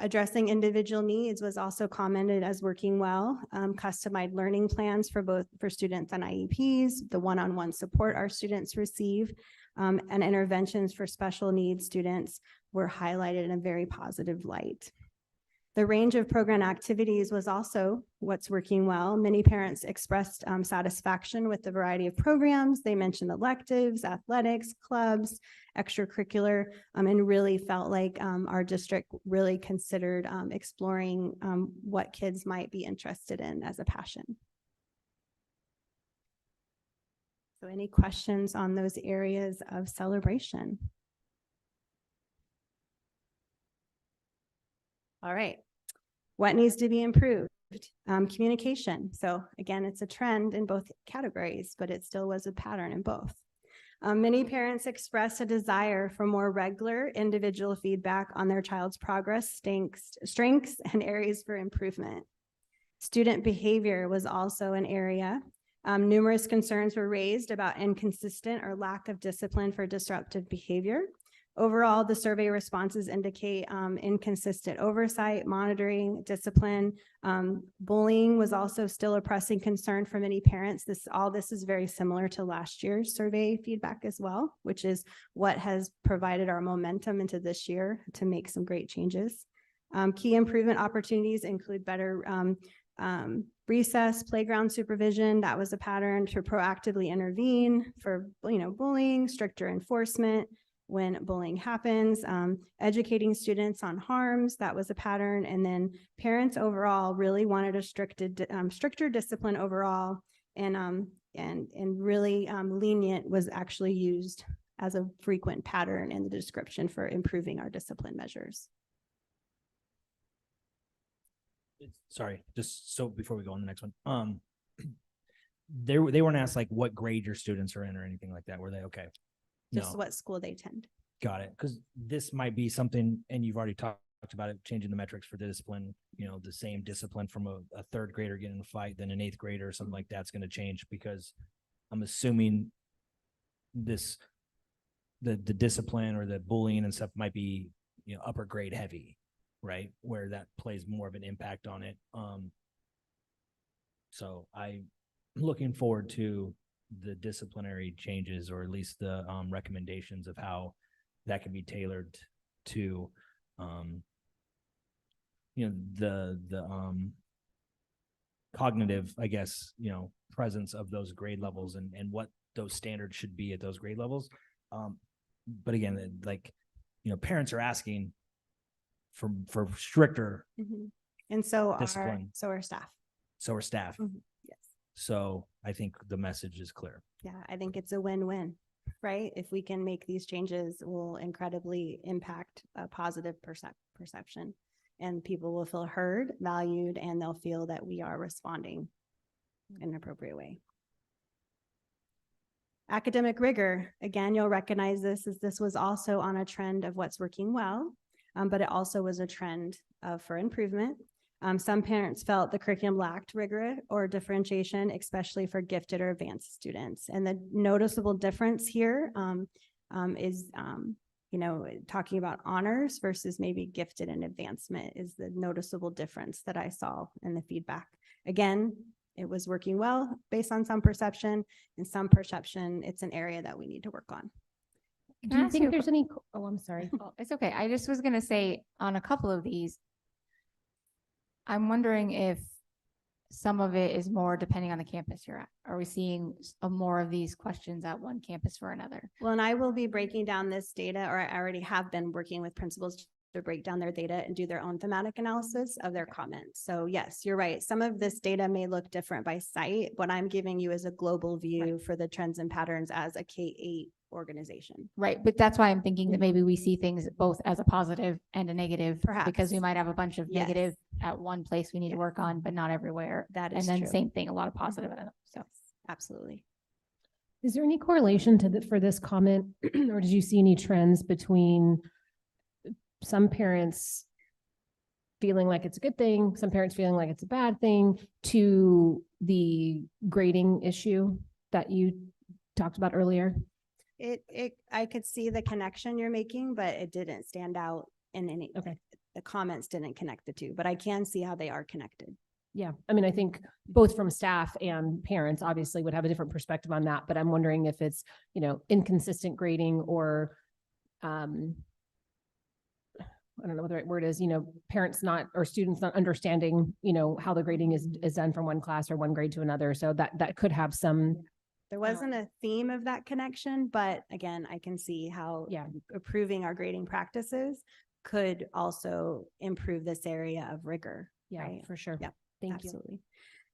Addressing individual needs was also commented as working well. Customized learning plans for students on IEPs, the one-on-one support our students receive, and interventions for special needs students were highlighted in a very positive light. The range of program activities was also what's working well. Many parents expressed satisfaction with the variety of programs. They mentioned electives, athletics, clubs, extracurricular, and really felt like our district really considered exploring what kids might be interested in as a passion. So any questions on those areas of celebration? All right. What needs to be improved? Communication. So again, it's a trend in both categories, but it still was a pattern in both. Many parents express a desire for more regular individual feedback on their child's progress, strengths, and areas for improvement. Student behavior was also an area. Numerous concerns were raised about inconsistent or lack of discipline for disruptive behavior. Overall, the survey responses indicate inconsistent oversight, monitoring, discipline. Bullying was also still a pressing concern for many parents. All this is very similar to last year's survey feedback as well, which is what has provided our momentum into this year to make some great changes. Key improvement opportunities include better recess, playground supervision. That was a pattern to proactively intervene for bullying, stricter enforcement. when bullying happens, educating students on harms, that was a pattern. And then parents overall really wanted a stricter discipline overall, and really lenient was actually used as a frequent pattern in the description for improving our discipline measures. Sorry, just so before we go on the next one, they weren't asked like what grade your students are in or anything like that, were they? Okay. Just No. what school they attend. Got it. Because this might be something, and you've already talked about it, changing the metrics for discipline, the same discipline from a third grader getting in a fight than an eighth grader or something like that's going to change, because I'm assuming the discipline or the bullying and stuff might be, upper grade heavy, right? Where that plays more of an impact on it. So I'm looking forward to the disciplinary changes, or at least the recommendations of how that can be tailored to the cognitive, I guess, presence of those grade levels and what those standards should be at those grade levels. But again, like, parents are asking for stricter And so discipline. are staff. So are staff. Yes. So I think the message is clear. Yeah, I think it's a win-win, right? If we can make these changes, will incredibly impact a positive perception, and people will feel heard, valued, and they'll feel that we are responding in an appropriate way. Academic rigor, again, you'll recognize this as this was also on a trend of what's working well, but it also was a trend for improvement. Some parents felt the curriculum lacked rigor or differentiation, especially for gifted or advanced students. And the noticeable difference here is, talking about honors versus maybe gifted and advancement is the noticeable difference that I saw in the feedback. Again, it was working well based on some perception, and some perception, it's an area that we need to work on. Do you think there's any, oh, I'm sorry. Oh, it's okay. I just was gonna say on a couple of these, I'm wondering if some of it is more depending on the campus you're at. Are we seeing more of these questions at one campus or another? Well, and I will be breaking down this data, or I already have been working with principals to break down their data and do their own thematic analysis of their comments. So yes, you're right. Some of this data may look different by site. What I'm giving you is a global view for the trends and patterns as a K-8 organization. Right, but that's why I'm thinking that maybe we see things both as a positive and a negative, Perhaps. because we might have a bunch of Yes. negative at one place we need to work on, but not everywhere. That And is then true. same thing, a lot of positive. So Absolutely. Is there any correlation to for this comment, or did you see any trends between some parents feeling like it's a good thing, some parents feeling like it's a bad thing, to the grading issue that you talked about earlier? I could see the connection you're making, but it didn't stand out in any, Okay. the comments didn't connect the two, but I can see how they are connected. Yeah, I mean, I think both from staff and parents obviously would have a different perspective on that, but I'm wondering if it's, inconsistent grading or, I don't know what the right word is, parents not, or students not understanding, how the grading is done from one class or one grade to another. So that could have some. There wasn't a theme of that connection, but again, I can see how improving our grading practices could also improve this area of rigor. Yeah, right? for sure. Yep, Thank absolutely.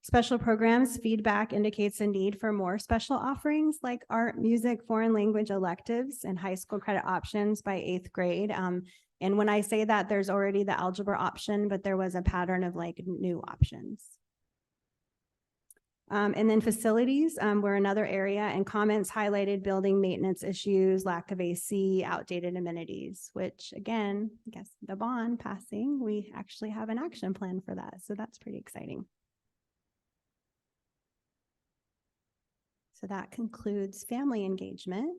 Special programs feedback indicates a need for more special offerings like art, music, foreign language electives, and high school credit options by 8th grade. And when I say that, there's already the algebra option, but there was a pattern of like new options. And then facilities were another area, and comments highlighted building maintenance issues, lack of AC, outdated amenities, which again, I guess the bond passing, we actually have an action plan for that. So that's pretty exciting. So that concludes family engagement.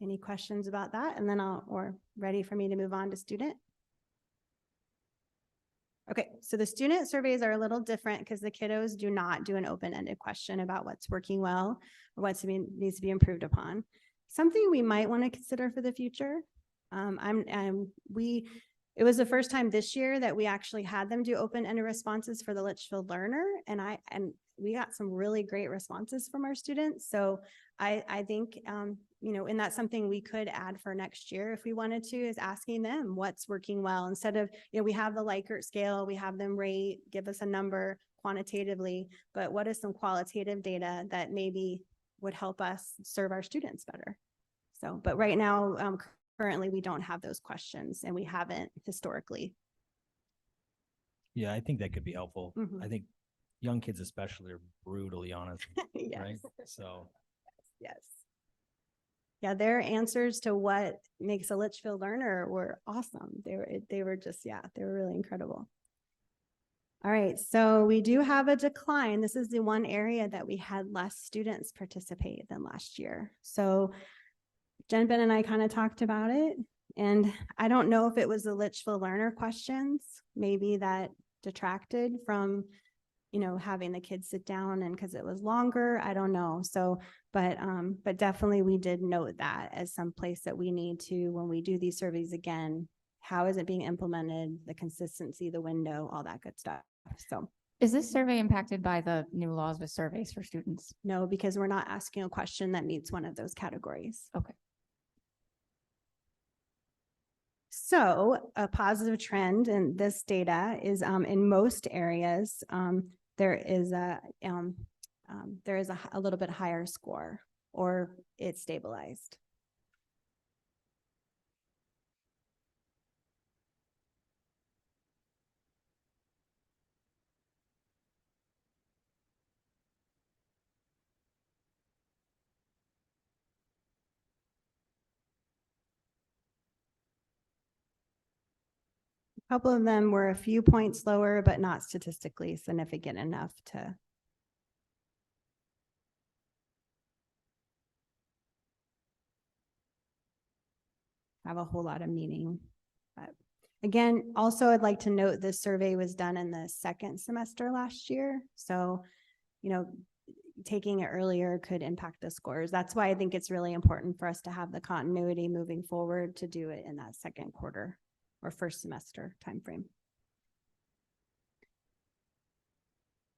Any questions about that? And then or ready for me to move on to student? Okay, so the student surveys are a little different because the kiddos do not do an open-ended question about what's working well or what needs to be improved upon. Something we might want to consider for the future. It was the first time this year that we actually had them do open-ended responses for the Litchfield learner, and we got some really great responses from our students. So I think and that's something we could add for next year if we wanted to, is asking them what's working well instead of, we have the Likert scale, we have them rate, give us a number quantitatively, but what is some qualitative data that maybe would help us serve our students better? So, but right now, currently we don't have those questions and we haven't historically. Yeah, I think that could be helpful. Mhm. I think young kids especially are brutally honest, Yes. right? So. Yes. Yeah, their answers to what makes a Litchfield learner were awesome. They were just, they were really incredible. All right, so we do have a decline. This is the one area that we had less students participate than last year. So Jen, Ben, and I kind of talked about it, and I don't know if it was the Litchfield learner questions, maybe that detracted from having the kids sit down, and because it was longer, I don't know. So, but definitely we did note that as some place that we need to, when we do these surveys again, how is it being implemented, the consistency, the window, all that good stuff. So Is this survey impacted by the new laws with surveys for students? no, because we're not asking a question that meets one of those categories. Okay. So a positive trend in this data is in most areas, there is a little bit higher score, or it's stabilized. A couple of them were a few points lower, but not statistically significant enough to have a whole lot of meaning. But again, also I'd like to note this survey was done in the second semester last year. So, taking it earlier could impact the scores. That's why I think it's really important for us to have the continuity moving forward to do it in that second quarter or first semester timeframe.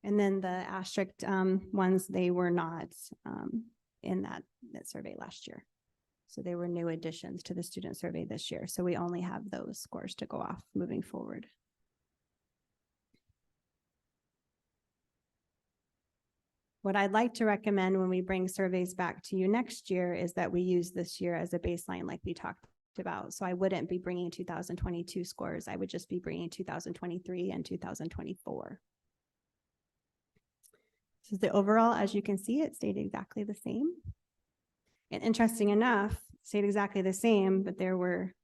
And then the asterisk ones, they were not in that survey last year. So they were new additions to the student survey this year. So we only have those scores to go off moving forward. What I'd like to recommend when we bring surveys back to you next year is that we use this year as a baseline like we talked about. So I wouldn't be bringing 2022 scores. I would just be bringing 2023 and 2024. So the overall, as you can see, it stayed exactly the same. And interesting enough, it stayed exactly the same, but there were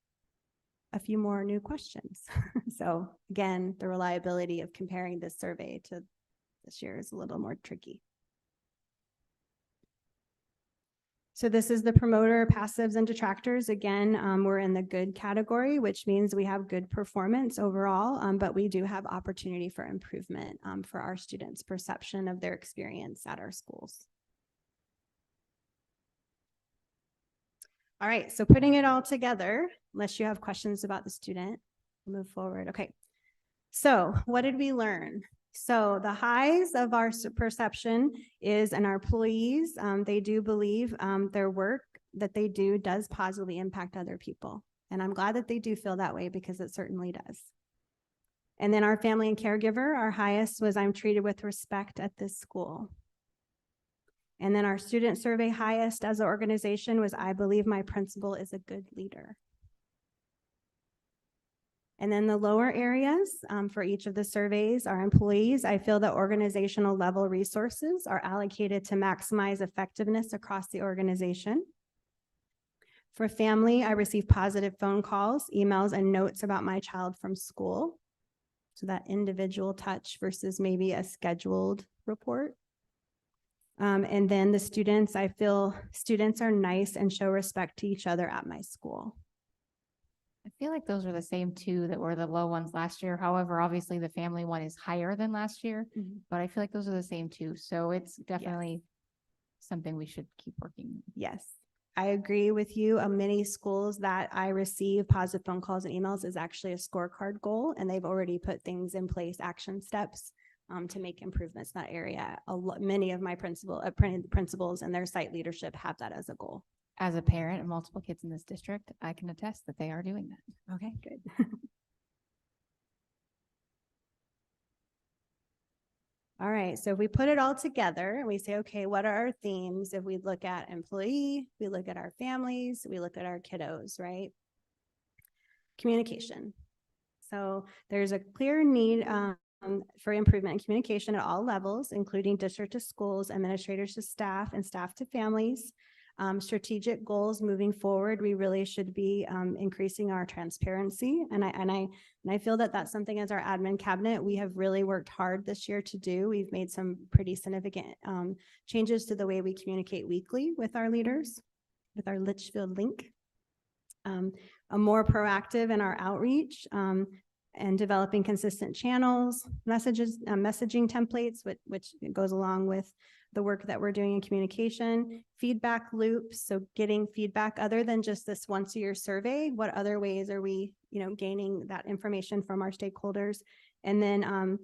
a few more new questions. So again, the reliability of comparing this survey to this year is a little more tricky. So this is the promoter, passives, and detractors. Again, we're in the good category, which means we have good performance overall, but we do have opportunity for improvement for our students' perception of their experience at our schools. All right, so putting it all together, unless you have questions about the student, we'll move forward. Okay, so what did we learn? So the highs of our perception is in our employees. They do believe their work that they do does positively impact other people. And I'm glad that they do feel that way, because it certainly does. And then our family and caregiver, our highest was I'm treated with respect at this school. And then our student survey highest as an organization was I believe my principal is a good leader. And then the lower areas for each of the surveys, our employees, I feel that organizational level resources are allocated to maximize effectiveness across the organization. For family, I receive positive phone calls, emails, and notes about my child from school. So that individual touch versus maybe a scheduled report. And then the students, I feel students are nice and show respect to each other at my school. I feel like those are the same two that were the low ones last year. However, obviously the family one is higher than last year, but I feel like those are the same two. So it's definitely something we should keep working. Yes, I agree with you. Many schools that I receive positive phone calls and emails is actually a scorecard goal, and they've already put things in place, action steps to make improvements in that area. Many of my principals and their site leadership have that as a goal. As a parent of multiple kids in this district, I can attest that they are doing that. Okay, good. All right, so if we put it all together and we say, okay, what are our themes? If we look at employee, we look at our families, we look at our kiddos, right? Communication. So there's a clear need for improvement in communication at all levels, including district to schools, administrators to staff, and staff to families. Strategic goals moving forward, we really should be increasing our transparency. And I feel that that's something as our admin cabinet, we have really worked hard this year to do. We've made some pretty significant changes to the way we communicate weekly with our leaders, with our Litchfield link. A more proactive in our outreach and developing consistent channels, messaging templates, which goes along with the work that we're doing in communication, feedback loops. So getting feedback other than just this once a year survey, what other ways are we, gaining that information from our stakeholders? And then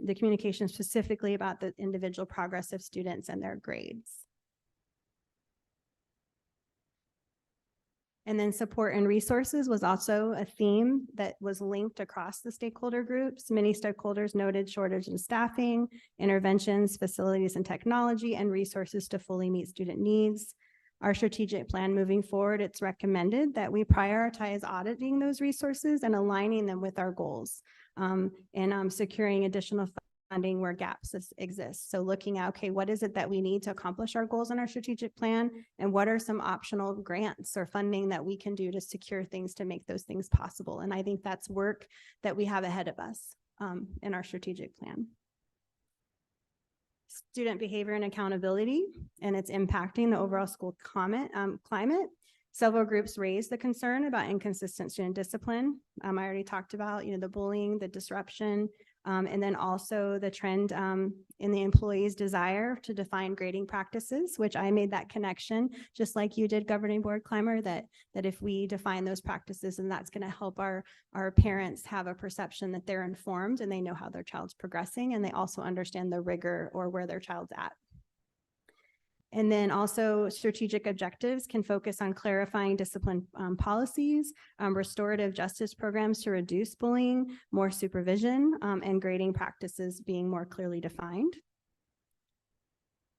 the communication specifically about the individual progress of students and their grades. And then support and resources was also a theme that was linked across the stakeholder groups. Many stakeholders noted shortage in staffing, interventions, facilities and technology, and resources to fully meet student needs. Our strategic plan moving forward, it's recommended that we prioritize auditing those resources and aligning them with our goals and securing additional funding where gaps exist. So looking at, okay, what is it that we need to accomplish our goals in our strategic plan? And what are some optional grants or funding that we can do to secure things to make those things possible? And I think that's work that we have ahead of us in our strategic plan. Student behavior and accountability, and it's impacting the overall school climate. Several groups raised the concern about inconsistent student discipline. I already talked about, the bullying, the disruption, and then also the trend in the employees' desire to define grading practices, which I made that connection, just like you did, Governing Board Clymer, that if we define those practices, and that's going to help our parents have a perception that they're informed and they know how their child's progressing, and they also understand the rigor or where their child's at. And then also strategic objectives can focus on clarifying discipline policies, restorative justice programs to reduce bullying, more supervision, and grading practices being more clearly defined.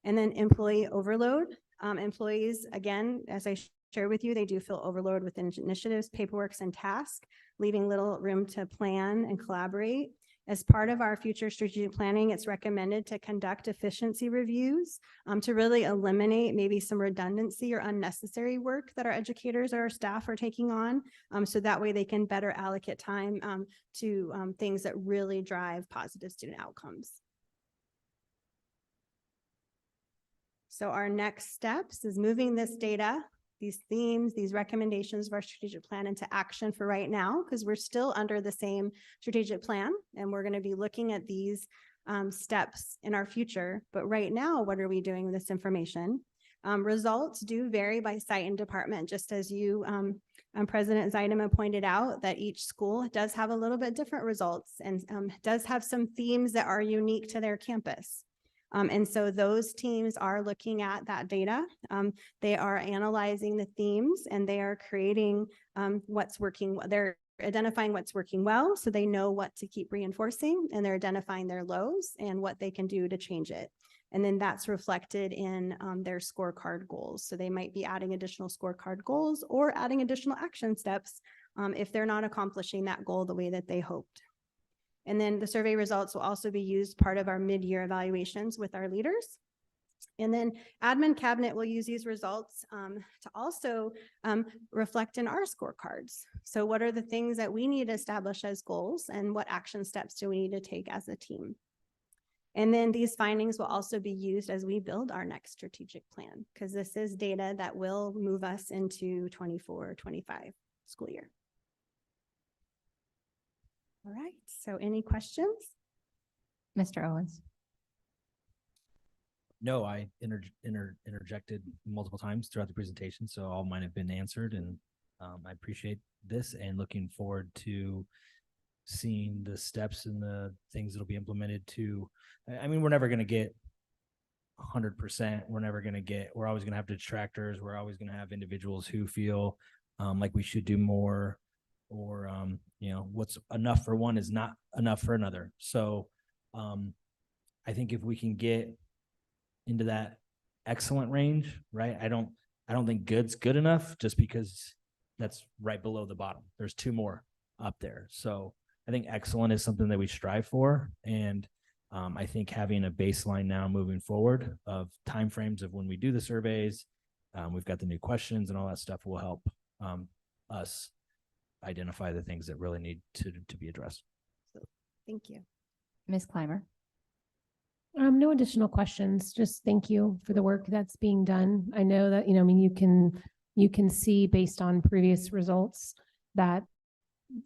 And then employee overload. Employees, again, as I shared with you, they do feel overloaded with initiatives, paperwork, and tasks, leaving little room to plan and collaborate. As part of our future strategic planning, it's recommended to conduct efficiency reviews to really eliminate maybe some redundancy or unnecessary work that our educators or our staff are taking on. So that way they can better allocate time to things that really drive positive student outcomes. So our next steps is moving this data, these themes, these recommendations of our strategic plan into action for right now, because we're still under the same strategic plan and we're going to be looking at these steps in our future. But right now, what are we doing with this information? Results do vary by site and department, just as you, President Zeidema pointed out, that each school does have a little bit different results and does have some themes that are unique to their campus. And so those teams are looking at that data. They are analyzing the themes and they are creating what's working. They're identifying what's working well, so they know what to keep reinforcing, and they're identifying their lows and what they can do to change it. And then that's reflected in their scorecard goals. So they might be adding additional scorecard goals or adding additional action steps if they're not accomplishing that goal the way that they hoped. And then the survey results will also be used part of our mid-year evaluations with our leaders. And then admin cabinet will use these results to also reflect in our scorecards. So what are the things that we need to establish as goals and what action steps do we need to take as a team? And then these findings will also be used as we build our next strategic plan, because this is data that will move us into 24-25 school year. All right, so any questions? Mr. Owens. No, I interjected multiple times throughout the presentation, so all mine have been answered, and I appreciate this and looking forward to seeing the steps and the things that'll be implemented to, I mean, we're never going to get 100%. We're never going to get, we're always going to have detractors. We're always going to have individuals who feel like we should do more, or, you know, what's enough for one is not enough for another. So I think if we can get into that excellent range, right? I don't think good's good enough, just because that's right below the bottom. There's two more up there. So I think excellent is something that we strive for. And I think having a baseline now moving forward of timeframes of when we do the surveys, we've got the new questions and all that stuff will help us identify the things that really need to be addressed. Thank you. Ms. Clymer. No additional questions. Just thank you for the work that's being done. I know that, you know, I mean, you can see based on previous results that,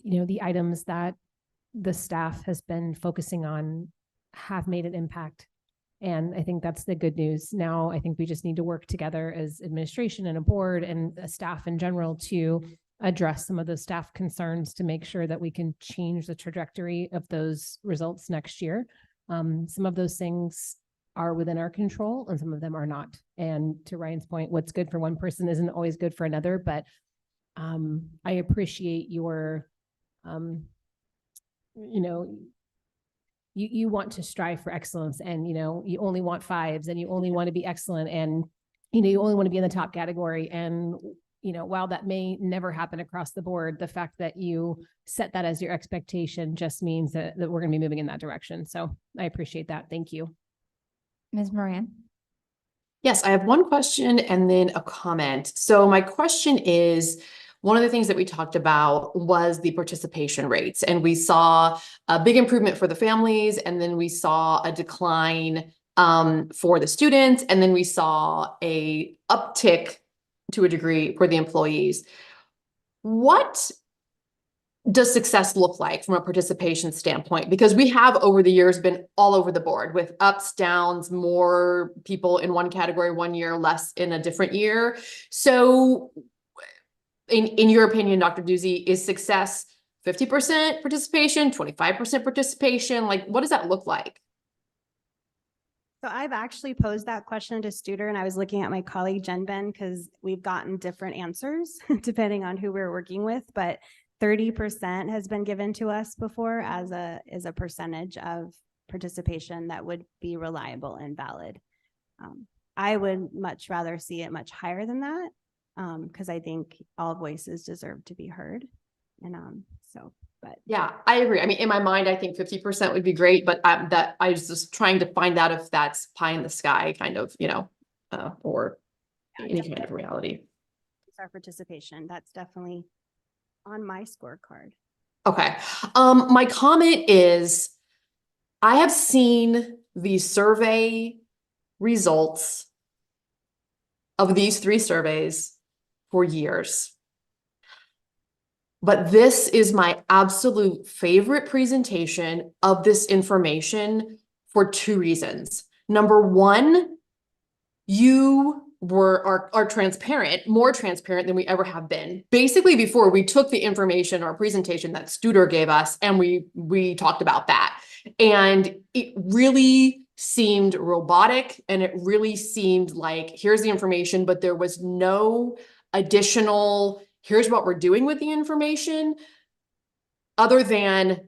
you know, the items that the staff has been focusing on have made an impact. And I think that's the good news. Now, I think we just need to work together as administration and a board and a staff in general to address some of the staff concerns to make sure that we can change the trajectory of those results next year. Some of those things are within our control and some of them are not. And to Ryan's point, what's good for one person isn't always good for another, but I appreciate your, you know, you want to strive for excellence, and, you know, you only want fives and you only want to be excellent, and, you know, you only want to be in the top category. And, you know, while that may never happen across the board, the fact that you set that as your expectation just means that we're going to be moving in that direction. So I appreciate that. Thank you. Ms. Moran. Yes, I have one question and then a comment. So my question is, one of the things that we talked about was the participation rates, and we saw a big improvement for the families, and then we saw a decline for the students, and then we saw a uptick to a degree for the employees. What does success look like from a participation standpoint? Because we have over the years been all over the board with ups, downs, more people in one category one year, less in a different year. So in your opinion, Dr. Doozy, is success 50% participation, 25% participation? Like, what does that look like? So I've actually posed that question to Studer, and I was looking at my colleague Jen Ben, because we've gotten different answers depending on who we're working with, but 30% has been given to us before as a percentage of participation that would be reliable and valid. I would much rather see it much higher than that, because I think all voices deserve to be heard. And but yeah, I agree. I mean, in my mind, I think 50% would be great, but that I was just trying to find out if that's pie in the sky kind of, you know, or any kind of reality. Our participation, that's definitely on my scorecard. Okay. My comment is, I have seen the survey results of these 3 surveys for years. But this is my absolute favorite presentation of this information for 2 reasons. Number one, you are transparent, more transparent than we ever have been. Basically, before we took the information or presentation that Studer gave us, and we talked about that. And it really seemed robotic, and it really seemed like, here's the information, but there was no additional, here's what we're doing with the information, other than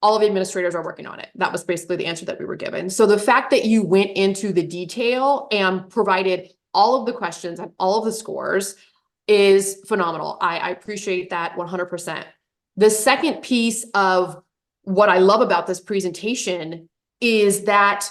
all of the administrators are working on it. That was basically the answer that we were given. So the fact that you went into the detail and provided all of the questions and all of the scores is phenomenal. I appreciate that 100%. The second piece of what I love about this presentation is that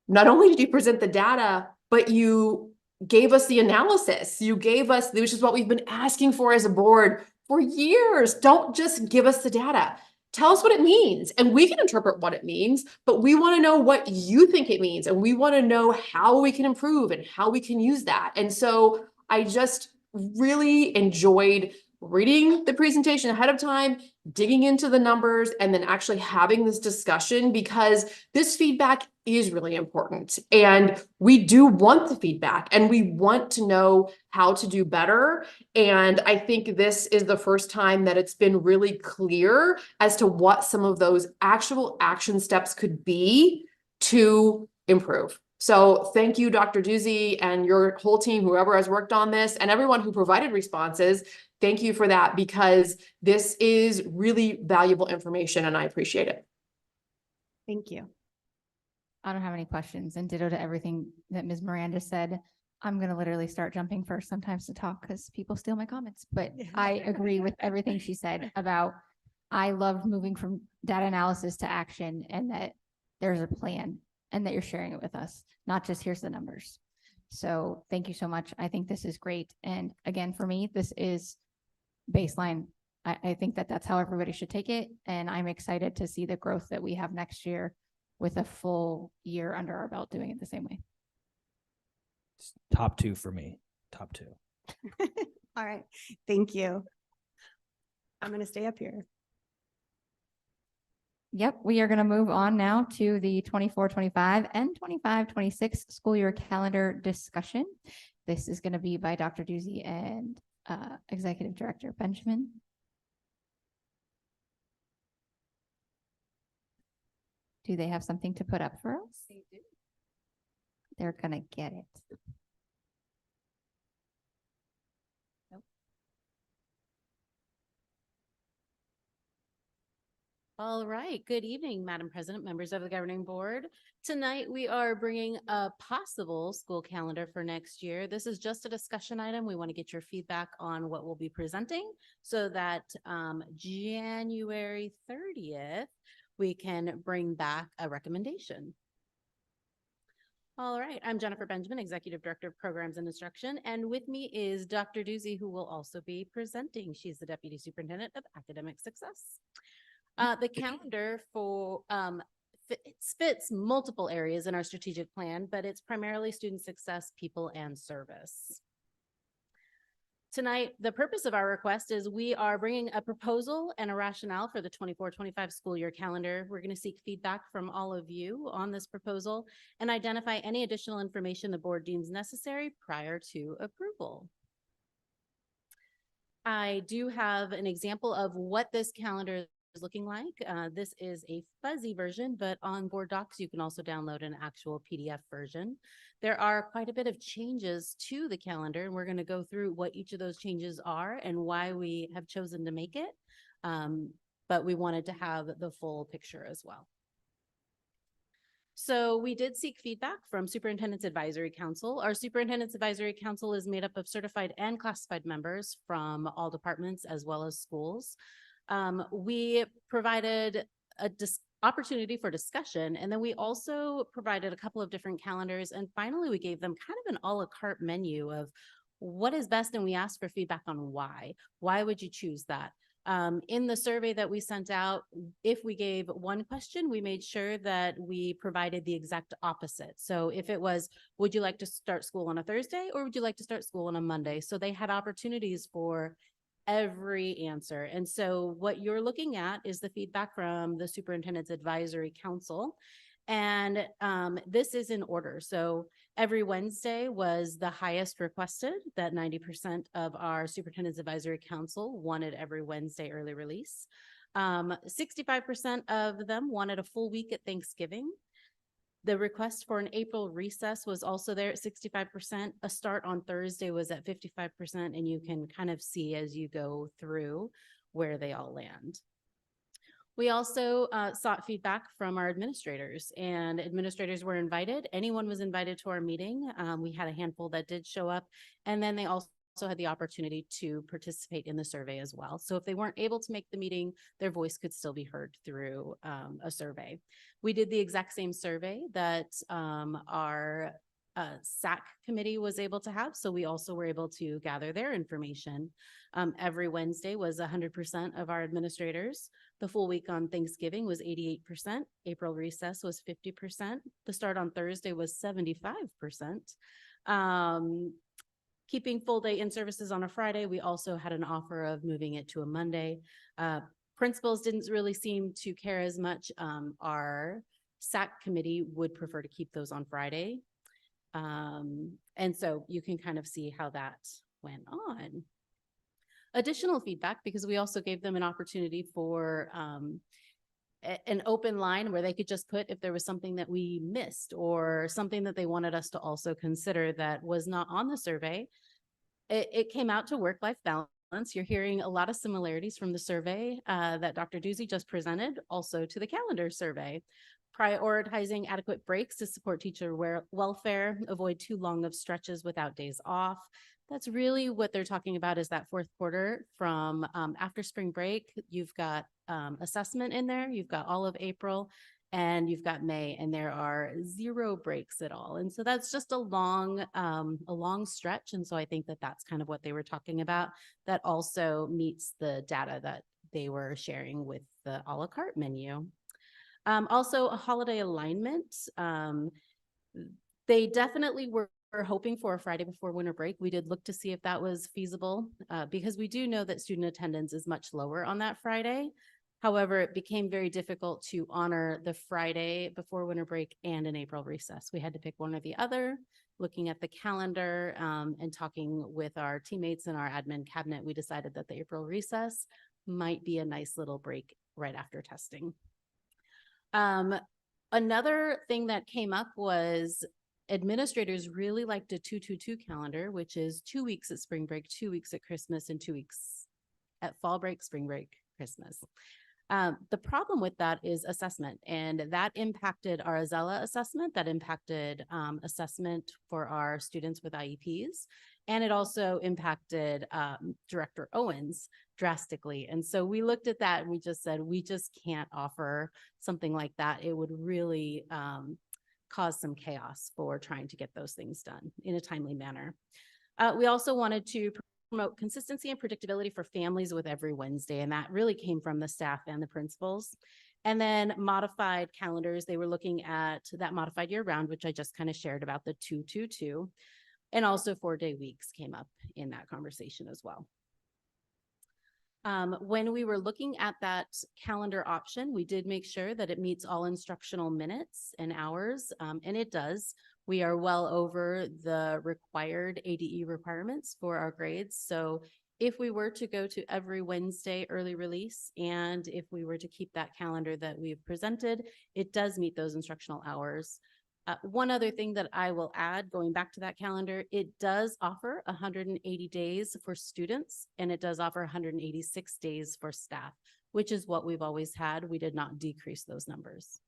not only did you present the data, but you gave us the analysis. You gave us, which is what we've been asking for as a board for years. Don't just give us the data. Tell us what it means, and we can interpret what it means, but we want to know what you think it means, and we want to know how we can improve and how we can use that. And so I just really enjoyed reading the presentation ahead of time, digging into the numbers, and then actually having this discussion, because this feedback is really important. And we do want the feedback, and we want to know how to do better. And I think this is the first time that it's been really clear as to what some of those actual action steps could be to improve. So thank you, Dr. Doozy, and your whole team, whoever has worked on this, and everyone who provided responses. Thank you for that, because this is really valuable information and I appreciate it. Thank you. I don't have any questions, and ditto to everything that Ms. Miranda said. I'm gonna literally start jumping first sometimes to talk because people steal my comments, but I agree with everything she said about, I love moving from data analysis to action, and that there's a plan and that you're sharing it with us, not just here's the numbers. So thank you so much. I think this is great. And again, for me, this is baseline. I think that that's how everybody should take it. And I'm excited to see the growth that we have next year with a full year under our belt doing it the same way. Top two for me, top two. All right. Thank you. I'm going to stay up here. Yep, we are going to move on now to the 24-25 and 25-26 school year calendar discussion. This is going to be by Dr. Doozy and Executive Director Benjamin. Do they have something to put up for us? They do. They're going to get it. All right. Good evening, Madam President, members of the governing board. Tonight, we are bringing a possible school calendar for next year. This is just a discussion item. We want to get your feedback on what we'll be presenting so that January 30th, we can bring back a recommendation. All right. I'm Jennifer Benjamin, Executive Director of Programs and Instruction, and with me is Dr. Doozy, who will also be presenting. She's the Deputy Superintendent of Academic Success. The calendar for fits multiple areas in our strategic plan, but it's primarily student success, people, and service. Tonight, the purpose of our request is we are bringing a proposal and a rationale for the 24-25 school year calendar. We're going to seek feedback from all of you on this proposal and identify any additional information the board deems necessary prior to approval. I do have an example of what this calendar is looking like. This is a fuzzy version, but on board docs, you can also download an actual PDF version. There are quite a bit of changes to the calendar, and we're going to go through what each of those changes are and why we have chosen to make it. But we wanted to have the full picture as well. So we did seek feedback from Superintendent's Advisory Council. Our Superintendent's Advisory Council is made up of certified and classified members from all departments as well as schools. We provided a opportunity for discussion, and then we also provided a couple of different calendars, and finally we gave them kind of an a la carte menu of what is best, and we asked for feedback on why. Why would you choose that? In the survey that we sent out, if we gave one question, we made sure that we provided the exact opposite. So if it was, would you like to start school on a Thursday or would you like to start school on a Monday? So they had opportunities for every answer. And so what you're looking at is the feedback from the Superintendent's Advisory Council. And this is in order. So every Wednesday was the highest requested, that 90% of our Superintendent's Advisory Council wanted every Wednesday early release. 65% of them wanted a full week at Thanksgiving. The request for an April recess was also there at 65%. A start on Thursday was at 55%, and you can kind of see as you go through where they all land. We also sought feedback from our administrators, and administrators were invited. Anyone was invited to our meeting. We had a handful that did show up, and then they also had the opportunity to participate in the survey as well. So if they weren't able to make the meeting, their voice could still be heard through a survey. We did the exact same survey that our SAC committee was able to have. So we also were able to gather their information. Every Wednesday was 100% of our administrators. The full week on Thanksgiving was 88%. April recess was 50%. The start on Thursday was 75%. Keeping full day in services on a Friday, we also had an offer of moving it to a Monday. Principals didn't really seem to care as much. Our SAC committee would prefer to keep those on Friday. And so you can kind of see how that went on. Additional feedback, because we also gave them an opportunity for an open line where they could just put if there was something that we missed or something that they wanted us to also consider that was not on the survey. It came out to work-life balance. You're hearing a lot of similarities from the survey that Dr. Doozy just presented, also to the calendar survey. Prioritizing adequate breaks to support teacher welfare, avoid too long of stretches without days off. That's really what they're talking about, is that fourth quarter from after spring break. You've got assessment in there, you've got all of April, and you've got May, and there are 0 breaks at all. And so that's just a long stretch. And so I think that that's kind of what they were talking about. That also meets the data that they were sharing with the a la carte menu. Also a holiday alignment. They definitely were hoping for a Friday before winter break. We did look to see if that was feasible because we do know that student attendance is much lower on that Friday. However, it became very difficult to honor the Friday before winter break and an April recess. We had to pick one or the other. Looking at the calendar and talking with our teammates and our admin cabinet, we decided that the April recess might be a nice little break right after testing. Another thing that came up was administrators really liked a 2-2-2 calendar, which is 2 weeks at spring break, 2 weeks at Christmas, and 2 weeks at fall break, spring break, Christmas. The problem with that is assessment, and that impacted our Azella assessment, that impacted assessment for our students with IEPs, and it also impacted Director Owens drastically. And so we looked at that and we just said, we just can't offer something like that. It would really cause some chaos for trying to get those things done in a timely manner. We also wanted to promote consistency and predictability for families with every Wednesday, and that really came from the staff and the principals. And then modified calendars, they were looking at that modified year round, which I just kind of shared about the 2-2-2, and also 4-day weeks came up in that conversation as well. When we were looking at that calendar option, we did make sure that it meets all instructional minutes and hours, and it does. We are well over the required ADE requirements for our grades. So if we were to go to every Wednesday early release, and if we were to keep that calendar that we've presented, it does meet those instructional hours. One other thing that I will add, going back to that calendar, it does offer 180 days for students, and it does offer 186 days for staff, which is what we've always had. We did not decrease those numbers.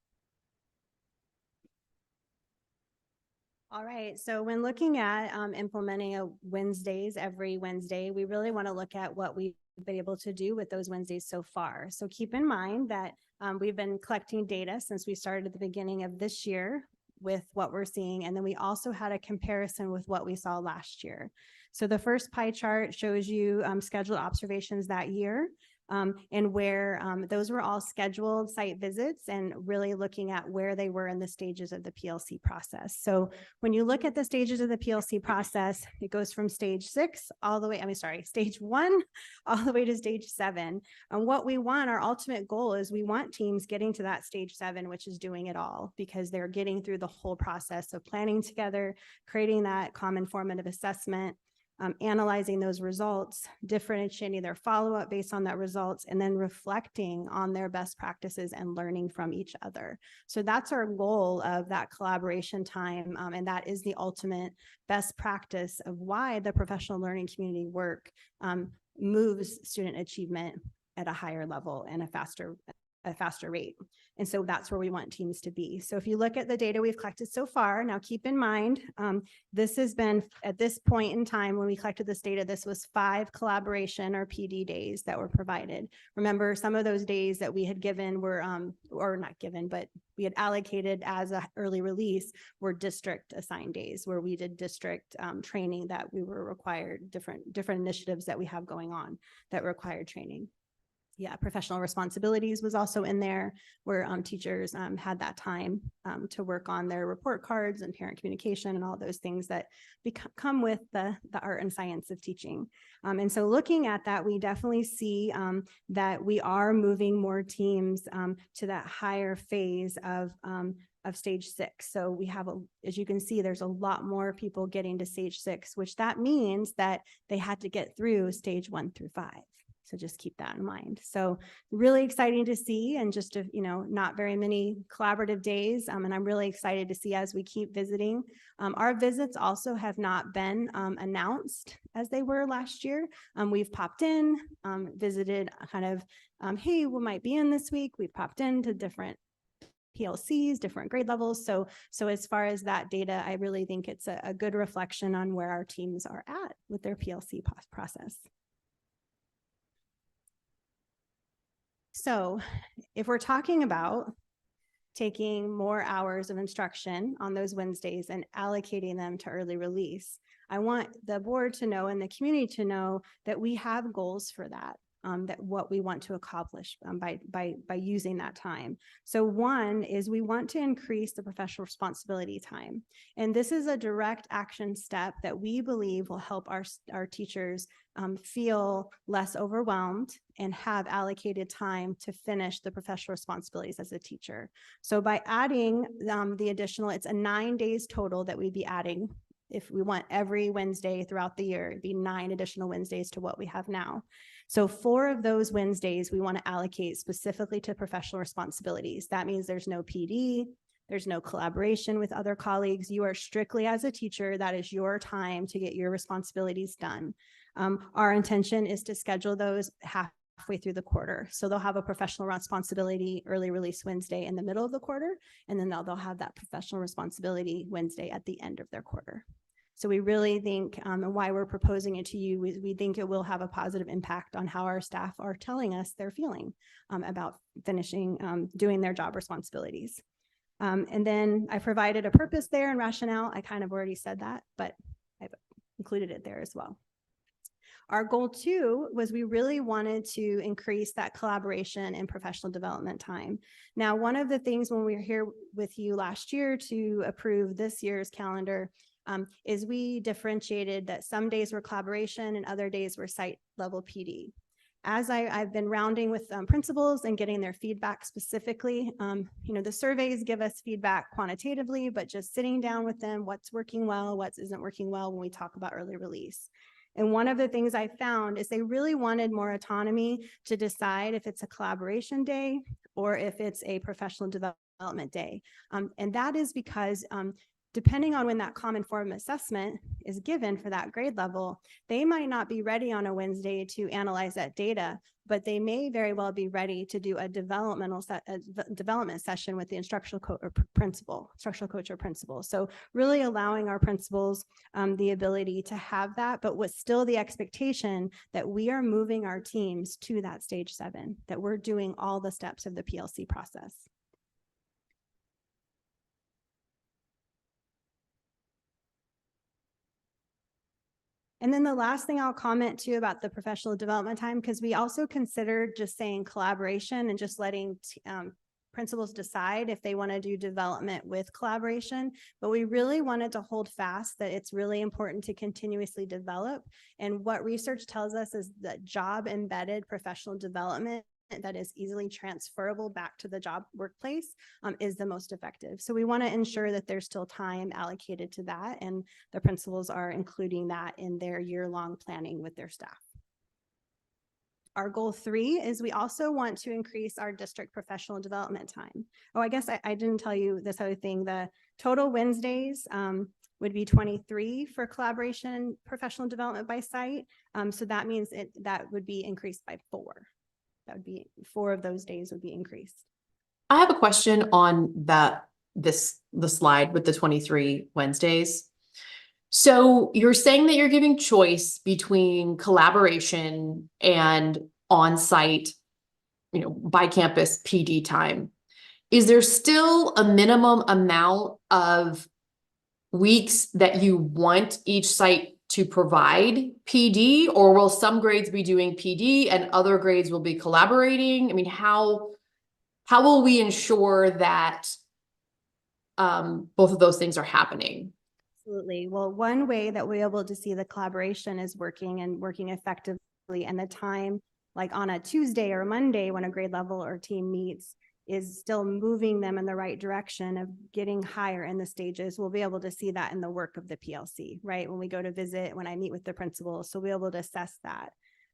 All right, so when looking at implementing a Wednesdays every Wednesday, we really want to look at what we've been able to do with those Wednesdays so far. So keep in mind that we've been collecting data since we started at the beginning of this year with what we're seeing. And then we also had a comparison with what we saw last year. So the first pie chart shows you scheduled observations that year. And where those were all scheduled site visits and really looking at where they were in the stages of the PLC process. So when you look at the stages of the PLC process, it goes from stage 6 all the way, stage 1 all the way to stage 7. And what we want, our ultimate goal is we want teams getting to that stage 7, which is doing it all, because they're getting through the whole process of planning together, creating that common formative assessment, analyzing those results, differentiating their follow-up based on that results, and then reflecting on their best practices and learning from each other. So that's our goal of that collaboration time. And that is the ultimate best practice of why the professional learning community work moves student achievement at a higher level and a faster rate. And so that's where we want teams to be. So if you look at the data we've collected so far, now keep in mind, this has been at this point in time when we collected this data, this was 5 collaboration or PD days that were provided. Remember, some of those days that we had given were, or not given, but we had allocated as an early release were district assigned days where we did district training that we were required, different initiatives that we have going on that required training. Yeah, professional responsibilities was also in there where teachers had that time to work on their report cards and parent communication and all those things that come with the art and science of teaching. And so looking at that, we definitely see that we are moving more teams to that higher phase of stage 6. So we have, as you can see, there's a lot more people getting to stage 6, which that means that they had to get through stage 1 through 5. So just keep that in mind. So really exciting to see, and just, not very many collaborative days. And I'm really excited to see as we keep visiting. Our visits also have not been announced as they were last year. We've popped in, visited kind of, hey, we might be in this week. We've popped into different PLCs, different grade levels. So as far as that data, I really think it's a good reflection on where our teams are at with their PLC process. So if we're talking about taking more hours of instruction on those Wednesdays and allocating them to early release, I want the board to know and the community to know that we have goals for that. That what we want to accomplish by using that time. So one is we want to increase the professional responsibility time. And this is a direct action step that we believe will help our teachers feel less overwhelmed and have allocated time to finish the professional responsibilities as a teacher. So by adding the additional, it's a 9 days total that we'd be adding. If we want every Wednesday throughout the year, it'd be 9 additional Wednesdays to what we have now. So 4 of those Wednesdays we want to allocate specifically to professional responsibilities. That means there's no PD, there's no collaboration with other colleagues. You are strictly as a teacher, that is your time to get your responsibilities done. Our intention is to schedule those halfway through the quarter. So they'll have a professional responsibility early release Wednesday in the middle of the quarter, and then they'll have that professional responsibility Wednesday at the end of their quarter. So we really think, and why we're proposing it to you, is we think it will have a positive impact on how our staff are telling us they're feeling about finishing, doing their job responsibilities. And then I provided a purpose there and rationale. I kind of already said that, but I've included it there as well. Our goal too was we really wanted to increase that collaboration and professional development time. Now, one of the things when we were here with you last year to approve this year's calendar is we differentiated that some days were collaboration and other days were site level PD. As I've been rounding with principals and getting their feedback specifically, the surveys give us feedback quantitatively, but just sitting down with them, what's working well, what isn't working well when we talk about early release. And one of the things I found is they really wanted more autonomy to decide if it's a collaboration day or if it's a professional development day. And that is because depending on when that common form assessment is given for that grade level, they might not be ready on a Wednesday to analyze that data, but they may very well be ready to do a development session with the instructional coach or principal. So really allowing our principals the ability to have that, but with still the expectation that we are moving our teams to that stage 7, that we're doing all the steps of the PLC process. And then the last thing I'll comment too about the professional development time, because we also considered just saying collaboration and just letting principals decide if they want to do development with collaboration, but we really wanted to hold fast that it's really important to continuously develop. And what research tells us is that job embedded professional development that is easily transferable back to the job workplace is the most effective. So we want to ensure that there's still time allocated to that, and the principals are including that in their year-long planning with their staff. Our goal 3 is we also want to increase our district professional development time. Oh, I guess I didn't tell you this other thing. The total Wednesdays would be 23 for collaboration professional development by site. So that means that would be increased by 4. That would be 4 of those days would be increased. I have a question on the slide with the 23 Wednesdays. So you're saying that you're giving choice between collaboration and on-site, by campus PD time. Is there still a minimum amount of weeks that you want each site to provide PD, or will some grades be doing PD and other grades will be collaborating? I mean, how will we ensure that both of those things are happening? Absolutely. Well, one way that we're able to see the collaboration is working effectively, and the time, like on a Tuesday or a Monday when a grade level or team meets, is still moving them in the right direction of getting higher in the stages. We'll be able to see that in the work of the PLC, right? When we go to visit, when I meet with the principal, so we'll be able to assess that.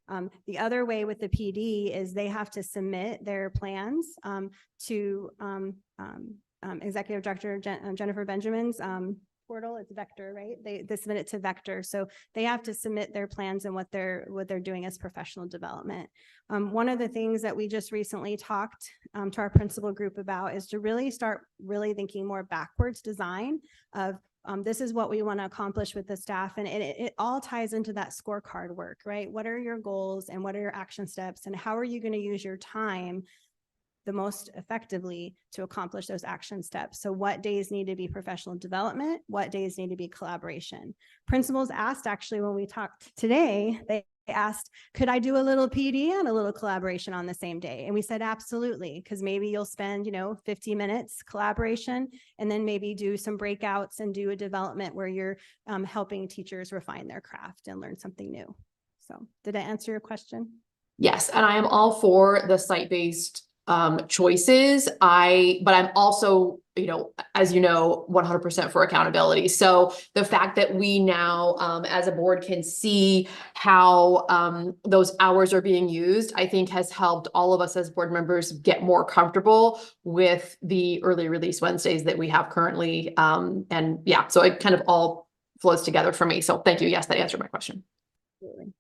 The other way with the PD is they have to submit their plans to Executive Director Jennifer Benjamin's portal. It's Vector, right? They submit it to Vector. So they have to submit their plans and what they're doing as professional development. One of the things that we just recently talked to our principal group about is to really start thinking more backwards design of this is what we want to accomplish with the staff. And it all ties into that scorecard work, right? What are your goals and what are your action steps and how are you going to use your time the most effectively to accomplish those action steps? So what days need to be professional development? What days need to be collaboration? Principals asked, actually, when we talked today, they asked, could I do a little PD and a little collaboration on the same day? And we said, absolutely, because maybe you'll spend, 50 minutes collaboration and then maybe do some breakouts and do a development where you're helping teachers refine their craft and learn something new. So did I answer your question? Yes, and I am all for the site-based choices. But I'm also, as 100% for accountability. So the fact that we now, as a board, can see how those hours are being used, I think has helped all of us as board members get more comfortable with the early release Wednesdays that we have currently. And yeah, so it kind of all flows together for me. So thank you. Yes, that answered my question. Absolutely.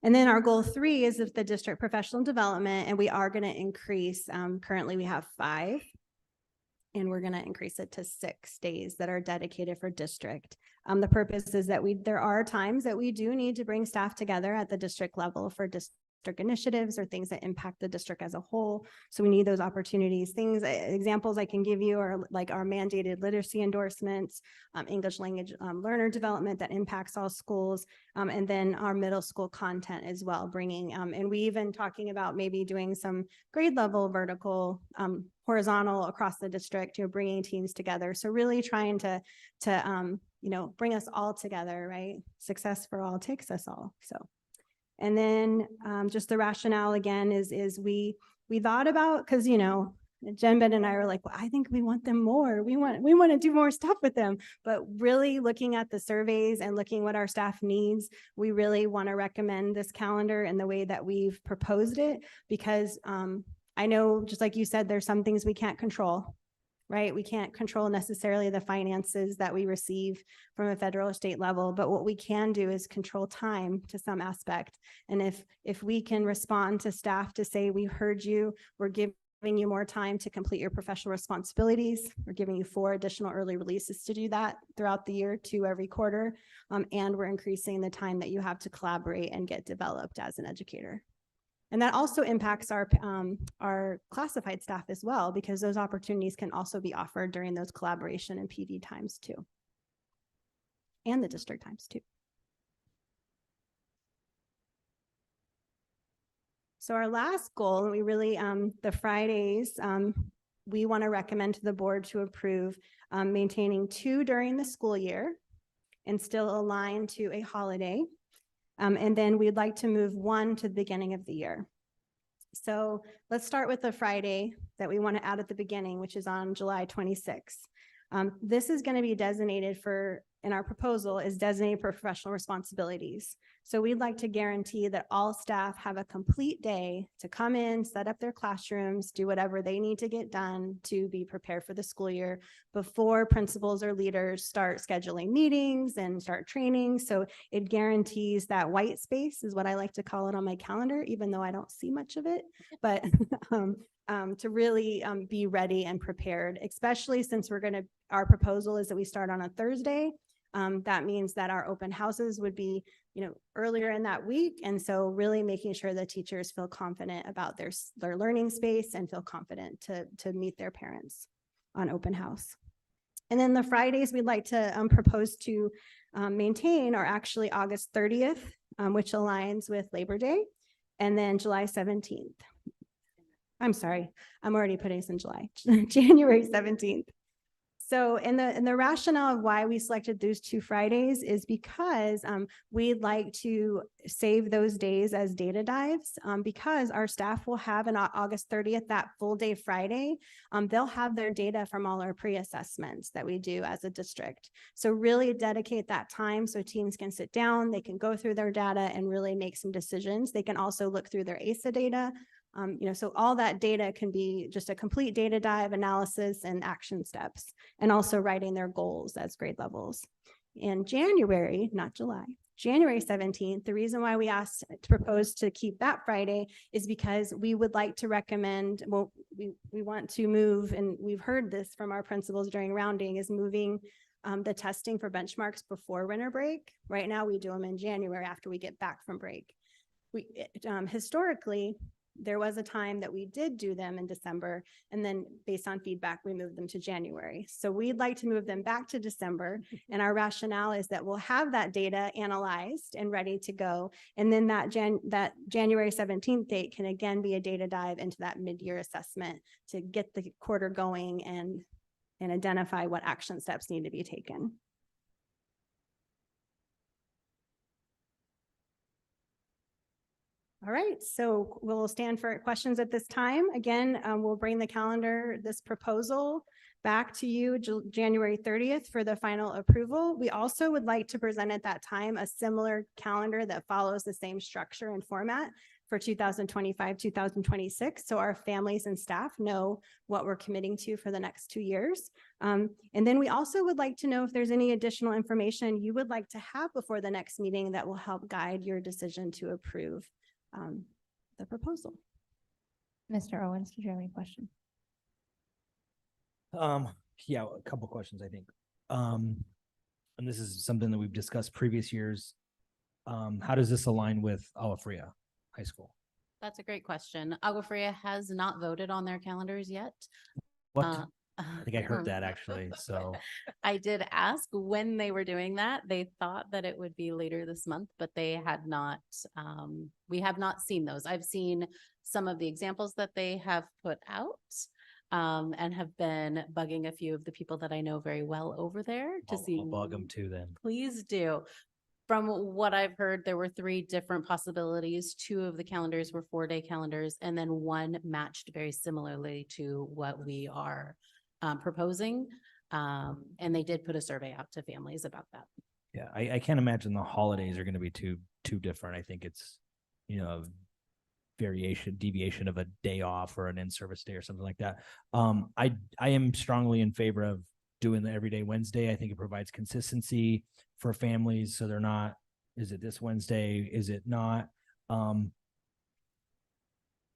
And then our goal 3 is of the district professional development, and we are going to increase, currently we have 5, and we're going to increase it to 6 days that are dedicated for district. The purpose is that there are times that we do need to bring staff together at the district level for district initiatives or things that impact the district as a whole. So we need those opportunities. Examples I can give you are like our mandated literacy endorsements, English language learner development that impacts all schools, and then our middle school content as well, bringing, and we even talking about maybe doing some grade level vertical, horizontal across the district, bringing teams together. So really trying to bring us all together, right? Success for all takes us all. So. And then just the rationale again is we thought about, because Jen Ben and I were like, well, I think we want them more. We want to do more stuff with them. But really looking at the surveys and looking what our staff needs, we really want to recommend this calendar in the way that we've proposed it, because I know, just like you said, there's some things we can't control. Right? We can't control necessarily the finances that we receive from a federal or state level, but what we can do is control time to some aspect. And if we can respond to staff to say, we heard you, we're giving you more time to complete your professional responsibilities. We're giving you 4 additional early releases to do that throughout the year, 2 every quarter. And we're increasing the time that you have to collaborate and get developed as an educator. And that also impacts our classified staff as well, because those opportunities can also be offered during those collaboration and PD times too. And the district times too. So our last goal, and we really, the Fridays, we want to recommend to the board to approve maintaining 2 during the school year and still align to a holiday. And then we'd like to move 1 to the beginning of the year. So let's start with the Friday that we want to add at the beginning, which is on July 26th. This is going to be designated in our proposal, is designated for professional responsibilities. So we'd like to guarantee that all staff have a complete day to come in, set up their classrooms, do whatever they need to get done to be prepared for the school year before principals or leaders start scheduling meetings and start training. So it guarantees that white space, is what I like to call it on my calendar, even though I don't see much of it, but to really be ready and prepared, especially since our proposal is that we start on a Thursday. That means that our open houses would be, earlier in that week. And so really making sure that teachers feel confident about their learning space and feel confident to meet their parents on open house. And then the Fridays we'd like to propose to maintain are actually August 30th, which aligns with Labor Day, and then July 17th. I'm sorry, I'm already putting this in July, January 17th. So, and the rationale of why we selected those 2 Fridays is because we'd like to save those days as data dives, because our staff will have on August 30th, that full day Friday. They'll have their data from all our pre-assessments that we do as a district. So really dedicate that time so teams can sit down, they can go through their data and really make some decisions. They can also look through their ASA data. So all that data can be just a complete data dive analysis and action steps, and also writing their goals as grade levels. In January, not July, January 17th, the reason why we asked to propose to keep that Friday is because we would like to recommend, well, we want to move, and we've heard this from our principals during rounding, is moving the testing for benchmarks before winter break. Right now, we do them in January after we get back from break. Historically, there was a time that we did do them in December, and then based on feedback, we moved them to January. So we'd like to move them back to December. And our rationale is that we'll have that data analyzed and ready to go. And then that January 17th date can again be a data dive into that mid-year assessment to get the quarter going and identify what action steps need to be taken. All right, so we'll stand for questions at this time. Again, we'll bring the calendar, this proposal, back to you January 30th for the final approval. We also would like to present at that time a similar calendar that follows the same structure and format for 2025, 2026. So our families and staff know what we're committing to for the next 2 years. And then we also would like to know if there's any additional information you would like to have before the next meeting that will help guide your decision to approve the proposal. Mr. Owens, did you have any questions? Yeah, a couple questions, I think. And this is something that we've discussed previous years. How does this align with Agua Fria High School? That's a great question. Agua Fria has not voted on their calendars yet. What? I think I heard that actually, so. I did ask when they were doing that. They thought that it would be later this month, but they had not, we have not seen those. I've seen some of the examples that they have put out, and have been bugging a few of the people that I know very well over there to see. I'll bug them too then. Please do. From what I've heard, there were 3 different possibilities. 2 of the calendars were 4-day calendars, and then 1 matched very similarly to what we are proposing. And they did put a survey out to families about that. Yeah, I can't imagine the holidays are going to be too different. I think it's, a deviation of a day off or an in-service day or something like that. I am strongly in favor of doing the everyday Wednesday. I think it provides consistency for families, so they're not, is it this Wednesday? Is it not? And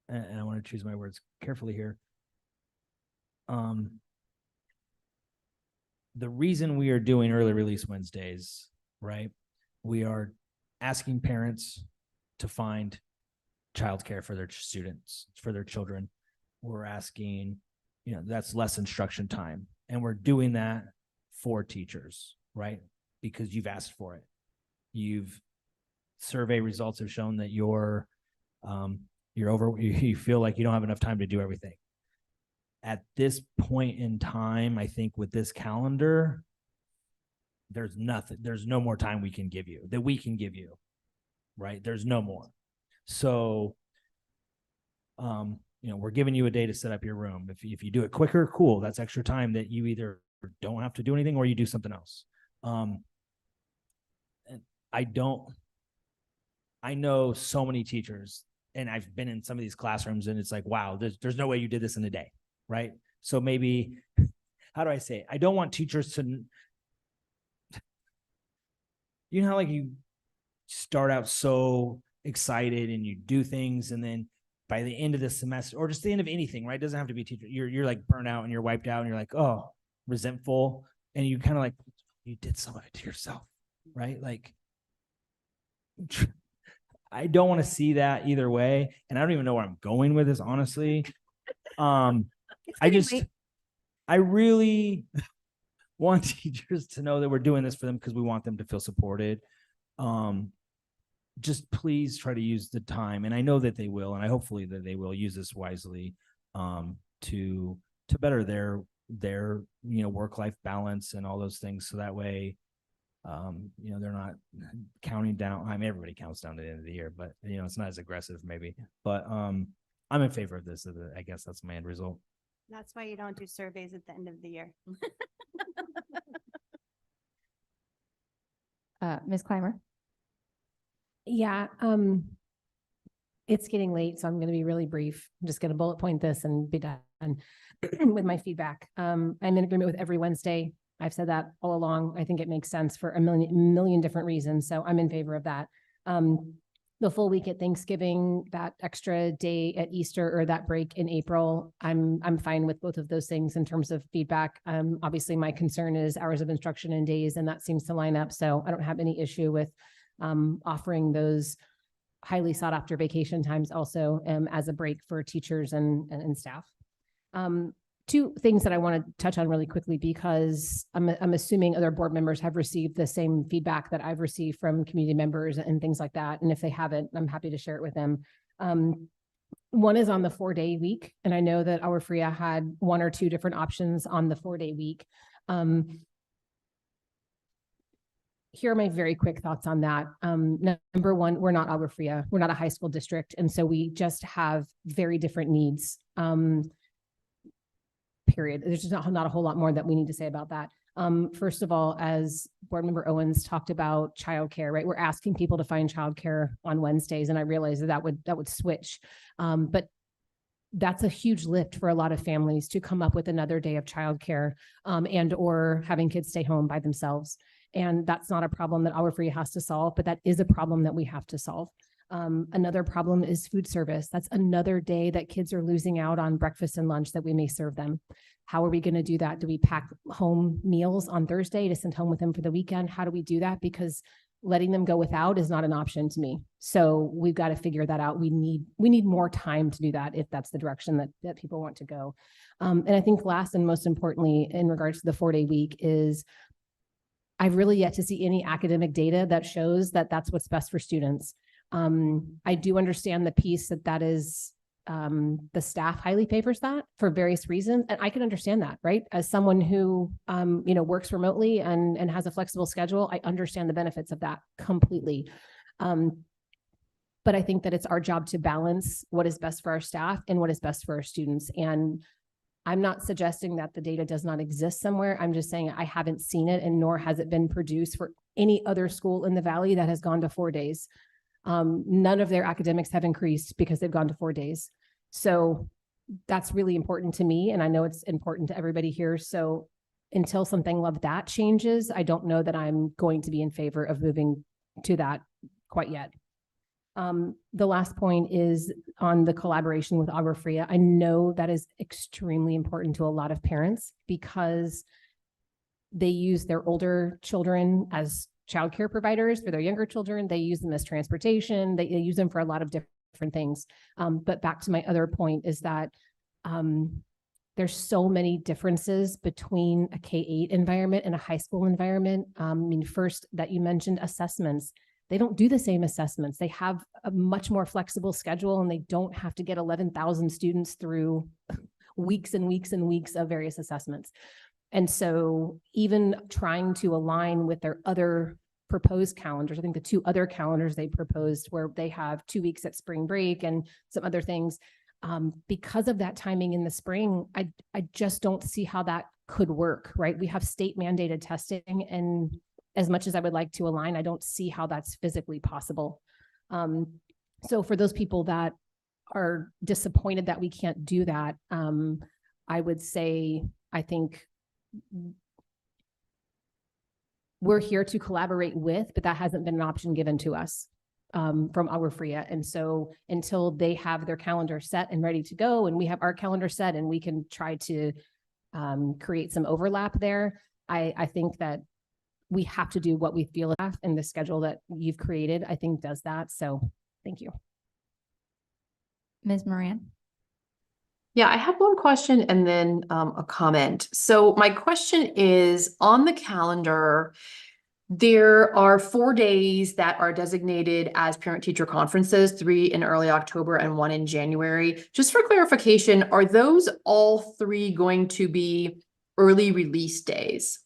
I want to choose my words carefully here. The reason we are doing early release Wednesdays, right? We are asking parents to find childcare for their students, for their children. We're asking, that's less instruction time. And we're doing that for teachers, right? Because you've asked for it. Survey results have shown that you feel like you don't have enough time to do everything. At this point in time, I think with this calendar, there's no more time we can give you, right? There's no more. So, we're giving you a day to set up your room. If you do it quicker, cool. That's extra time that you either don't have to do anything or you do something else. And I know so many teachers, and I've been in some of these classrooms, and it's like, wow, there's no way you did this in a day. Right. So maybe, how do I say it? I don't want teachers to, how like you start out so excited and you do things, and then by the end of the semester, or just the end of anything, right? It doesn't have to be a teacher. You're like burnt out and you're wiped out and you're like, oh, resentful. And you kind of like, you did some of it to yourself, right? Like, I don't want to see that either way. And I don't even know where I'm going with this, honestly. I really want teachers to know that we're doing this for them because we want them to feel supported. Just please try to use the time. And I know that they will, and I hopefully that they will use this wisely, to better their, work-life balance and all those things. So that way, they're not counting down. I mean, everybody counts down to the end of the year, but it's not as aggressive maybe, but, I'm in favor of this. I guess that's my end result. That's why you don't do surveys at the end of the year. Ms. Clymer? Yeah, it's getting late, so I'm going to be really brief. I'm just going to bullet point this and be done with my feedback. I'm in agreement with every Wednesday. I've said that all along. I think it makes sense for a million different reasons. So I'm in favor of that. The full week at Thanksgiving, that extra day at Easter, or that break in April, I'm fine with both of those things in terms of feedback. Obviously my concern is hours of instruction and days, and that seems to line up. So I don't have any issue with offering those highly sought after vacation times also as a break for teachers and staff. Two things that I want to touch on really quickly, because I'm assuming other board members have received the same feedback that I've received from community members and things like that. And if they haven't, I'm happy to share it with them. One is on the 4-day week. And I know that Our Fria had 1 or 2 different options on the 4-day week. Here are my very quick thoughts on that. Number one, we're not Our Fria. We're not a high school district. And so we just have very different needs. Period. There's just not a whole lot more that we need to say about that. First of all, as Board Member Owens talked about childcare, right? We're asking people to find childcare on Wednesdays, and I realize that would switch. But that's a huge lift for a lot of families to come up with another day of childcare and or having kids stay home by themselves. And that's not a problem that Our Fria has to solve, but that is a problem that we have to solve. Another problem is food service. That's another day that kids are losing out on breakfast and lunch that we may serve them. How are we going to do that? Do we pack home meals on Thursday to send home with them for the weekend? How do we do that? Because letting them go without is not an option to me. So we've got to figure that out. We need more time to do that if that's the direction that people want to go. And I think last and most importantly, in regards to the 4-day week, is I've really yet to see any academic data that shows that that's what's best for students. I do understand the piece that is the staff highly favors that for various reasons. And I can understand that, right? As someone who, works remotely and has a flexible schedule, I understand the benefits of that completely. But I think that it's our job to balance what is best for our staff and what is best for our students. And I'm not suggesting that the data does not exist somewhere. I'm just saying I haven't seen it, and nor has it been produced for any other school in the Valley that has gone to 4 days. None of their academics have increased because they've gone to 4 days. So that's really important to me. And I know it's important to everybody here. So until something like that changes, I don't know that I'm going to be in favor of moving to that quite yet. The last point is on the collaboration with Our Fria. I know that is extremely important to a lot of parents because they use their older children as childcare providers for their younger children. They use them as transportation. They use them for a lot of different things. But back to my other point is that there's so many differences between a K-8 environment and a high school environment. First that you mentioned assessments. They don't do the same assessments. They have a much more flexible schedule, and they don't have to get 11,000 students through weeks and weeks and weeks of various assessments. And so even trying to align with their other proposed calendars, I think the 2 other calendars they proposed where they have 2 weeks at spring break and some other things, because of that timing in the spring, I just don't see how that could work, right? We have state mandated testing, and as much as I would like to align, I don't see how that's physically possible. So for those people that are disappointed that we can't do that, I would say, I think we're here to collaborate with, but that hasn't been an option given to us from Our Fria. And so until they have their calendar set and ready to go, and we have our calendar set and we can try to create some overlap there, I think that we have to do what we feel and the schedule that you've created, I think does that. So thank you. Ms. Moran? Yeah, I have one question and then a comment. So my question is, on the calendar, there are 4 days that are designated as parent-teacher conferences, 3 in early October and 1 in January. Just for clarification, are those all 3 going to be early release days?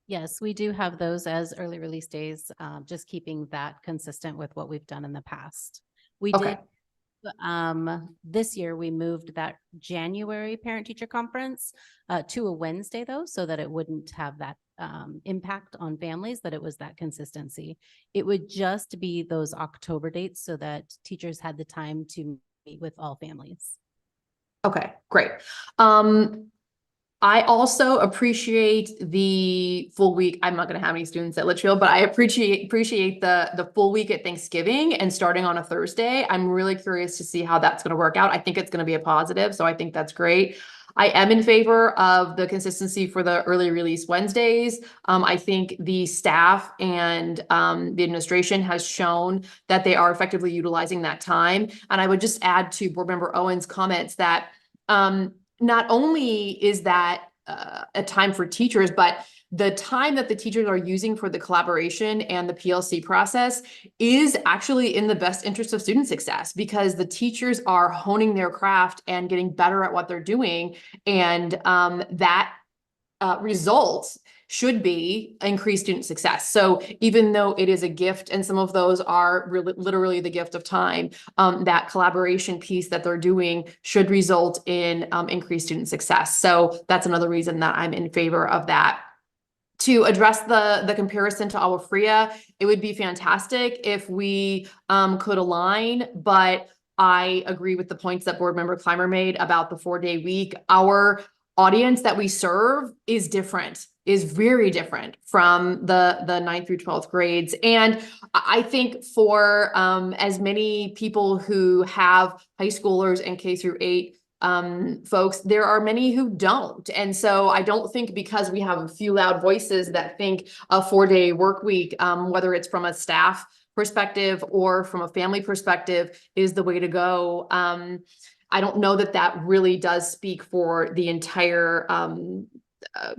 Yes, we do have those as early release days, just keeping that consistent with what we've done in the past. We Okay. did, this year we moved that January parent teacher conference to a Wednesday though, so that it wouldn't have that impact on families, that it was that consistency. It would just be those October dates so that teachers had the time to meet with all families. Okay, great. I also appreciate the full week. I'm not going to have any students at Litchfield, but I appreciate the full week at Thanksgiving and starting on a Thursday. I'm really curious to see how that's going to work out. I think it's going to be a positive, so I think that's great. I am in favor of the consistency for the early release Wednesdays. I think the staff and the administration has shown that they are effectively utilizing that time. And I would just add to Board Member Owen's comments that not only is that a time for teachers, but the time that the teachers are using for the collaboration and the PLC process is actually in the best interest of student success, because the teachers are honing their craft and getting better at what they're doing. And that results should be increased student success. So even though it is a gift, and some of those are really literally the gift of time, that collaboration piece that they're doing should result in increased student success. So that's another reason that I'm in favor of that. To address the comparison to Agua Fria, it would be fantastic if we could align, but I agree with the points that Board Member Clymer made about the 4-day week. Our audience that we serve is different, is very different from the 9th through 12th grades. And I think for as many people who have high schoolers and K through 8 folks, there are many who don't. And so I don't think because we have a few loud voices that think a 4-day work week, whether it's from a staff perspective or from a family perspective, is the way to go. I don't know that that really does speak for the entire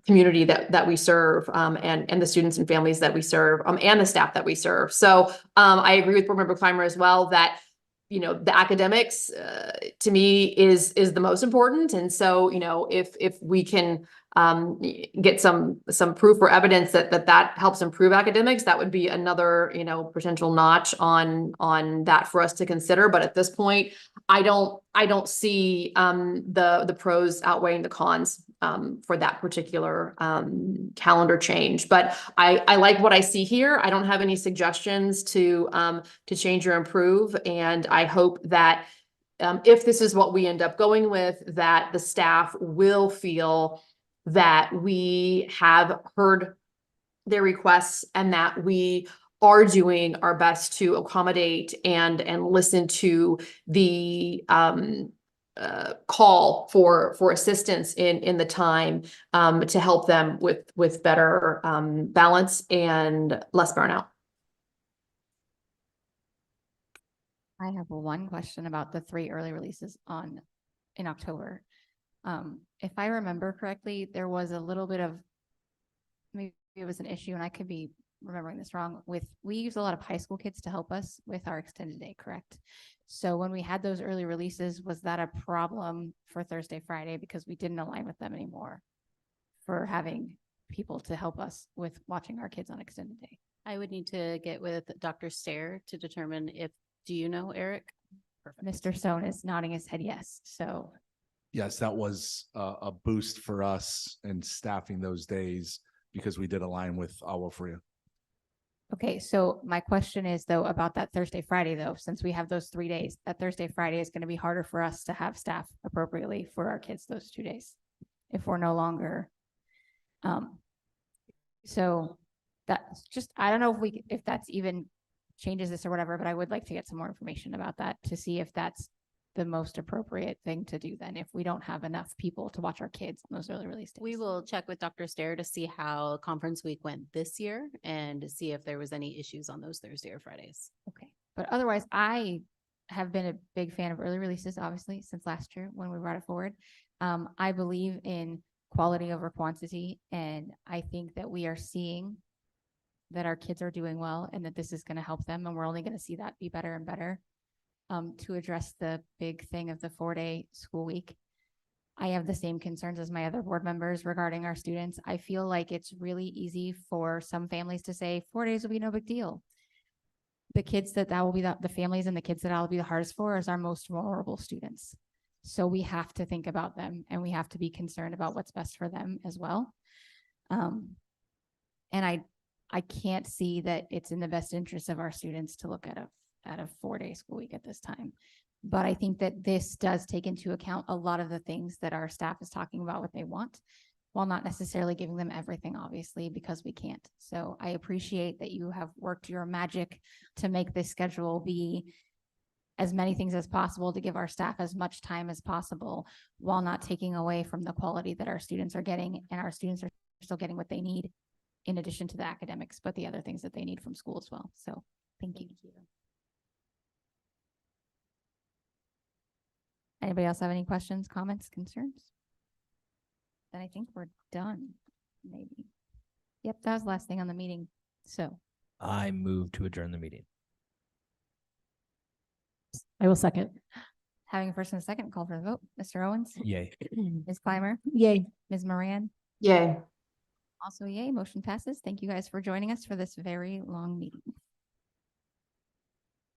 community that we serve, and the students and families that we serve, and the staff that we serve. So I agree with Board Member Clymer as well that, you know, the academics to me is the most important. And so, you know, if we can get some proof or evidence that helps improve academics, that would be another, you know, potential notch on that for us to consider. But at this point, I don't see the pros outweighing the cons for that particular calendar change. But I like what I see here. I don't have any suggestions to change or improve. And I hope that if this is what we end up going with, that the staff will feel that we have heard their requests and that we are doing our best to accommodate and listen to the call for assistance in the time to help them with better balance and less burnout. I have one question about the 3 early releases in October. If I remember correctly, there was a little bit of, maybe it was an issue, and I could be remembering this wrong, we use a lot of high school kids to help us with our extended day, correct? So when we had those early releases, was that a problem for Thursday, Friday, because we didn't align with them anymore for having people to help us with watching our kids on extended day? I would need to get with Dr. Stair to determine if, do you know, Eric? Perfect. Mr. Stone is nodding his head yes, so. Yes, that was a boost for us in staffing those days because we did align with Agua Fria. Okay, so my question is though about that Thursday, Friday though, since we have those 3 days, that Thursday, Friday is going to be harder for us to have staff appropriately for our kids those 2 days if we're no longer. So that's just, I don't know if that's even changes this or whatever, but I would like to get some more information about that to see if that's the most appropriate thing to do then, if we don't have enough people to watch our kids on those early release days. We will check with Dr. Stair to see how conference week went this year and to see if there was any issues on those Thursday or Fridays. Okay, but otherwise I have been a big fan of early releases, obviously, since last year when we brought it forward. I believe in quality over quantity, and I think that we are seeing that our kids are doing well and that this is going to help them, and we're only going to see that be better and better. To address the big thing of the 4-day school week, I have the same concerns as my other board members regarding our students. I feel like it's really easy for some families to say 4 days will be no big deal. The kids that will be the families and the kids that I'll be the hardest for is our most vulnerable students. So we have to think about them and we have to be concerned about what's best for them as well. And I can't see that it's in the best interest of our students to look at a 4-day school week at this time. But I think that this does take into account a lot of the things that our staff is talking about what they want, while not necessarily giving them everything, obviously, because we can't. So I appreciate that you have worked your magic to make this schedule be as many things as possible to give our staff as much time as possible while not taking away from the quality that our students are getting, and our students are still getting what they need in addition to the academics, but the other things that they need from school as well. So thank you. Anybody else have any questions, comments, concerns? Then I think we're done, maybe. Yep, that was the last thing on the meeting. So I move to adjourn the meeting. I will second. having a first and a second, call for the vote. Mr. Owens? Yay. Ms. Clymer? Yay. Ms. Moran? Yay. Also yay, motion passes. Thank you guys for joining us for this very long meeting.